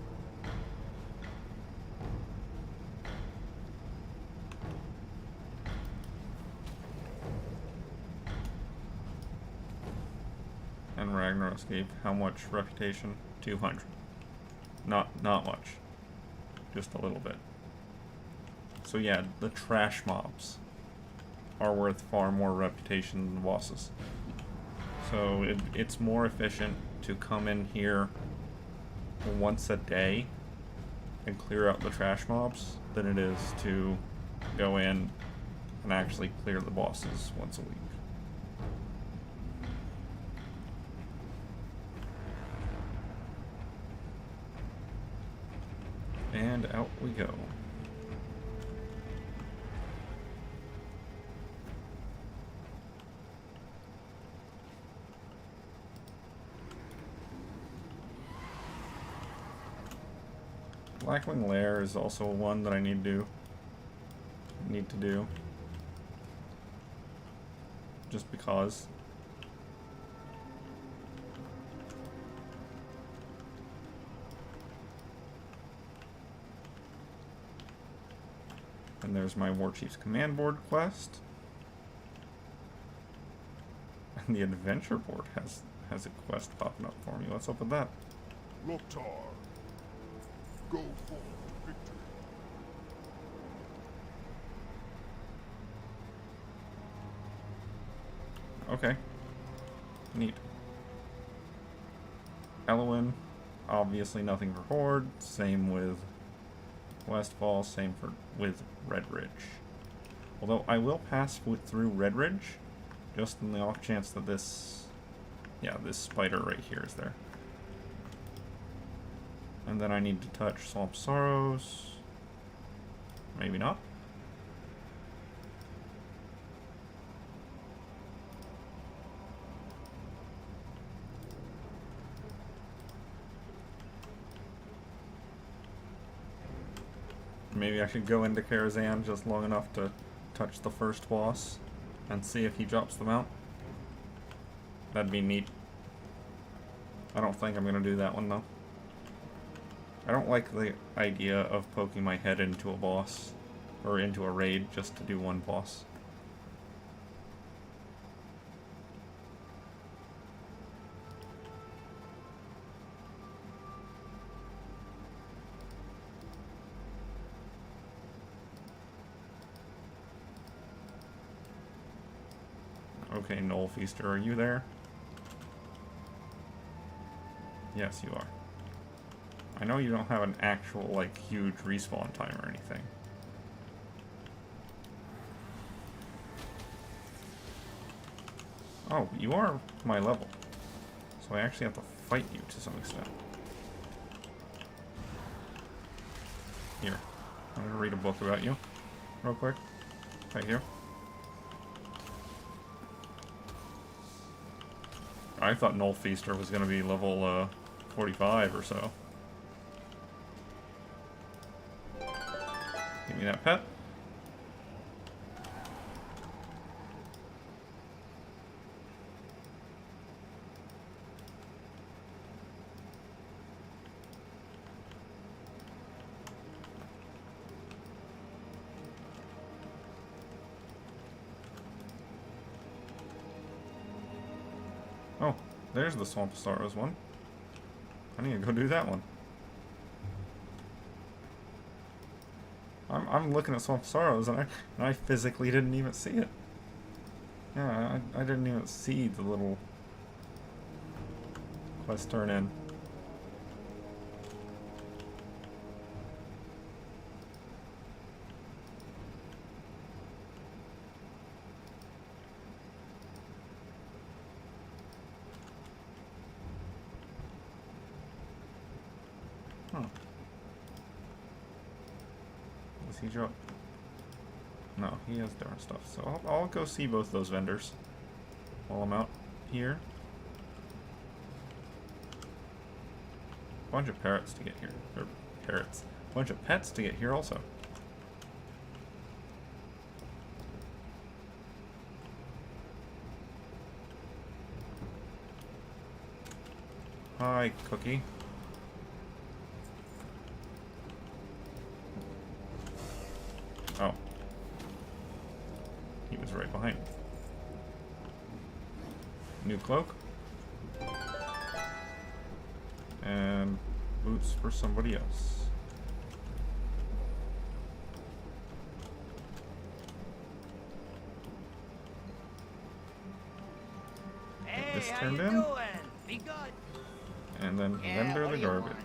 A: And Ragnaros gave how much reputation? 200. Not much. Just a little bit. So yeah, the trash mobs are worth far more reputation than the bosses. So it's more efficient to come in here once a day and clear out the trash mobs than it is to go in and actually clear the bosses once a week. And out we go. Blackwing Lair is also one that I need to do. Just because. And there's my Warchief's Command Board quest. And the Adventure Board has a quest popping up for me. What's up with that?
E: Loktar, go for victory.
A: Okay. Neat. Elwyn, obviously nothing for Horde. Same with Westfall. Same with Red Ridge. Although I will pass through Red Ridge, just in the off chance that this spider right here is there. And then I need to touch Swamp Sorrows. Maybe not. Maybe I should go into Karazhan just long enough to touch the first boss and see if he drops the mount. That'd be neat. I don't think I'm gonna do that one though. I don't like the idea of poking my head into a boss or into a raid just to do one boss. Okay, Knoll Feaster, are you there? Yes, you are. I know you don't have an actual, like, huge respawn time or anything. Oh, you are my level. So I actually have to fight you to some extent. Here. I'm gonna read a book about you. Real quick. Right here. I thought Knoll Feaster was gonna be level 45 or so. Give me that pet. Oh, there's the Swamp of Sorrows one. I need to go do that one. I'm looking at Swamp of Sorrows and I physically didn't even see it. Yeah, I didn't even see the little quest turn in. Huh. Does he drop? No, he has different stuff. So I'll go see both those vendors while I'm out here. Bunch of parrots to get here. Or parrots. Bunch of pets to get here also. Hi, Cookie. Oh. He was right behind me. New cloak. And boots for somebody else. Get this turned in.
L: Be good.
A: And then vendor the garbage.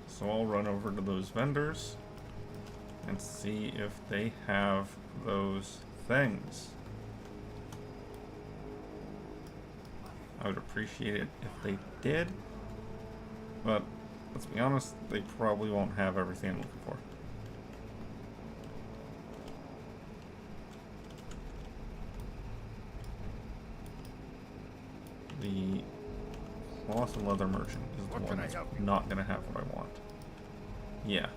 A: So I'll run over to those vendors and see if they have those things. I would appreciate it if they did, but let's be honest, they probably won't have everything I'm looking for. The Colossal Leather Merchant is the one that's not going to have what I want. Yeah.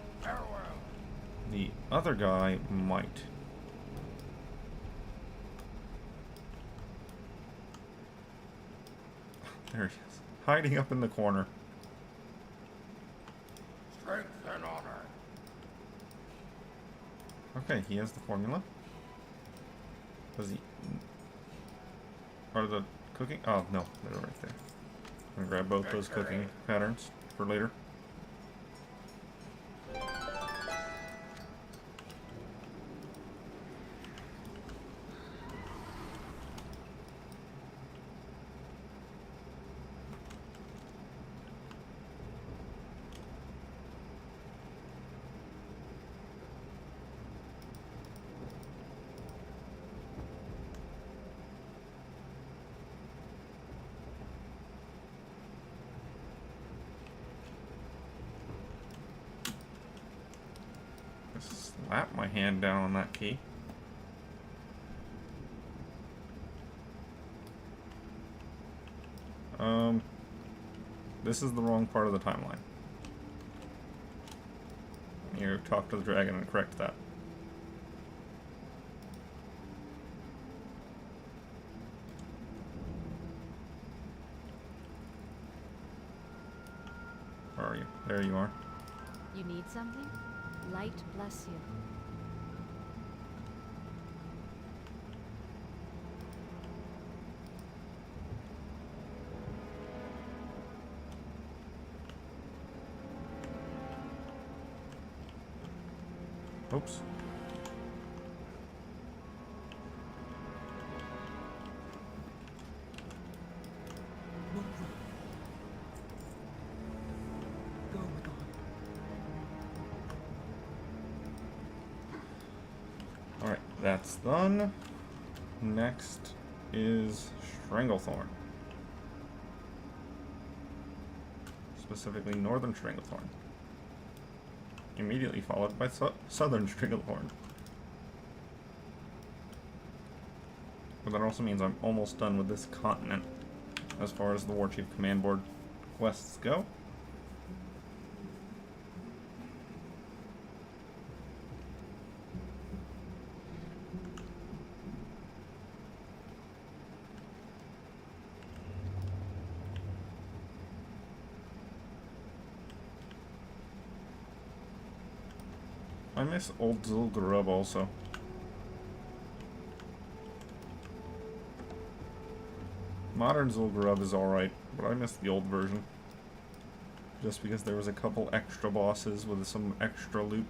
A: The other guy might. There he is. Hiding up in the corner.
E: Strength and honor.
A: Okay, he has the formula. Does he... Part of the cooking? Oh, no. They're right there. I'm gonna grab both those cooking patterns for later. Slap my hand down on that key. This is the wrong part of the timeline. You talk to the dragon and correct that. Where are you? There you are.
C: You need something? Light bless you.
A: Oops. Alright, that's done. Next is Stranglethorn. Specifically Northern Stranglethorn. Immediately followed by Southern Stranglethorn. But that also means I'm almost done with this continent as far as the Warchief Command Board quests go. I miss old Zul'Gurub also. Modern Zul'Gurub is alright, but I miss the old version. Just because there was a couple extra bosses with some extra loot.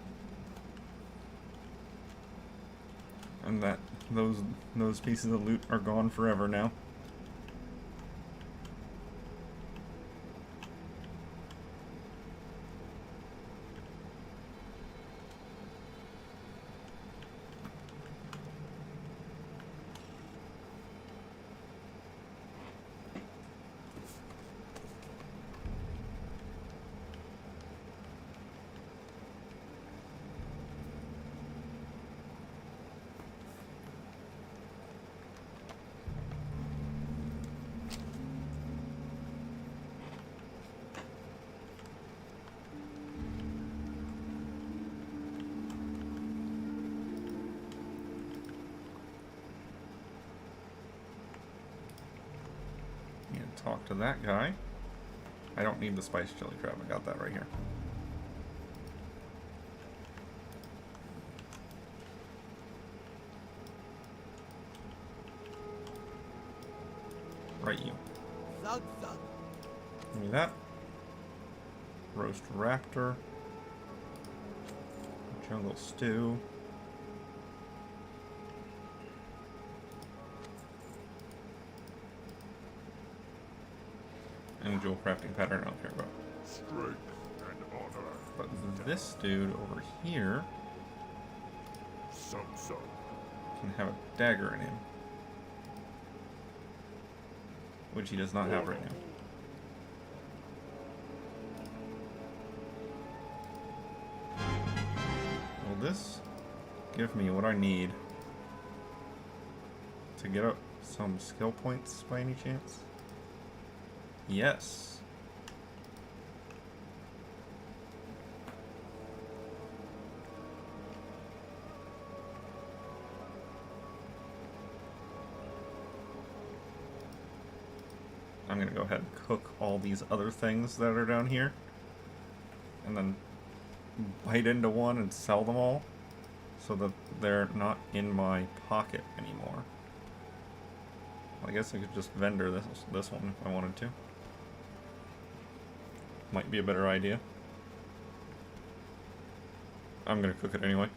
A: And that those pieces of loot are gone forever now. Talk to that guy. I don't need the spiced chili crab. I got that right here. Right, you.
L: Thug, thug.
A: Give me that. Roast raptor. Jungle stew. And dual crafting pattern I don't care about.
E: Strength and honor.
A: But this dude over here
E: Some
A: can have a dagger in him. Which he does not have right now. Will this give me what I need to get up some skill points by any chance? Yes. I'm gonna go ahead and cook all these other things that are down here. And then bite into one and sell them all. So that they're not in my pocket anymore. I guess I could just vendor this one if I wanted to. Might be a better idea. I'm gonna cook it anyway.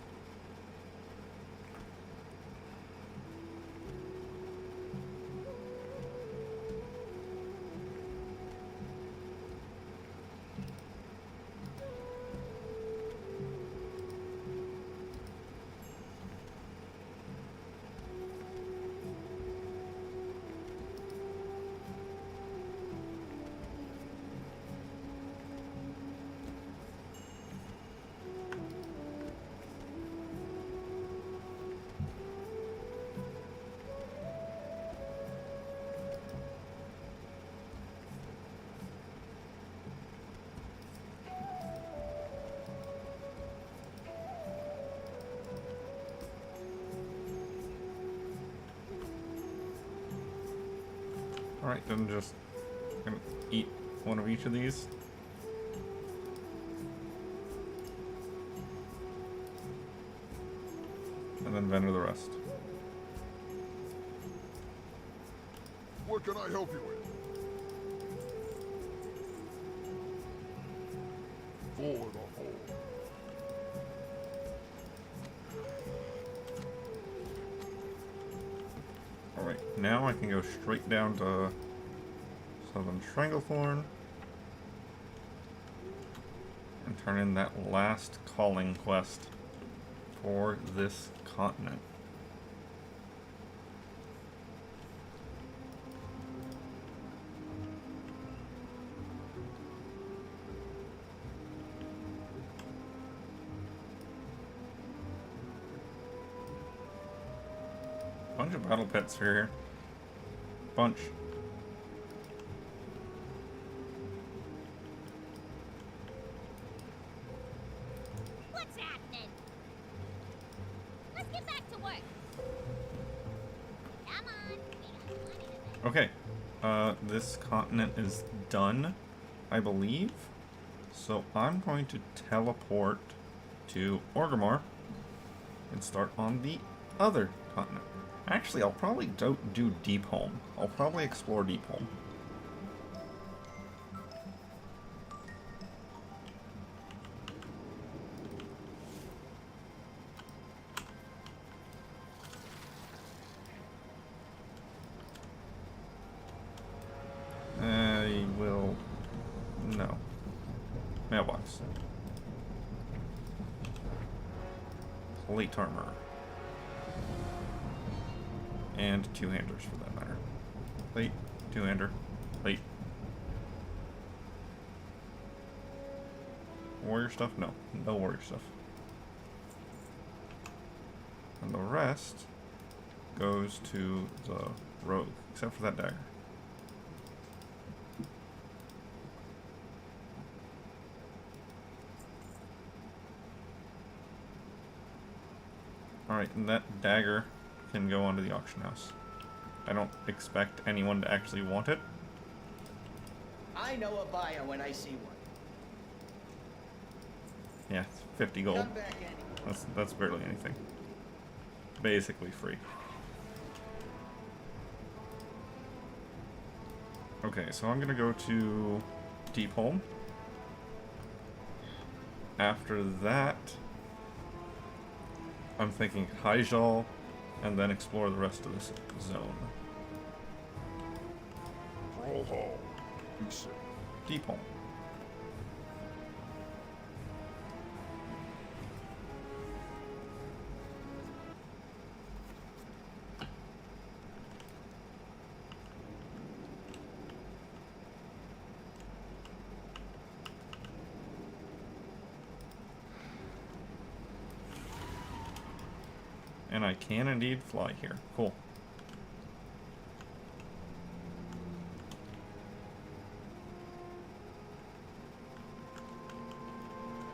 A: Alright, then just gonna eat one of each of these. And then vendor the rest.
E: What can I help you with? For the whole.
A: Alright, now I can go straight down to Southern Stranglethorn and turn in that last calling quest for this continent. Bunch of battle pits here. Bunch.
F: What's happening? Let's get back to work. Come on. We got plenty to do.
A: Okay. This continent is done, I believe. So I'm going to teleport to Orgrimmar and start on the other continent. Actually, I'll probably do Deepholm. I'll probably explore Deepholm. I will... No. Mailbox. Plate armor. And two-handers for that matter. Plate, two-hander, plate. Warrior stuff? No. No warrior stuff. And the rest goes to the rogue, except for that dagger. Alright, and that dagger can go onto the auction house. I don't expect anyone to actually want it.
L: I know a buyer when I see one.
A: Yeah, it's 50 gold.
L: Come back anyway.
A: That's barely anything. Basically free. Okay, so I'm gonna go to Deepholm. After that, I'm thinking Hyjal, and then explore the rest of this zone.
E: Roll hall. Be safe.
A: Deepholm. And I can indeed fly here. Cool.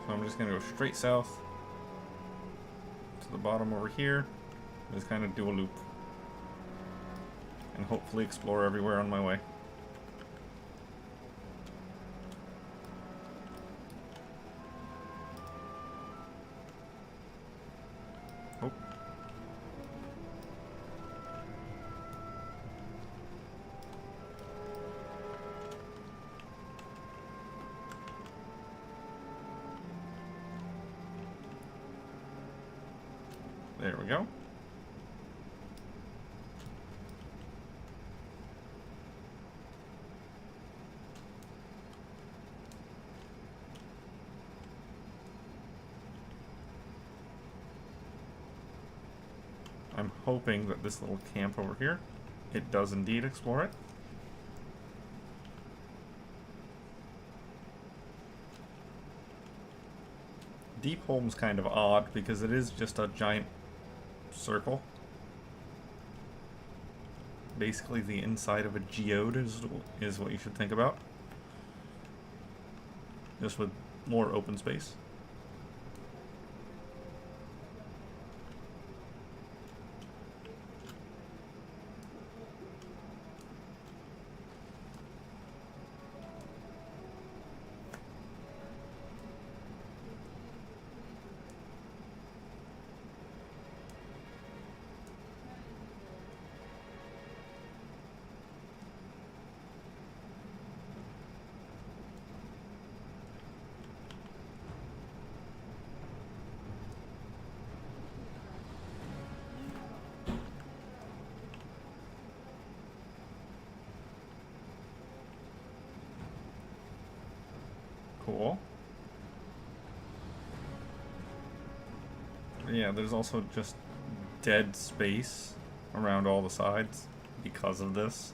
A: So I'm just going to go straight south to the bottom over here. Just kind of do a loop. And hopefully explore everywhere on my way. Oh. There we go. I'm hoping that this little camp over here, it does indeed explore it. Deepholm's kind of odd because it is just a giant circle. Basically the inside of a geode is what you should think about. Just with more open space. Cool. Yeah, there's also just dead space around all the sides because of this.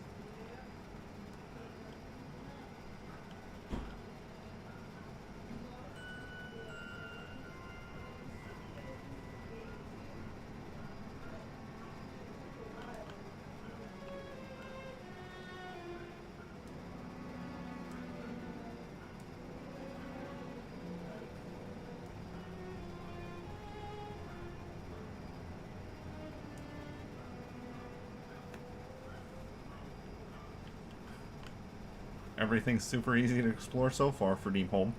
A: everything's super easy to explore so far for Deepholm.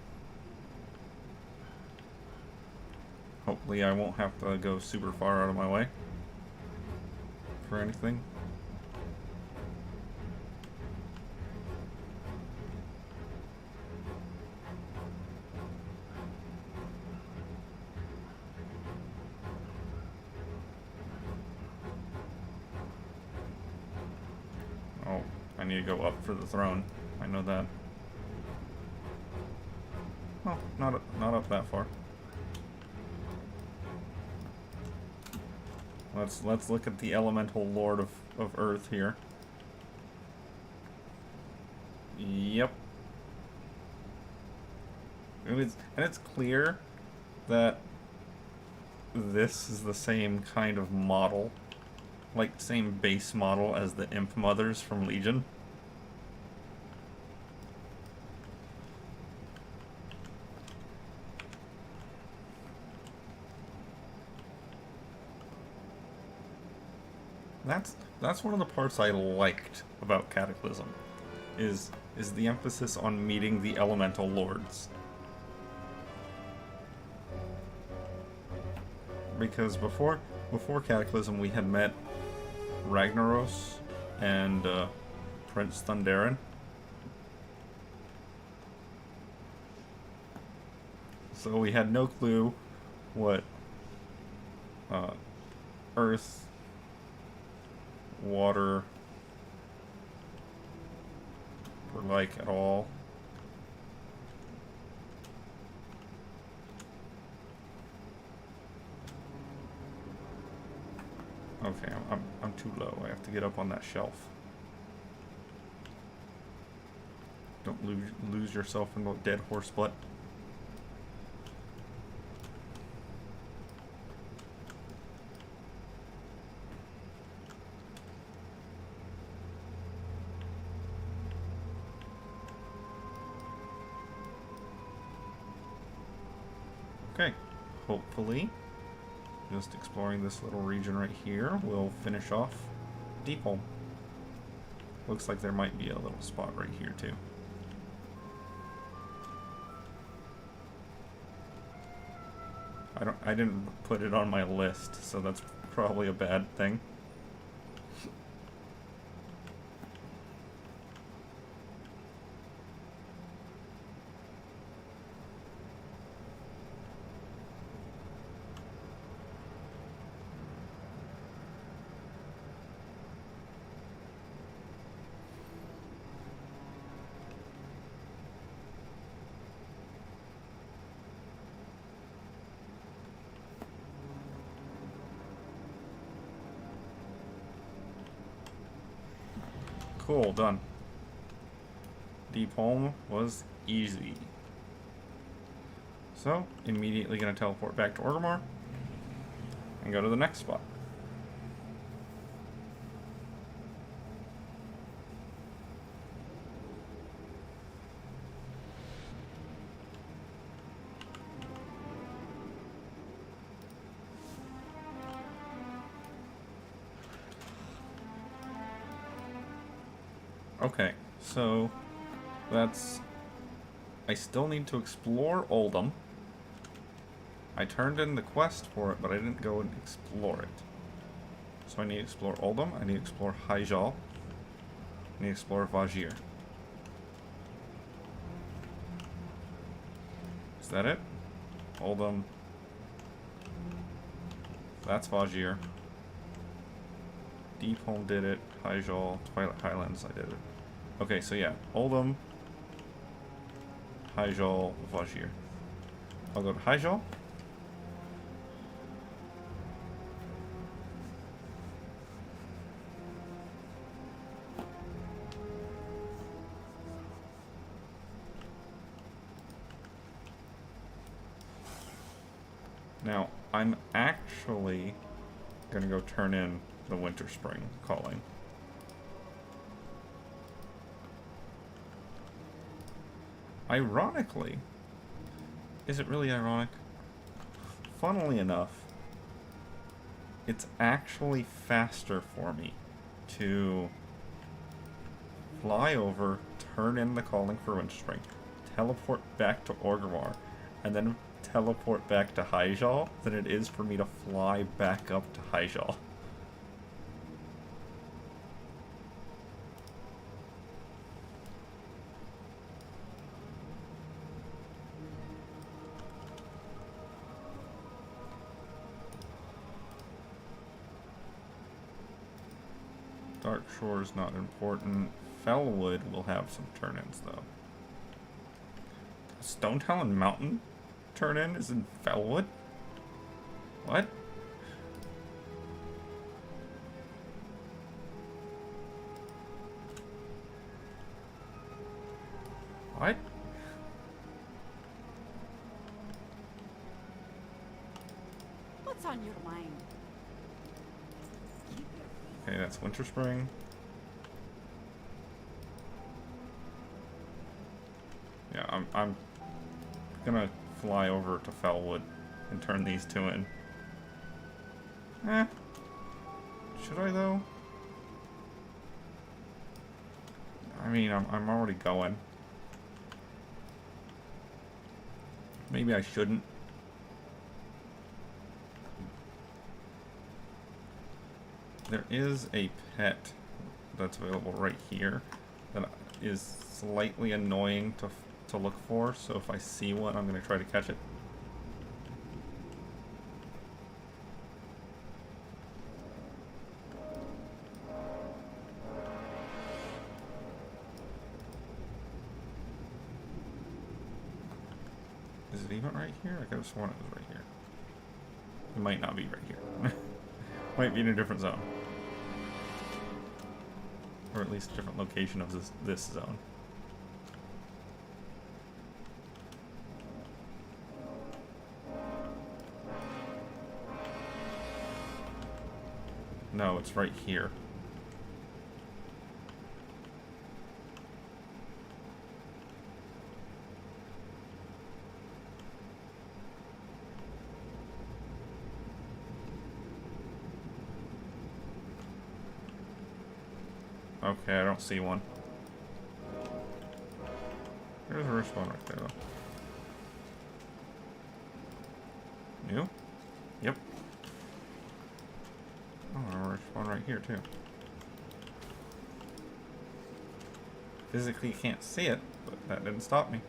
A: Hopefully I won't have to go super far out of my way for anything. Oh, I need to go up for the throne. I know that. Oh, not up that far. Let's look at the elemental lord of Earth here. Yep. And it's clear that this is the same kind of model, like same base model as the Imp Mothers from Legion. That's one of the parts I liked about Cataclysm, is the emphasis on meeting the elemental lords. Because before Cataclysm we had met Ragnaros and Prince Thundarin. So we had no clue what Earth, water were like at all. Okay, I'm too low. I have to get up on that shelf. Don't lose yourself in the dead horse butt. Okay, hopefully, just exploring this little region right here will finish off Deepholm. Looks like there might be a little spot right here too. I didn't put it on my list, so that's probably a bad thing. Cool, done. Deepholm was easy. So, immediately gonna teleport back to Orgrimmar and go to the next spot. Okay, so that's... I still need to explore Oldham. I turned in the quest for it, but I didn't go and explore it. So I need to explore Oldham, I need to explore Hyjal, I need to explore Vajir. Is that it? Oldham. That's Vajir. Deepholm did it. Hyjal, Twilight Highlands, I did it. Okay, so yeah, Oldham, Hyjal, Vajir. I'll go to Hyjal. Now, I'm actually gonna go turn in the Winter Spring calling. Ironically, is it really ironic? Funnily enough, it's actually faster for me to fly over, turn in the calling for Windspring, teleport back to Orgrimmar, and then teleport back to Hyjal than it is for me to fly back up to Hyjal. Dark Shore's not important. Fellwood will have some turn-ins, though. Stone Talon Mountain turn-in is in Fellwood? What? What?
H: What's on your mind?
A: Okay, that's Winter Spring. Yeah, I'm gonna fly over to Fellwood and turn these two in. Should I though? I mean, I'm already going. Maybe I shouldn't. There is a pet that's available right here that is slightly annoying to look for, so if I see one, I'm going to try to catch it. Is it even right here? I could have sworn it was right here. It might not be right here. Might be in a different zone. Or at least a different location of this zone. No, it's right here. Okay, I don't see one. There's a respawn right there, though. New? Yep. Oh, there's a respawn right here, too. Physically can't see it, but that didn't stop me.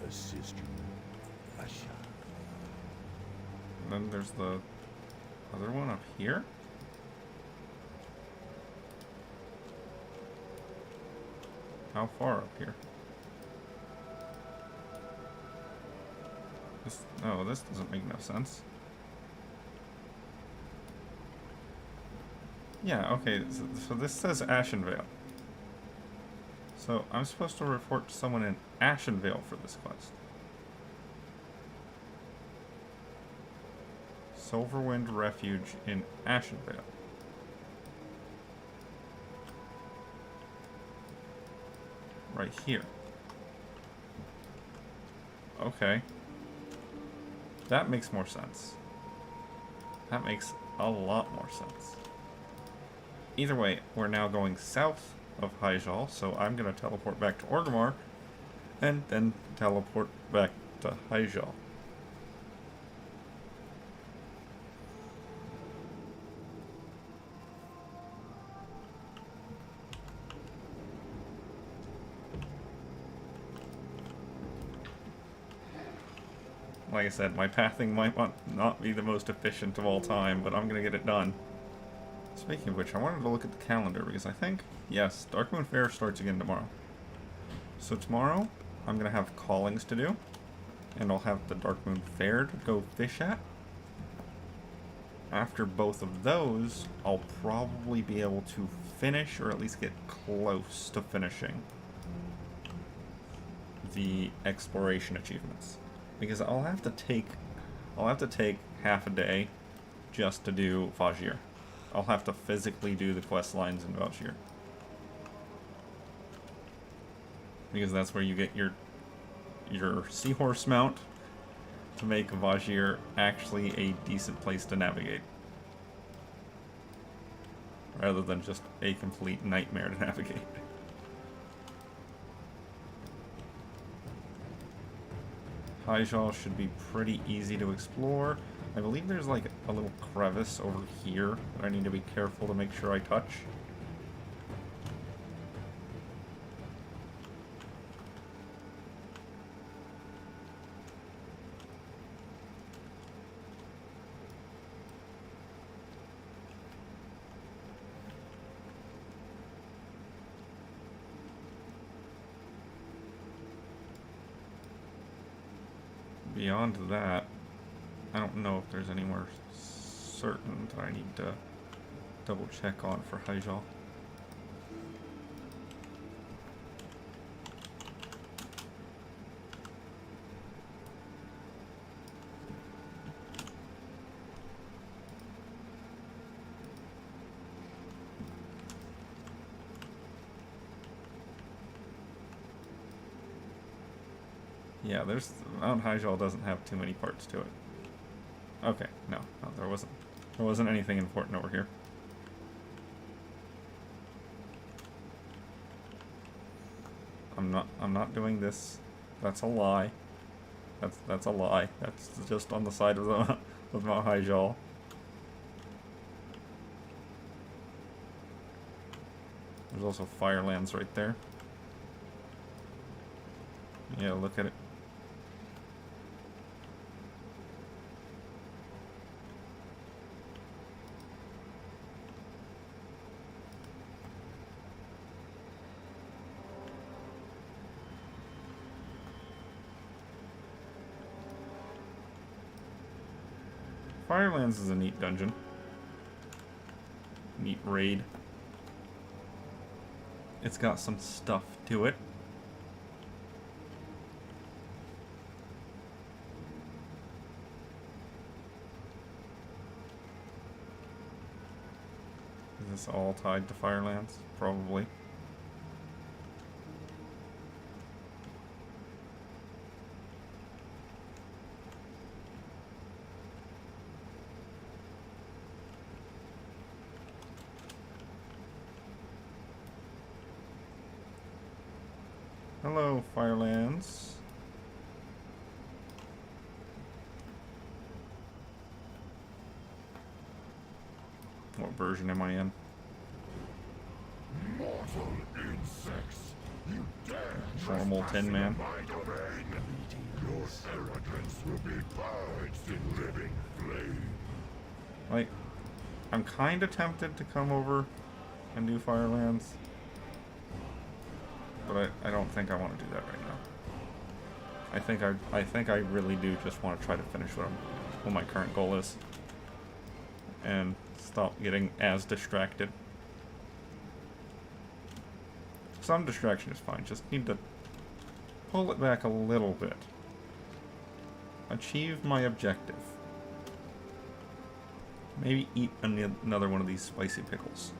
E: Assist you, Asha.
A: And then there's the other one up here. How far up here? This doesn't make no sense. Yeah, okay, so this says Ashenvale. So I'm supposed to report to someone in Ashenvale for this quest. Silverwind Refuge in Ashenvale. Right here. Okay. That makes more sense. That makes a lot more sense. Either way, we're now going south of Hyjal, so I'm going to teleport back to Orgrimmar, and then teleport back to Hyjal. like I said, my pathing might not be the most efficient of all time, but I'm gonna get it done. Speaking of which, I wanted to look at the calendar because I think, yes, Darkmoon Fair starts again tomorrow. So tomorrow, I'm gonna have callings to do, and I'll have the Darkmoon Fair to go fish at. After both of those, I'll probably be able to finish, or at least get close to finishing, the exploration achievements. Because I'll have to take half a day just to do Fajir. I'll have to physically do the quest lines in Fajir. Because that's where you get your seahorse mount to make Vajir actually a decent place to navigate. Rather than just a complete nightmare to navigate. Hyjal should be pretty easy to explore. I believe there's like a little crevice over here that I need to be careful to make sure I touch. Beyond that, I don't know if there's anywhere certain that I need to double check on for Hyjal. Yeah, Mount Hyjal doesn't have too many parts to it. Okay, no, there wasn't anything important over here. I'm not doing this. That's a lie. That's a lie. That's just on the side of the of Mount Hyjal. There's also Firelands right there. Yeah, look at it. Firelands is a neat dungeon. Neat raid. It's got some stuff to it. Is this all tied to Firelands? Probably. Hello, Firelands. What version am I in?
E: Mortal insects, you dare
A: Normal Tin Man.
E: my domain. Your arrogance will be purged in living flame.
A: Like, I'm kind of tempted to come over and do Firelands, but I don't think I want to do that right now. I think I really do just want to try to finish what my current goal is, and stop getting as distracted. Some distraction is fine, just need to pull it back a little bit. Achieve my objective. Maybe eat another one of these spicy pickles.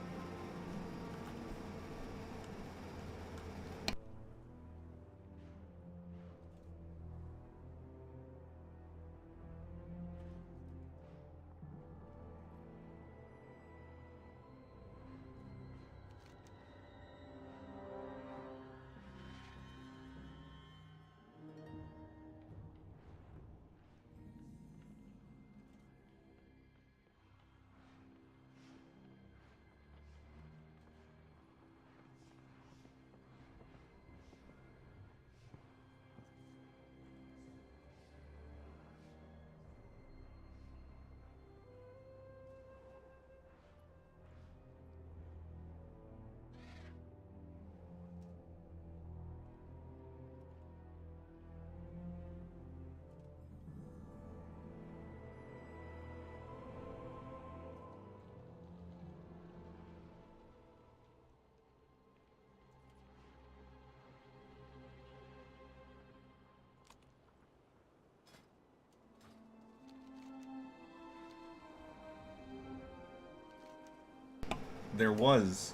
A: there was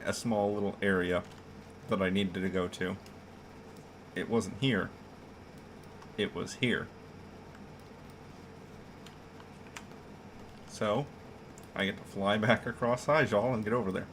A: a small little area that I needed to go to. It wasn't here. It was here. So, I get to fly back across Hyjal and get over there.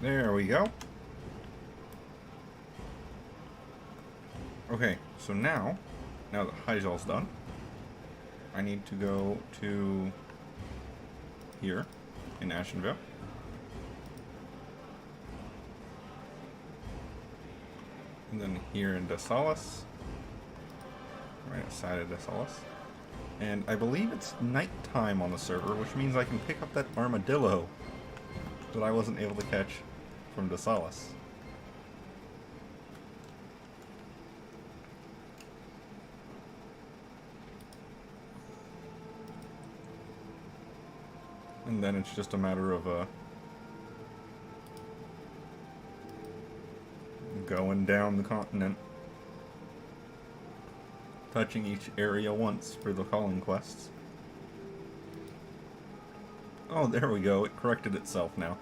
A: There we go. Okay, so now that Hyjal's done, I need to go to here in Ashenvale. And then here in Desalis. Right outside of Desalis. And I believe it's nighttime on the server, which means I can pick up that armadillo that I wasn't able to catch from Desalis. And then it's just a matter of going down the continent, touching each area once for the calling quests. Oh, there we go. It corrected itself now.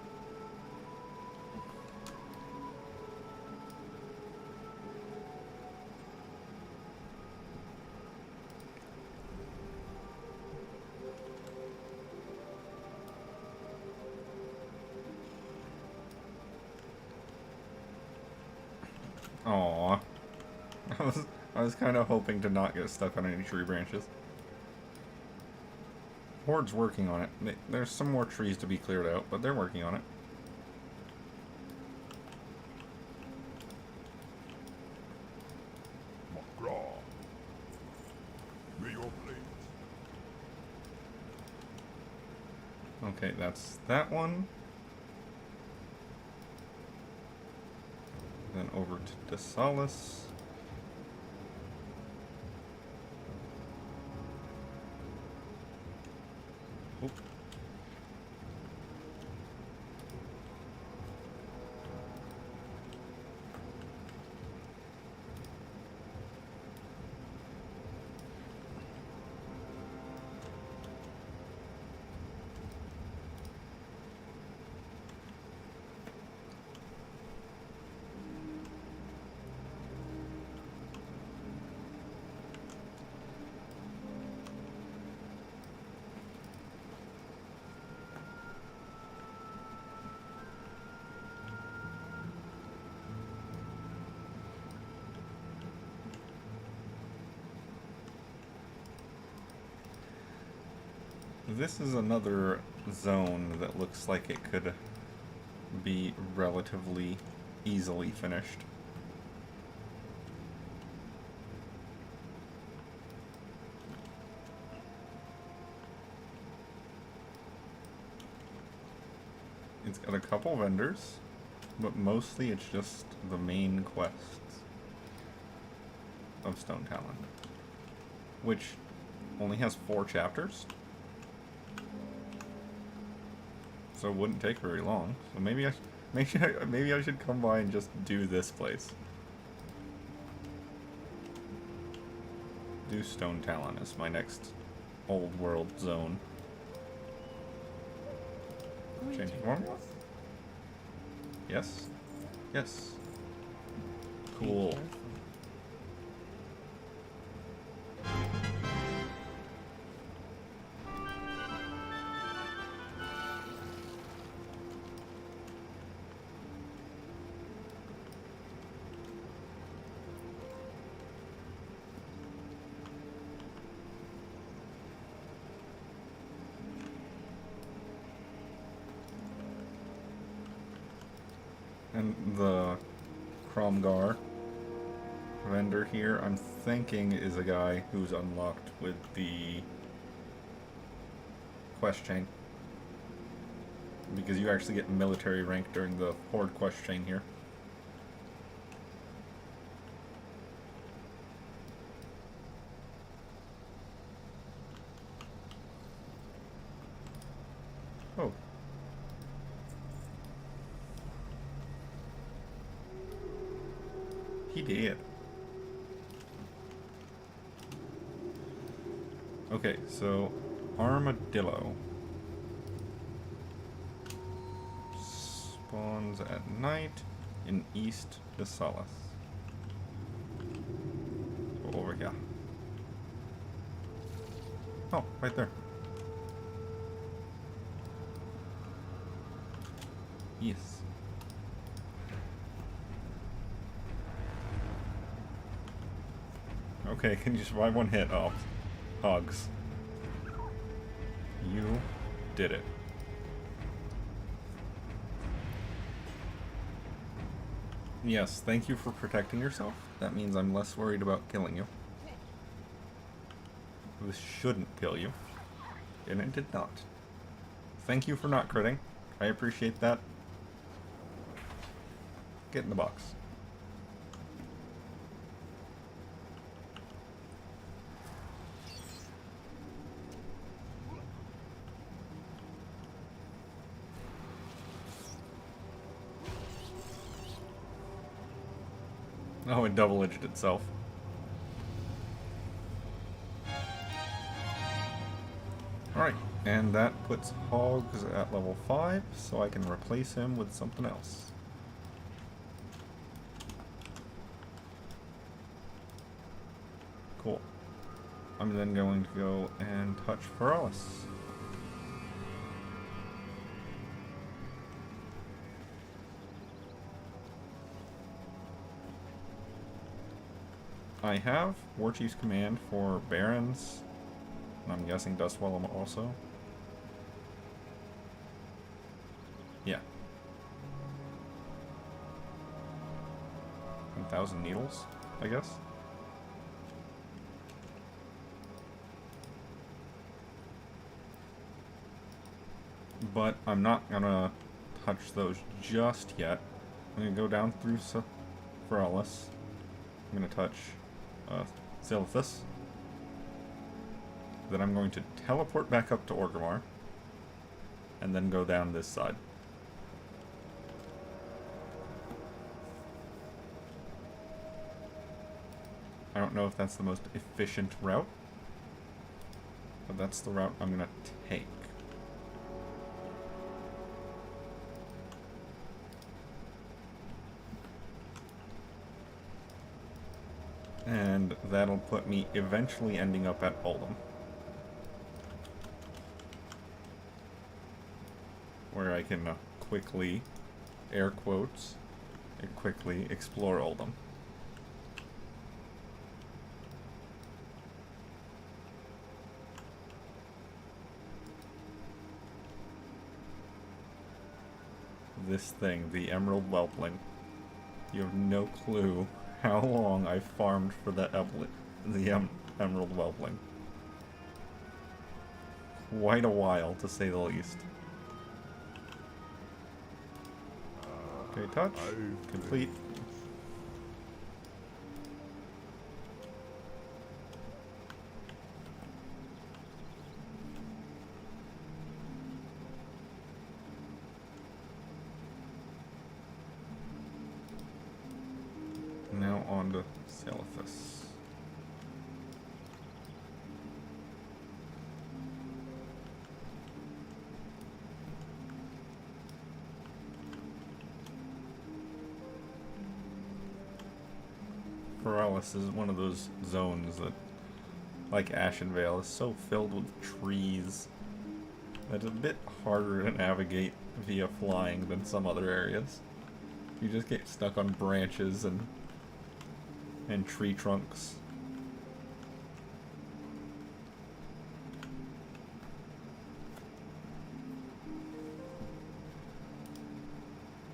A: Aww. I was kind of hoping to not get stuck on any tree branches. Horde's working on it. There's some more trees to be cleared out, but they're working on it. Okay, that's that one. Then over to Desalis. Oop. This is another zone that looks like it could be relatively easily finished. It's got a couple vendors, but mostly it's just the main quests of Stone Talon, which only has 4 chapters. So it wouldn't take very long. So maybe I should come by and just do this place. Do Stone Talon as my next old world zone. Changing formula? Yes. Yes. Cool. And the Kromgar vendor here, I'm thinking, is a guy who's unlocked with the quest chain. Because you actually get military rank during the Horde quest chain here. Oh. He did. Okay, so Armadillo spawns at night in East Desalis. Go over here. Oh, right there. Yes. Okay, can you survive one hit? Oh, hogs. You did it. Yes, thank you for protecting yourself. That means I'm less worried about killing you. This shouldn't kill you. And it did not. Thank you for not critting. I appreciate that. Get in the box. Oh, it double-edged itself. Alright, and that puts Hogs at level 5, so I can replace him with something else. Cool. I'm then going to go and touch Feralis. I have War Chief's command for Barons, and I'm guessing Dustwell also. Yeah. 1,000 needles, I guess. But I'm not gonna touch those just yet. I'm gonna go down through Feralis. I'm gonna touch Silithus. Then I'm going to teleport back up to Orgrimmar. And then go down this side. I don't know if that's the most efficient route. But that's the route I'm gonna take. And that'll put me eventually ending up at Oldham. Where I can quickly, air quotes, quickly explore Oldham. This thing, the Emerald Whelpling. You have no clue how long I farmed for the Emerald Whelpling. Quite a while, to say the least. Okay, touch. Complete. Now on to Silithus. Feralis is one of those zones that, like Ashenvale, is so filled with trees that it's a bit harder to navigate via flying than some other areas. You just get stuck on branches and tree trunks.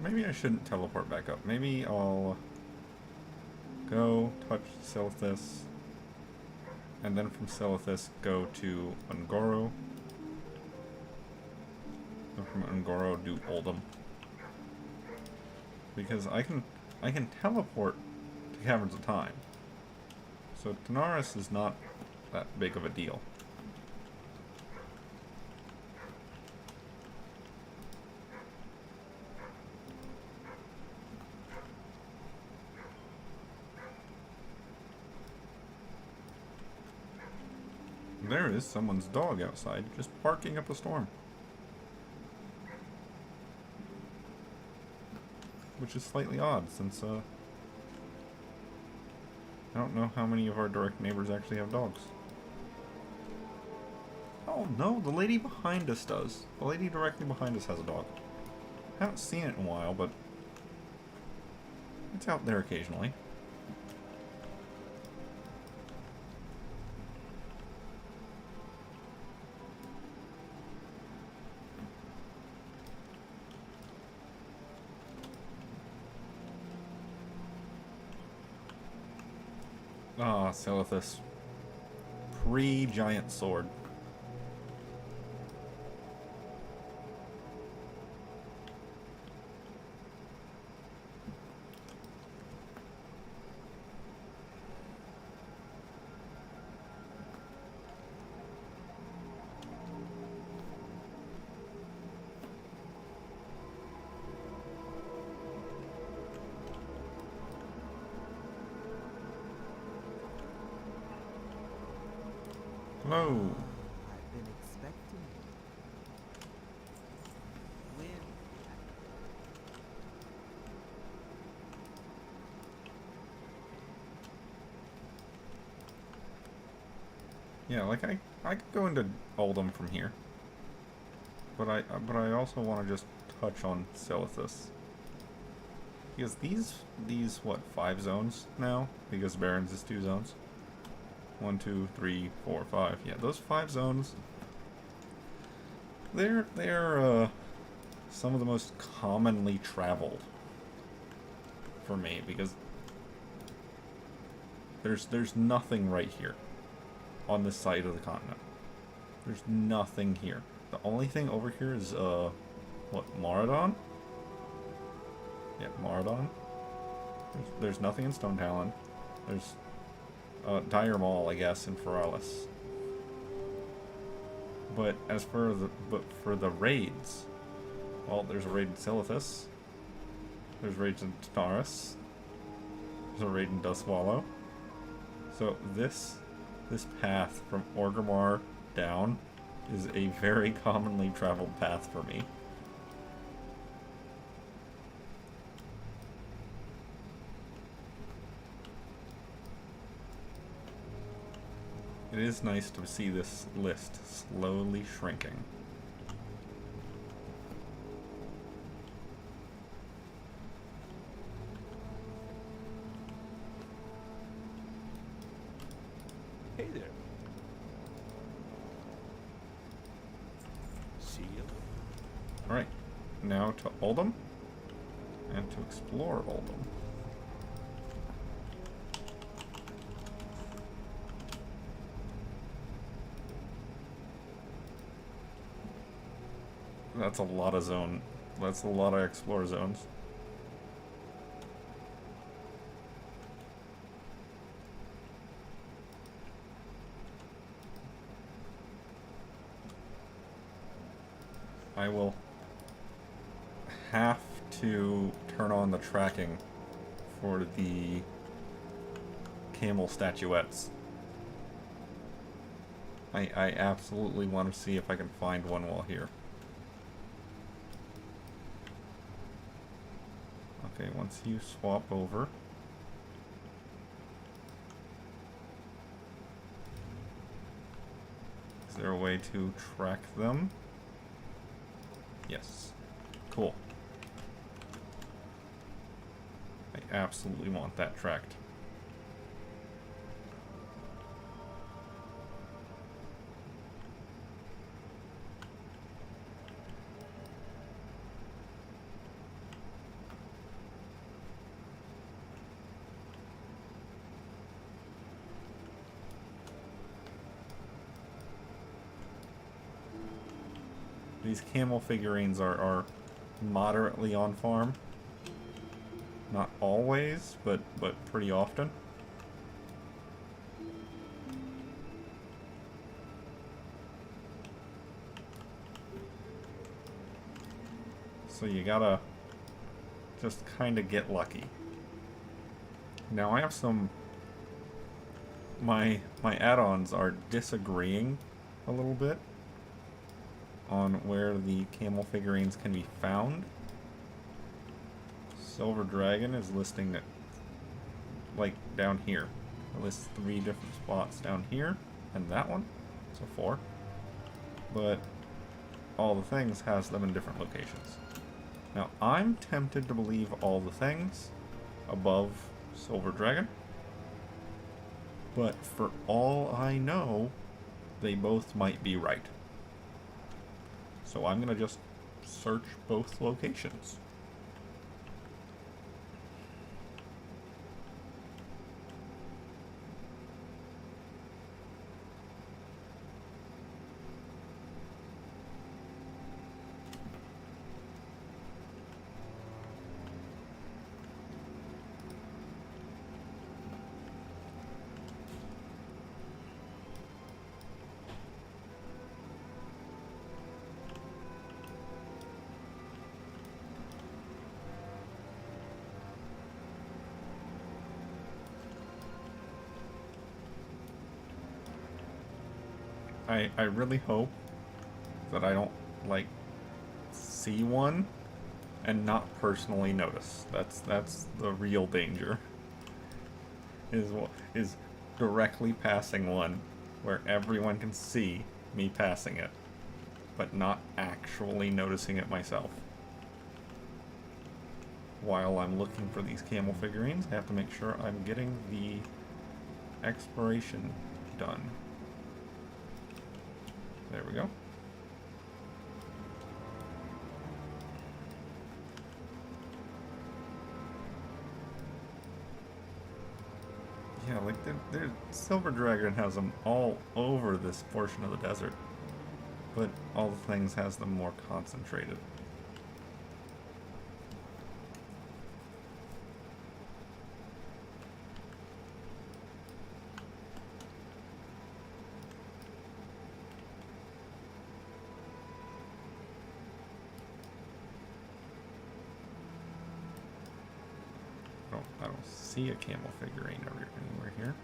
A: Maybe I shouldn't teleport back up. Maybe I'll go touch Silithus, and then from Silithus go to Ungoro, and from Ungoro do Oldham. Because I can teleport to Caverns of Time. So Tanaris is not that big of a deal. There is someone's dog outside, just barking up a storm. Which is slightly odd, since, I don't know how many of our direct neighbors actually have dogs. Oh no, the lady behind us does. The lady directly behind us has a dog. Haven't seen it in a while, but it's out there occasionally. Ah, Silithus. Pre-giant sword. Hello.
G: I've been expecting you. When?
A: Yeah, like I could go into Oldham from here, but I also want to just touch on Silithus, because these what, 5 zones now, because Barrens is 2 zones. 1, 2, 3, 4, 5. Yeah, those 5 zones. They're some of the most commonly traveled for me, because there's nothing right here on this side of the continent. There's nothing here. The only thing over here is what, Moradon? Yeah, Moradon. There's nothing in Stone Talon. There's Dire Maul, I guess, in Feralis. But as for the raids, well, there's a raid in Silithus. There's raids in Tanaris. There's a raid in Dustwallow. So this path from Orgrimmar down is a very commonly traveled path for me. It is nice to see this list slowly shrinking.
B: Hey there. See you.
A: Alright, now to Oldham, and to explore Oldham. That's a lot of zone. That's a lot of explore zones. I will have to turn on the tracking for the camel statuettes. I absolutely want to see if I can find one while here. Okay, once you swap over, Is there a way to track them? Yes. Cool. I absolutely want that tracked. These camel figurines are moderately on farm. Not always, but pretty often. So you gotta just kind of get lucky. Now I have some... My add-ons are disagreeing a little bit on where the camel figurines can be found. Silver Dragon is listing it like down here. It lists 3 different spots down here and that one, so 4. But All the Things has them in different locations. Now I'm tempted to believe All the Things above Silver Dragon, but for all I know, they both might be right. So I'm gonna just search both locations. I really hope that I don't, like, see one and not personally notice. That's the real danger. Is directly passing one where everyone can see me passing it, but not actually noticing it myself. While I'm looking for these camel figurines, I have to make sure I'm getting the exploration done. There we go. Yeah, like Silver Dragon has them all over this portion of the desert, but All the Things has them more concentrated. I don't see a camel figurine anywhere here.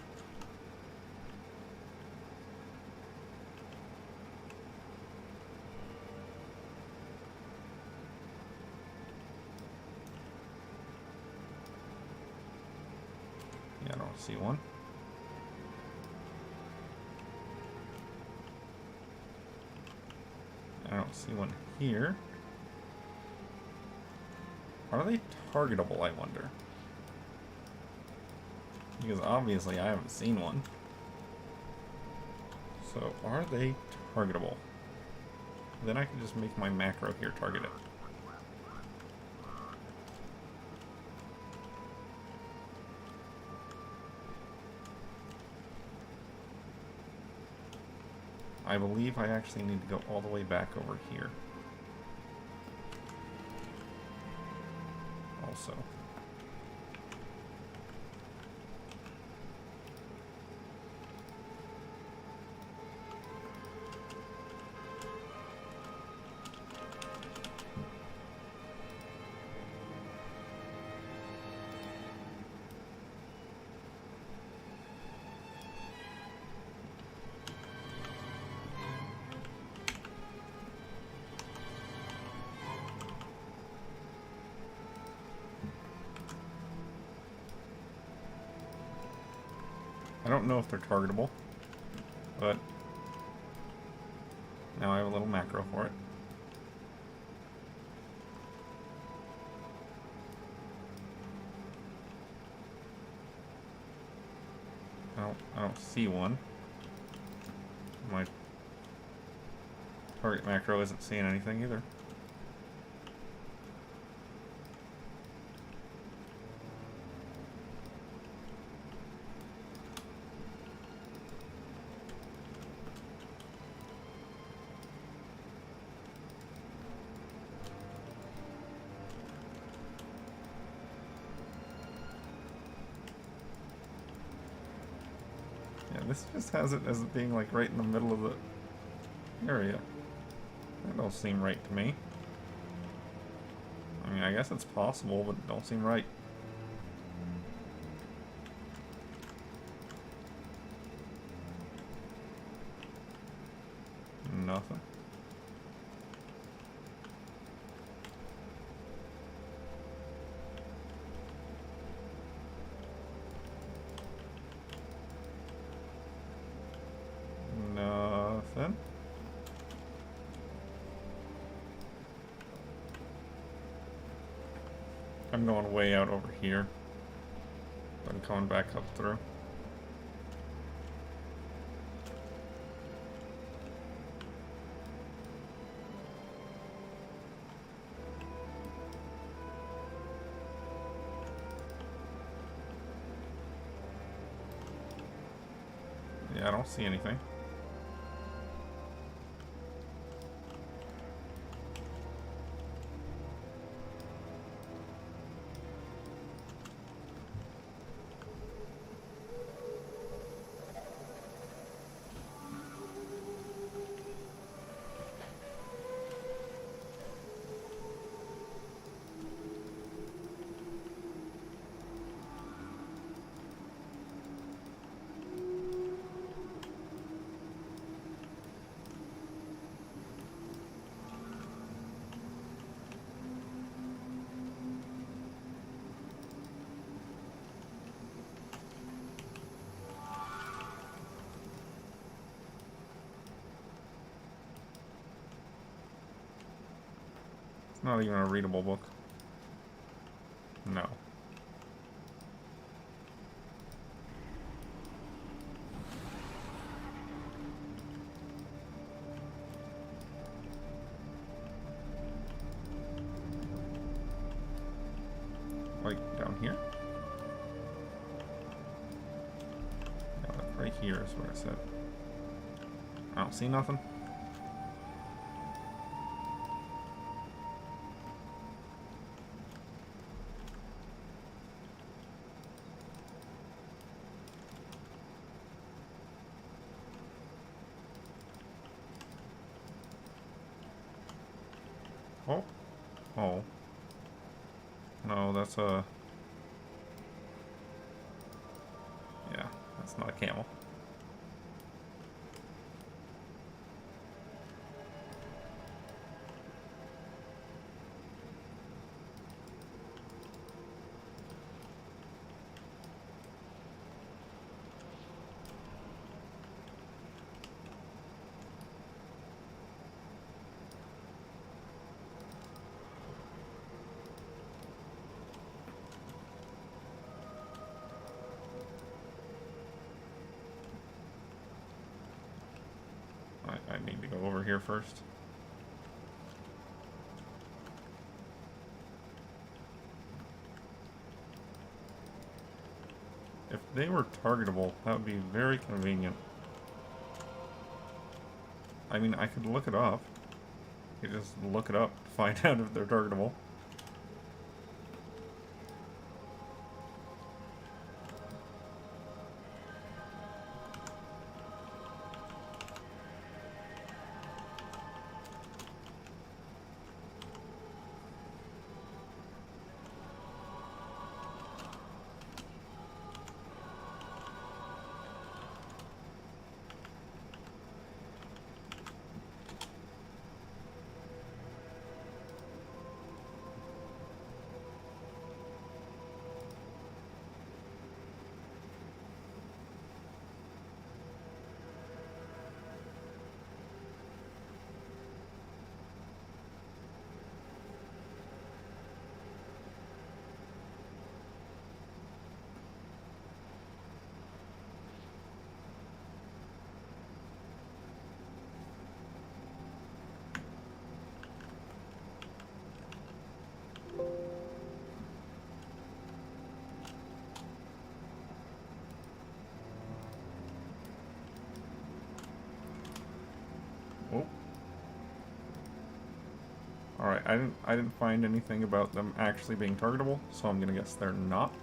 A: Yeah, I don't see one. I don't see one here. Are they targetable, I wonder? Because obviously I haven't seen one. So, are they targetable? Then I can just make my macro here target it. I believe I actually need to go all the way back over here. Also. I don't know if they're targetable, but Now I have a little macro for it. I don't see one. My target macro isn't seeing anything either. Yeah, this just has it as being like right in the middle of the area. That don't seem right to me. I mean, I guess it's possible, but it don't seem right. Nothing. Nothing. I'm going way out over here. Then coming back up through. Yeah, I don't see anything. It's not even a readable book. No. Like down here? No, like right here is where I said. I don't see nothing. Oh. Oh. No, that's a... Yeah, that's not a camel. I need to go over here first. If they were targetable, that would be very convenient. I mean, I could look it up. You could just look it up to find out if they're targetable. I didn't find anything about them actually being targetable, so I'm gonna guess they're not.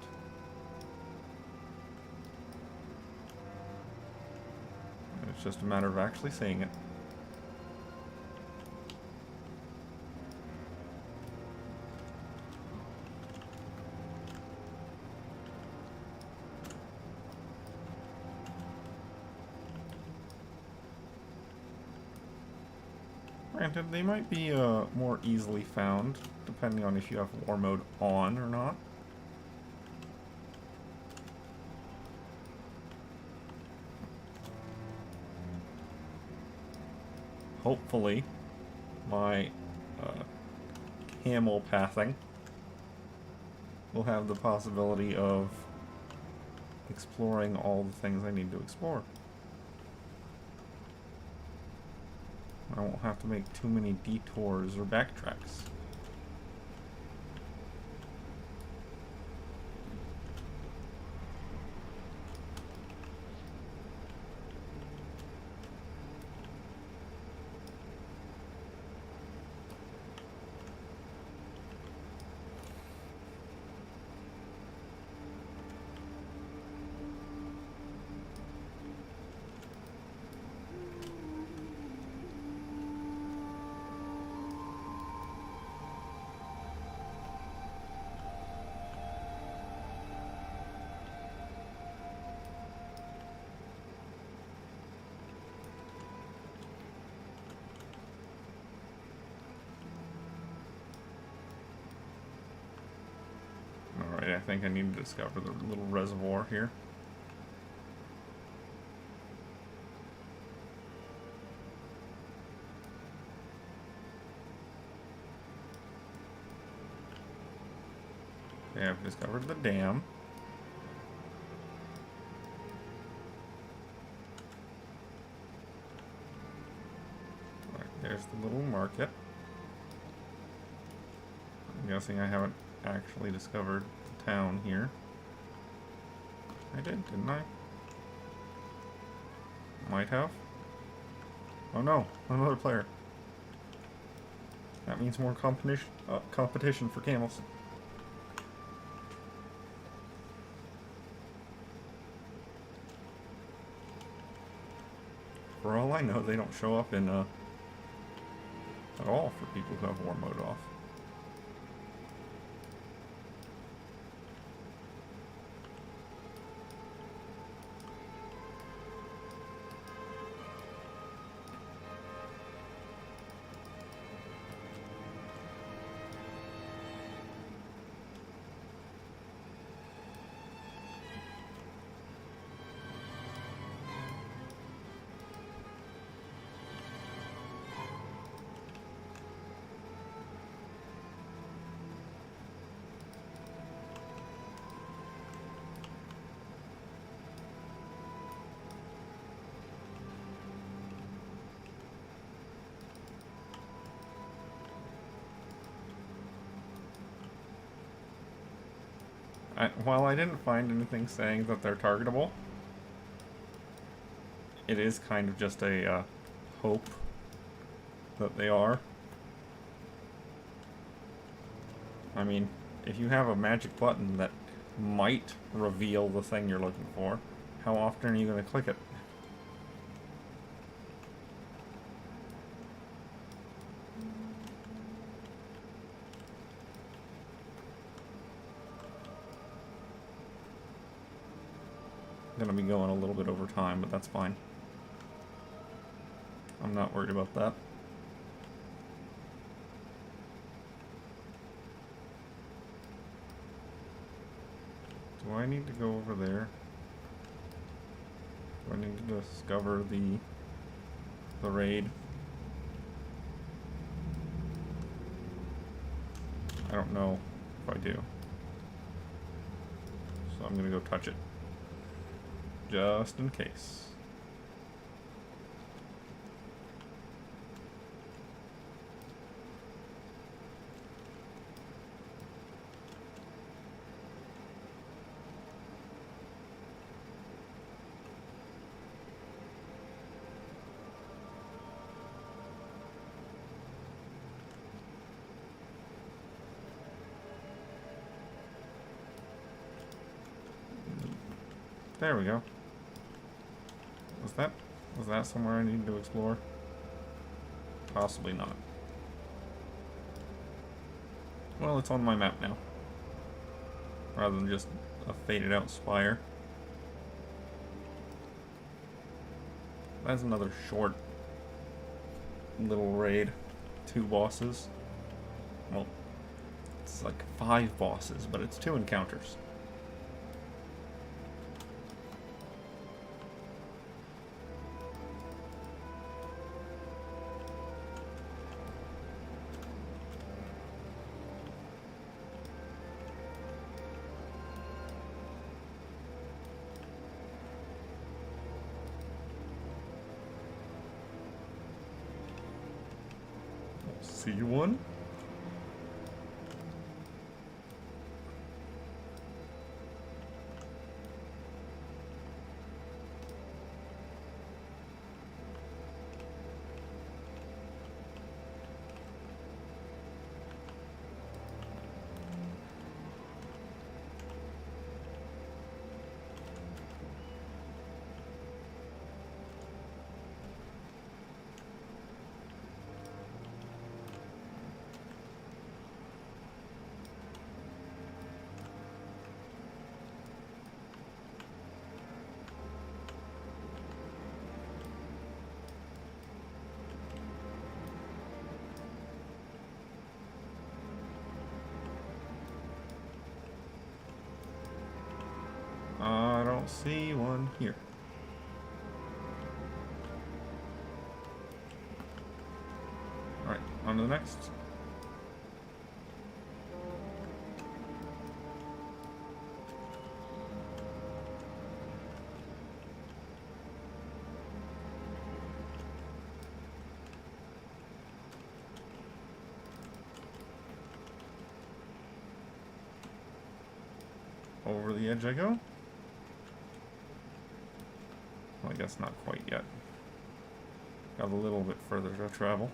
A: It's just a matter of actually seeing it. Granted, they might be more easily found, depending on if you have war mode on or not. Hopefully, my camel pathing will have the possibility of exploring all the things I need to explore. I won't have to make too many detours or backtracks. Alright, I think I need to discover the little reservoir here. Okay, I've discovered the dam. Alright, there's the little market. I'm guessing I haven't actually discovered the town here. I did, didn't I? Might have. Oh no, another player. That means more competition for camels. For all I know, they don't show up in at all for people who have war mode off. While I didn't find anything saying that they're targetable, it is kind of just a hope that they are. I mean, if you have a magic button that might reveal the thing you're looking for, how often are you going to click it? Gonna be going a little bit over time, but that's fine. I'm not worried about that. Do I need to go over there? Do I need to discover the raid? I don't know if I do. So I'm gonna go touch it. Just in case. There we go. Was that somewhere I need to explore? Possibly not. Well, it's on my map now. Rather than just a faded out spire. That's another short little raid. 2 bosses. Well, it's like 5 bosses, but it's 2 encounters. See one? I don't see one here. Alright, on to the next. Over the edge I go. Well, I guess not quite yet. Got a little bit further to travel.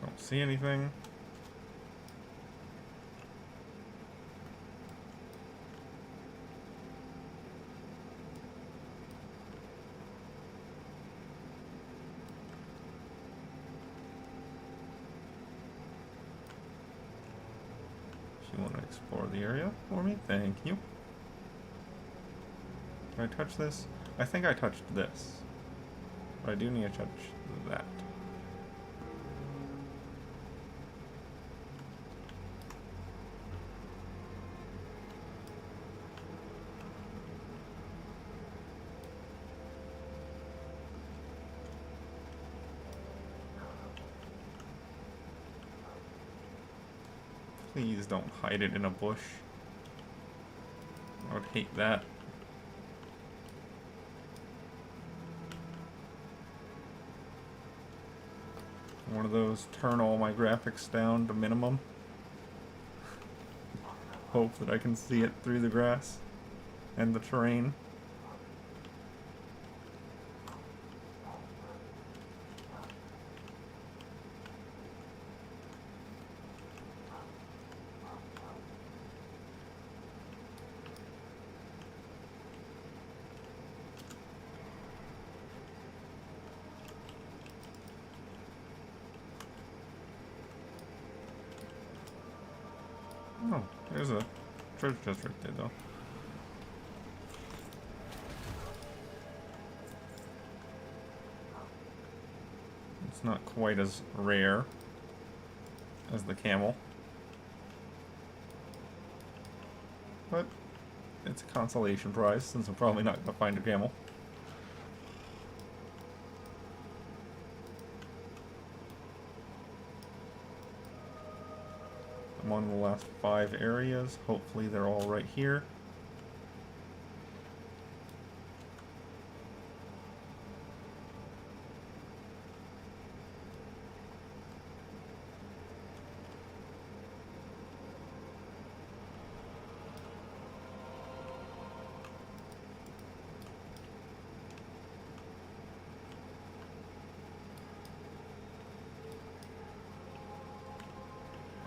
A: Don't see anything. You want to explore the area for me? Thank you. Did I touch this? I think I touched this. But I do need to touch that. Please don't hide it in a bush. I would hate that. One of those turn all my graphics down to minimum. Hope that I can see it through the grass and the terrain. Oh, there's a treasure chest right there, though. It's not quite as rare as the camel, but it's a consolation prize since I'm probably not going to find a camel. I'm on the last 5 areas. Hopefully they're all right here.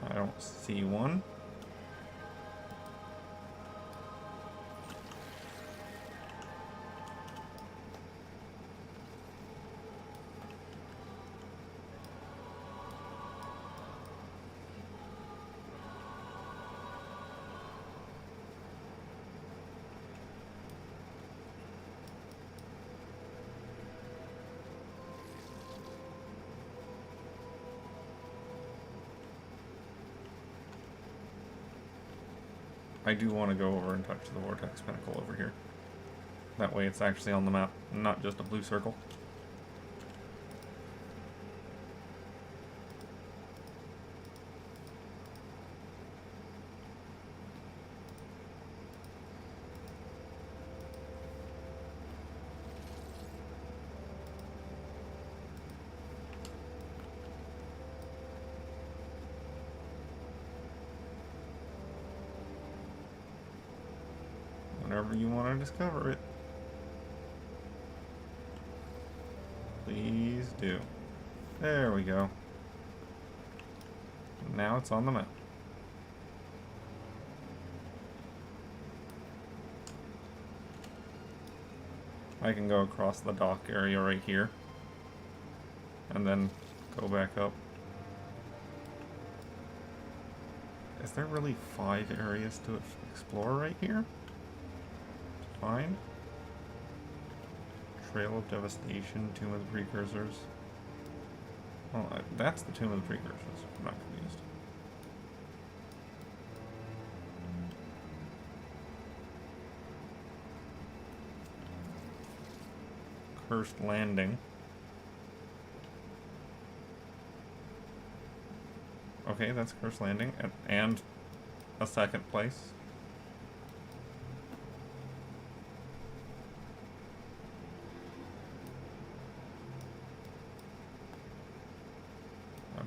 A: I don't see one. I do want to go over and touch the vortex pinnacle over here. That way it's actually on the map, not just a blue circle. Whenever you want to discover it, please do. There we go. Now it's on the map. I can go across the dock area right here and then go back up. Is there really 5 areas to explore right here? Fine. Trail of Devastation, Tomb of the Precursors. Well, that's the Tomb of the Precursors. I'm not confused. Cursed Landing. Okay, that's Cursed Landing. And a second place.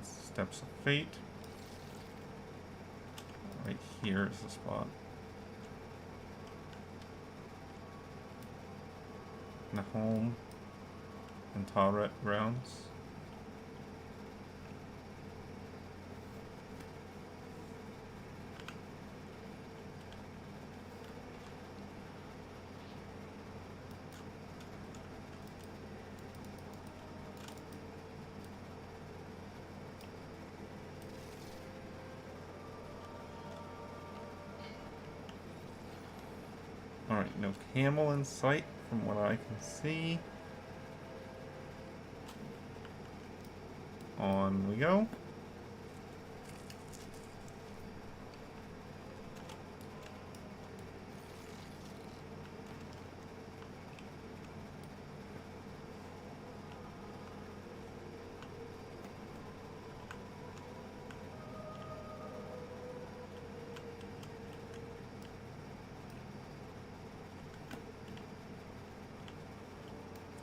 A: Steps of Fate. Right here is the spot. Nahom and Tauret grounds. Alright, no camel in sight from what I can see. On we go.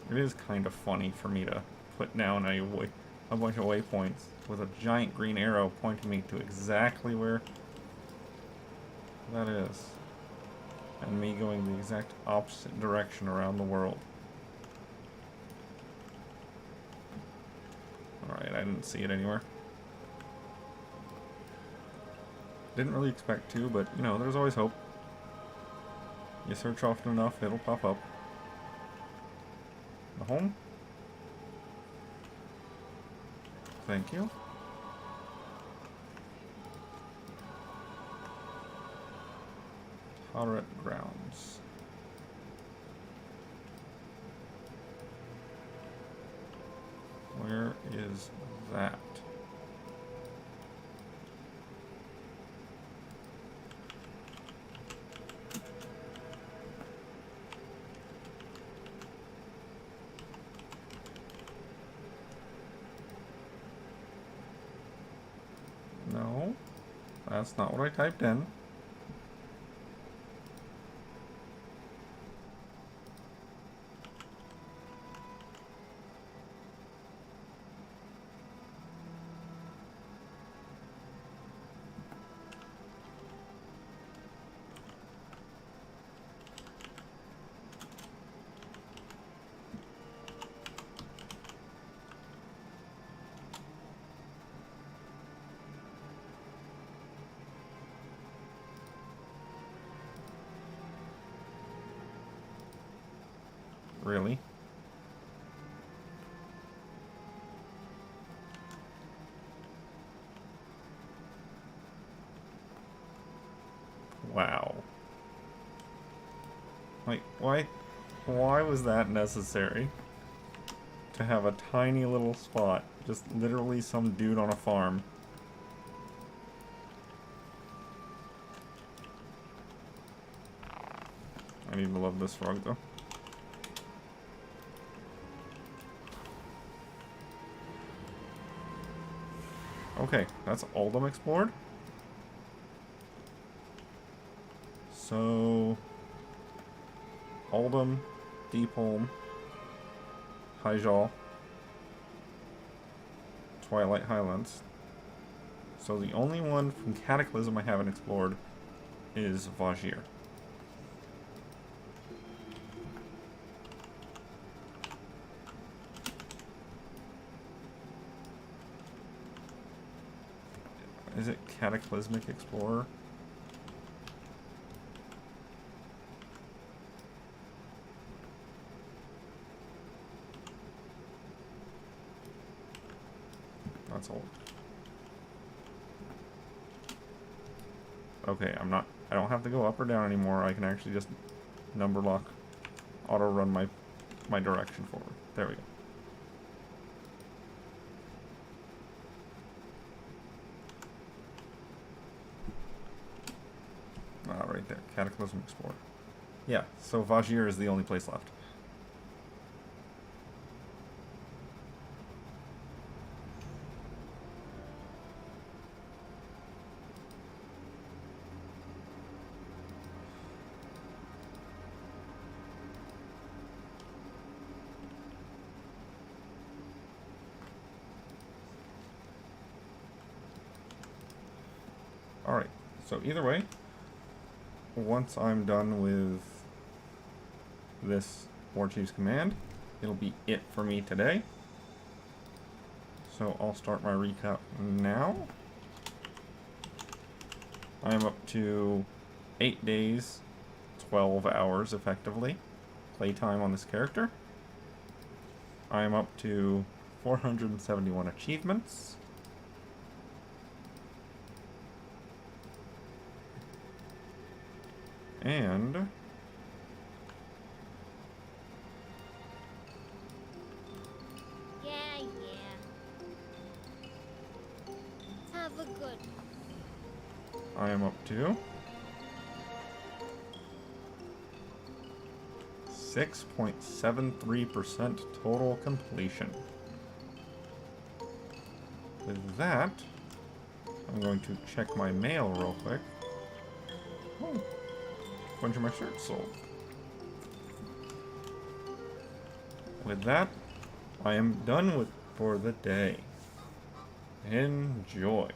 A: It is kind of funny for me to put down a bunch of waypoints with a giant green arrow pointing me to exactly where that is. And me going the exact opposite direction around the world. Alright, I didn't see it anywhere. Didn't really expect to, but you know, there's always hope. You search often enough, it'll pop up. Home. Thank you. Tauret grounds. Where is that? No, that's not what I typed in. really. Wow. Like, why was that necessary? To have a tiny little spot. Just literally some dude on a farm. I need to love this frog, though. Okay, that's all of them explored. So, Oldham, Deepholm, Hyjal, Twilight Highlands. So the only one from Cataclysm I haven't explored is Vajir. Is it Cataclysmic Explorer? That's old. Okay, I don't have to go up or down anymore. I can actually just number lock, auto run my direction forward. There we go. Right there, Cataclysm Explorer. Yeah, so Vajir is the only place left. Alright, so either way, once I'm done with this War Chief's command, it'll be it for me today. So I'll start my recap now. I'm up to 8 days, 12 hours effectively, playtime on this character. I'm up to 471 achievements. And
F: Yeah. Have a good one.
A: I am up to 6.73% total completion. With that, I'm going to check my mail real quick. Oh, a bunch of my shirts sold. With that, I am done for the day. Enjoy.